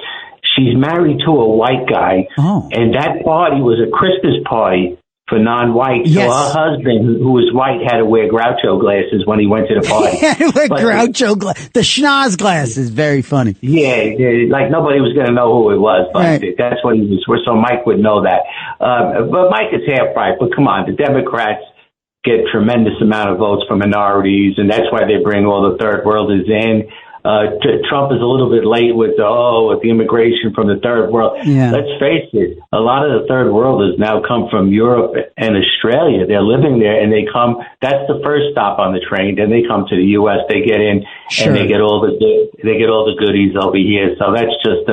Speaker 4: she's married to a white guy, and that party was a Christmas party for non-whites.
Speaker 8: Yes.
Speaker 4: So her husband, who was white, had to wear Groucho glasses when he went to the party.
Speaker 8: Groucho glasses. The schnoz glasses. Very funny.
Speaker 4: Yeah, like nobody was going to know who it was, but that's what he was for, so Mike would know that. But Mike is half right, but come on, the Democrats get tremendous amount of votes from minorities, and that's why they bring all the third worlders in. Trump is a little bit late with the immigration from the third world.
Speaker 8: Yeah.
Speaker 4: Let's face it, a lot of the third worlders now come from Europe and Australia. They're living there, and they come. That's the first stop on the train. Then they come to the U.S. They get in, and they get all the goodies over here. So that's just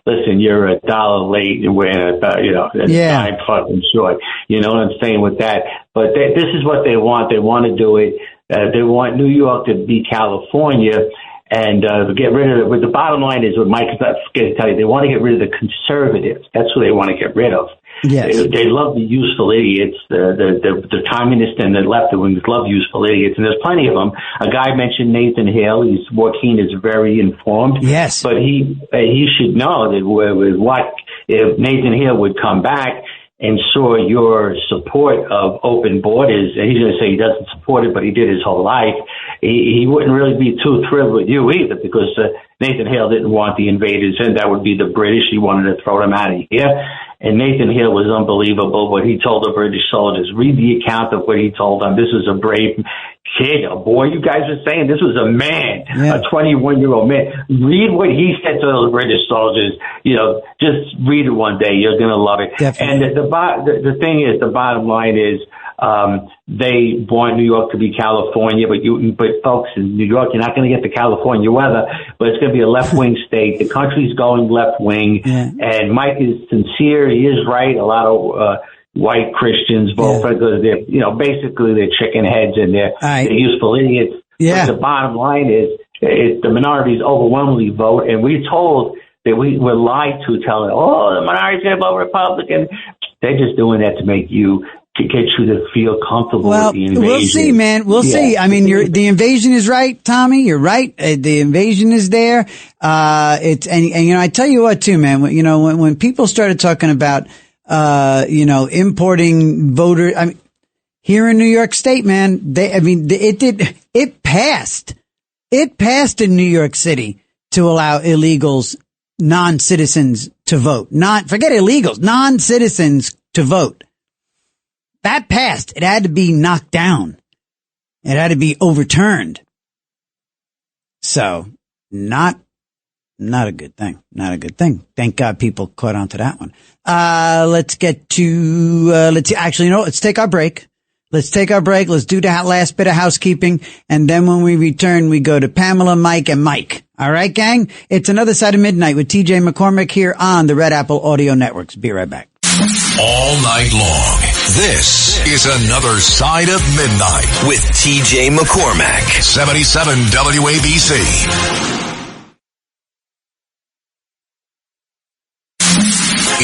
Speaker 4: listen. You're $1 late, and we're in a time fucking short. You know what I'm saying with that? But this is what they want. They want to do it. They want New York to be California. And get rid of it. But the bottom line is, what Mike is not going to tell you, they want to get rid of the conservatives. That's what they want to get rid of.
Speaker 8: Yes.
Speaker 4: They love the useful idiots. The communists and the left wings love useful idiots, and there's plenty of them. A guy mentioned Nathan Hale. Joaquin is very informed.
Speaker 8: Yes.
Speaker 4: But he should know that if Nathan Hale would come back and saw your support of open borders, and he's going to say he doesn't support it, but he did his whole life, he wouldn't really be too thrilled with you either, because Nathan Hale didn't want the invaders in. That would be the British. He wanted to throw them out of here. And Nathan Hale was unbelievable what he told the British soldiers. Read the account of what he told them. This was a brave kid, a boy. You guys are saying this was a man, a 21-year-old man. Read what he said to those British soldiers. Just read it one day. You're going to love it.
Speaker 8: Definitely.
Speaker 4: And the thing is, the bottom line is, They want New York to be California, but folks, in New York, you're not going to get the California weather, but it's going to be a left-wing state. The country's going left-wing, and Mike is sincere. He is right. A lot of white Christians vote for it because they're, basically they're chicken heads and they're useful idiots.
Speaker 8: Yeah.
Speaker 4: But the bottom line is the minorities overwhelmingly vote, and we're told that we were lied to, telling, the minorities going to vote Republican. They're just doing that to make you, to get you to feel comfortable with the invasion.
Speaker 8: We'll see, man. We'll see. I mean, the invasion is right, Tommy. You're right. The invasion is there. And I tell you what, too, man. When people started talking about, importing voters, I mean, here in New York State, man, it passed. It passed in New York City to allow illegals, non-citizens to vote. Forget illegals, non-citizens to vote. That passed. It had to be knocked down. It had to be overturned. So, not a good thing. Not a good thing. Thank God people caught on to that one. Let's get to, let's take our break. Let's take our break. Let's do the last bit of housekeeping. And then when we return, we go to Pamela, Mike, and Mike. All right, gang? It's Another Side of Midnight with TJ McCormack here on the Red Apple Audio Networks. Be right back.
Speaker 7: All night long, this is Another Side of Midnight with TJ McCormack. 77 WABC.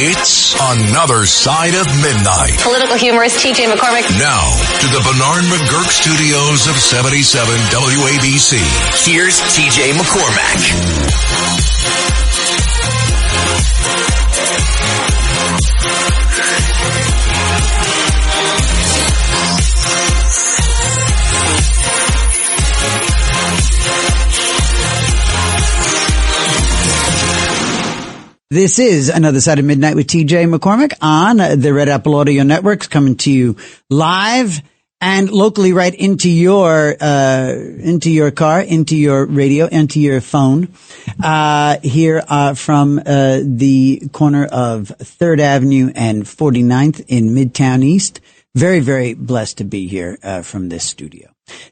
Speaker 7: It's Another Side of Midnight.
Speaker 11: Political humorist TJ McCormack.
Speaker 7: Now, to the Bernard McGurk studios of 77 WABC. Here's TJ McCormack.
Speaker 8: This is Another Side of Midnight with TJ McCormack on the Red Apple Audio Networks, coming to you live and locally right into your car, into your radio, into your phone, here, from, the corner of 3rd Avenue and 49th in Midtown East. Very, very blessed to be here, from this studio.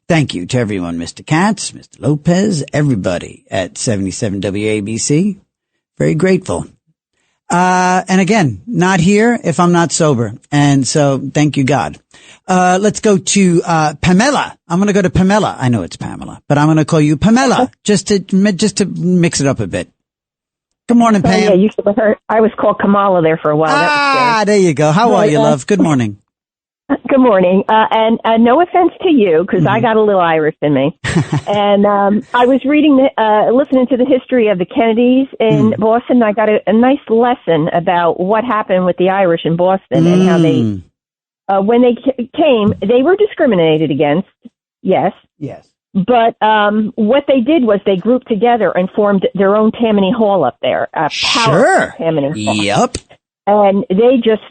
Speaker 8: Thank you to everyone, Mr. Katz, Mr. Lopez, everybody at 77 WABC. Very grateful. And again, not here if I'm not sober. And so thank you, God. Let's go to, Pamela. I'm going to go to Pamela. I know it's Pamela, but I'm going to call you Pamela just to mix it up a bit. Good morning, Pam.
Speaker 2: Yeah, you should have heard. I was called Kamala there for a while.
Speaker 8: There you go. How are you, love? Good morning.
Speaker 2: Good morning. And no offense to you, because I got a little Irish in me. And I was listening to the history of the Kennedys in Boston. I got a nice lesson about what happened with the Irish in Boston and how they, when they came, they were discriminated against. Yes.
Speaker 8: Yes.
Speaker 2: But what they did was they grouped together and formed their own Tammany Hall up there.
Speaker 8: Sure.
Speaker 2: Tammany Hall.
Speaker 8: Yep.
Speaker 2: And they just,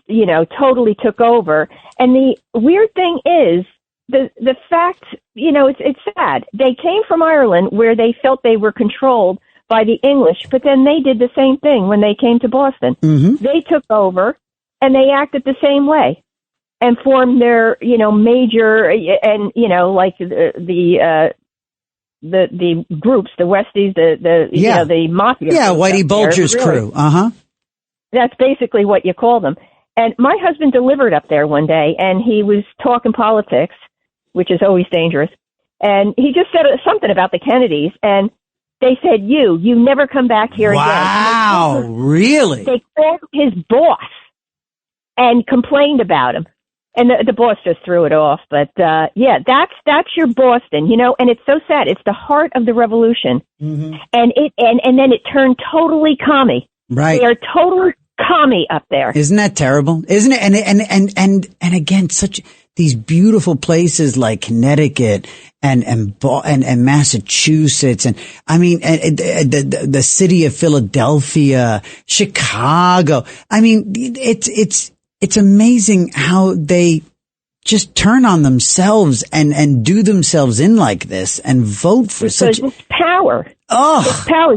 Speaker 2: totally took over. And the weird thing is the fact, it's sad. They came from Ireland where they felt they were controlled by the English, but then they did the same thing when they came to Boston.
Speaker 8: Mm-hmm.
Speaker 2: They took over and they acted the same way and formed their, major and, like the groups, the Westies, the mafia.
Speaker 8: Yeah, Whitey Bulger's crew. Uh-huh.
Speaker 2: That's basically what you call them. And my husband delivered up there one day, and he was talking politics, which is always dangerous. And he just said something about the Kennedys, and they said, you never come back here again.
Speaker 8: Wow, really?
Speaker 2: They called his boss and complained about him. And the boss just threw it off. But, that's your Boston, and it's so sad. It's the heart of the revolution.
Speaker 8: Mm-hmm.
Speaker 2: And then it turned totally commie.
Speaker 8: Right.
Speaker 2: They are totally commie up there.
Speaker 8: Isn't that terrible? Isn't it? And again, such these beautiful places like Connecticut and Massachusetts. And I mean, the city of Philadelphia, Chicago. I mean, it's amazing how they just turn on themselves and do themselves in like this and vote for such
Speaker 2: power.
Speaker 8: Oh,
Speaker 2: it's power.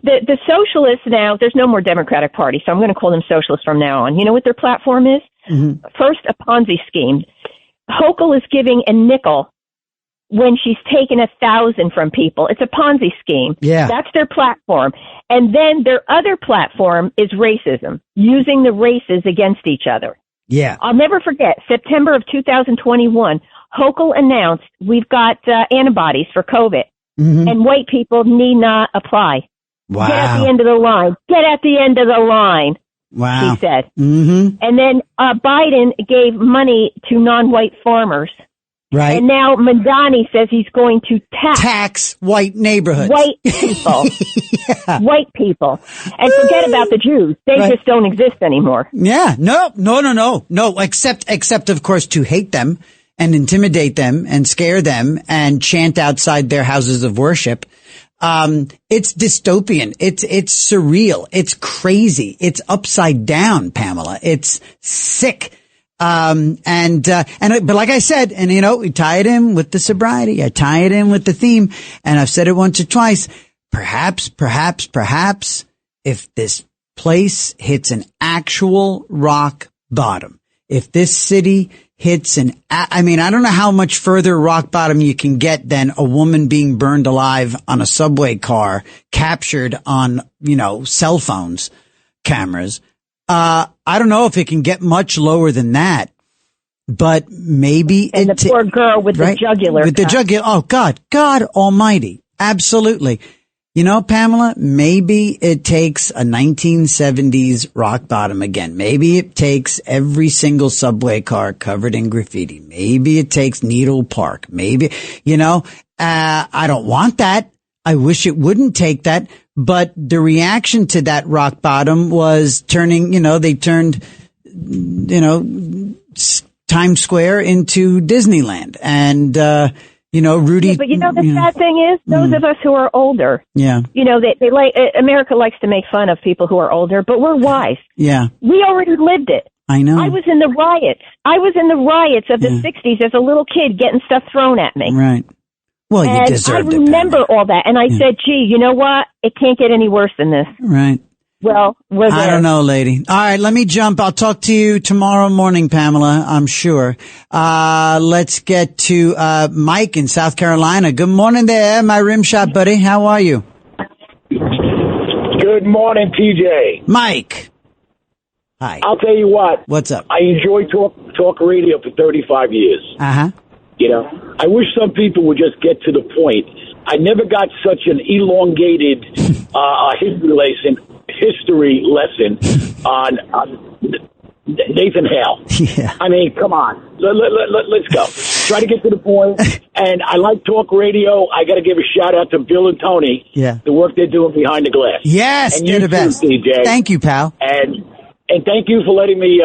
Speaker 2: The socialists now, there's no more Democratic Party, so I'm going to call them socialists from now on. You know what their platform is?
Speaker 8: Mm-hmm.
Speaker 2: First, a Ponzi scheme. Hochul is giving a nickel when she's taken 1,000 from people. It's a Ponzi scheme.
Speaker 8: Yeah.
Speaker 2: That's their platform. And then their other platform is racism, using the races against each other.
Speaker 8: Yeah.
Speaker 2: I'll never forget, September of 2021, Hochul announced we've got antibodies for COVID, and white people need not apply.
Speaker 8: Wow.
Speaker 2: Get at the end of the line. Get at the end of the line.
Speaker 8: Wow.
Speaker 2: She said.
Speaker 8: Mm-hmm.
Speaker 2: And then Biden gave money to non-white farmers.
Speaker 8: Right.
Speaker 2: And now Mandani says he's going to
Speaker 8: tax white neighborhoods.
Speaker 2: White people.
Speaker 8: Yeah.
Speaker 2: White people. And forget about the Jews. They just don't exist anymore.
Speaker 8: Yeah. No, except of course to hate them and intimidate them and scare them and chant outside their houses of worship. It's dystopian. It's surreal. It's crazy. It's upside down, Pamela. It's sick. But like I said, and we tie it in with the sobriety. I tie it in with the theme, and I've said it once or twice. Perhaps, if this place hits an actual rock bottom, if this city hits I don't know how much further rock bottom you can get than a woman being burned alive on a subway car, captured on, cell phones, cameras. I don't know if it can get much lower than that, but maybe
Speaker 2: and the poor girl with the jugular.
Speaker 8: With the jugular. Oh, God almighty. Absolutely. Pamela, maybe it takes a 1970s rock bottom again. Maybe it takes every single subway car covered in graffiti. Maybe it takes Needle Park. Maybe, I don't want that. I wish it wouldn't take that. But the reaction to that rock bottom was turning, they turned, Times Square into Disneyland. And, Rudy.
Speaker 2: Yeah, but the sad thing is, those of us who are older.
Speaker 8: Yeah.
Speaker 2: They like, America likes to make fun of people who are older, but we're wise.
Speaker 8: Yeah.
Speaker 2: We already lived it.
Speaker 8: I know.
Speaker 2: I was in the riots of the 60s as a little kid getting stuff thrown at me.
Speaker 8: Right. Well, you deserved it.
Speaker 2: I remember all that. And I said, gee, you know what? It can't get any worse than this.
Speaker 8: Right.
Speaker 2: Well, we're there.
Speaker 8: I don't know, lady. All right, let me jump. I'll talk to you tomorrow morning, Pamela, I'm sure. Let's get to Mike in South Carolina. Good morning there, my rim shot buddy. How are you?
Speaker 1: Good morning, TJ.
Speaker 8: Mike. Hi.
Speaker 1: I'll tell you what.
Speaker 8: What's up?
Speaker 1: I enjoyed talk radio for 35 years.
Speaker 8: Uh-huh.
Speaker 1: I wish some people would just get to the point. I never got such an elongated history lesson on Nathan Hale.
Speaker 8: Yeah.
Speaker 1: I mean, come on. Let's go. Try to get to the point. And I like talk radio. I got to give a shout out to Bill and Tony.
Speaker 8: Yeah.
Speaker 1: The work they're doing behind the glass.
Speaker 8: Yes,
Speaker 1: and
Speaker 8: they're the best.
Speaker 1: DJ.
Speaker 8: Thank you, pal.
Speaker 1: And thank you for letting me,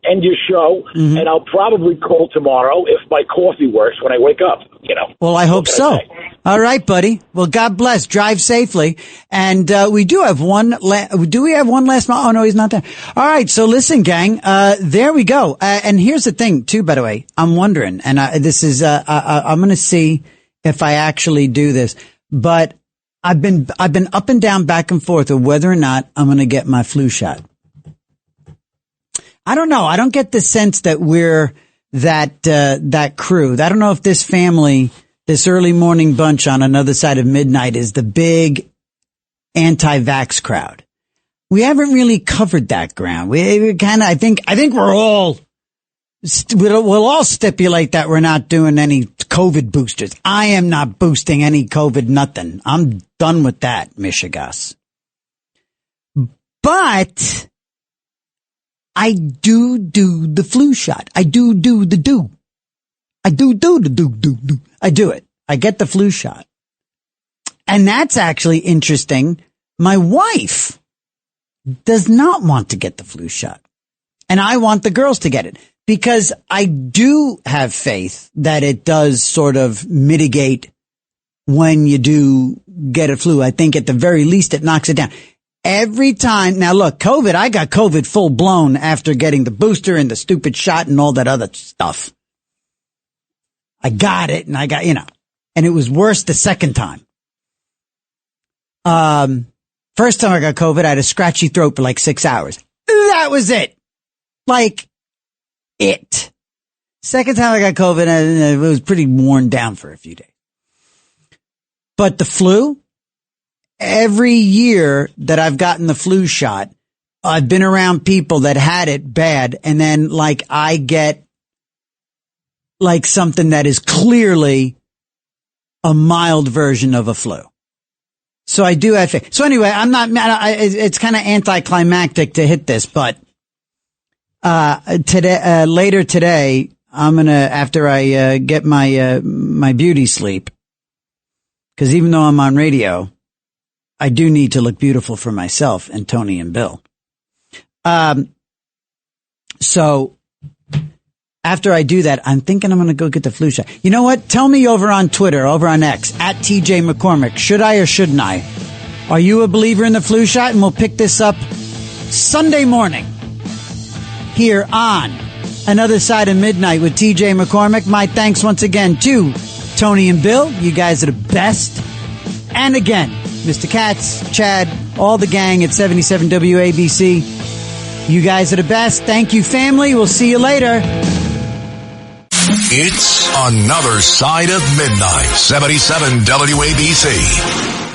Speaker 1: end your show. Mm-hmm. And I'll probably call tomorrow if my coffee works when I wake up,
Speaker 8: Well, I hope so. All right, buddy. Well, God bless. Drive safely. And we do have one. Do we have one last? Oh, no, he's not there. All right. So listen, gang. There we go. And here's the thing, too, by the way. I'm wondering, and this is, I'm going to see if I actually do this. But I've been up and down, back and forth of whether or not I'm going to get my flu shot. I don't know. I don't get the sense that we're that crew. I don't know if this family, this early morning bunch on another side of midnight is the big anti-vax crowd. We haven't really covered that ground. We kind of, I think we're all, we'll all stipulate that we're not doing any COVID boosters. I am not boosting any COVID nothing. I'm done with that, Michigas. But I do the flu shot. I do the do. I do the do. I do it. I get the flu shot. And that's actually interesting. My wife does not want to get the flu shot. And I want the girls to get it because I do have faith that it does sort of mitigate when you do get a flu. I think at the very least it knocks it down. Every time. Now look, COVID, I got COVID full blown after getting the booster and the stupid shot and all that other stuff. I got it and I got, and it was worse the second time. First time I got COVID, I had a scratchy throat for like 6 hours. That was it. Like it. Second time I got COVID, it was pretty worn down for a few days. But the flu, every year that I've gotten the flu shot, I've been around people that had it bad, and then like I get like something that is clearly a mild version of a flu. So I do have faith. So anyway, I'm not mad. It's kind of anticlimactic to hit this, but today, later today, I'm gonna, after I get my beauty sleep, because even though I'm on radio, I do need to look beautiful for myself and Tony and Bill. So after I do that, I'm thinking I'm going to go get the flu shot. You know what? Tell me over on Twitter, over on X, at TJ McCormack, should I or shouldn't I? Are you a believer in the flu shot? And we'll pick this up Sunday morning here on Another Side of Midnight with TJ McCormack. My thanks once again to Tony and Bill. You guys are the best. And again, Mr. Katz, Chad, all the gang at 77 WABC. You guys are the best. Thank you, family. We'll see you later.
Speaker 7: It's Another Side of Midnight, 77 WABC.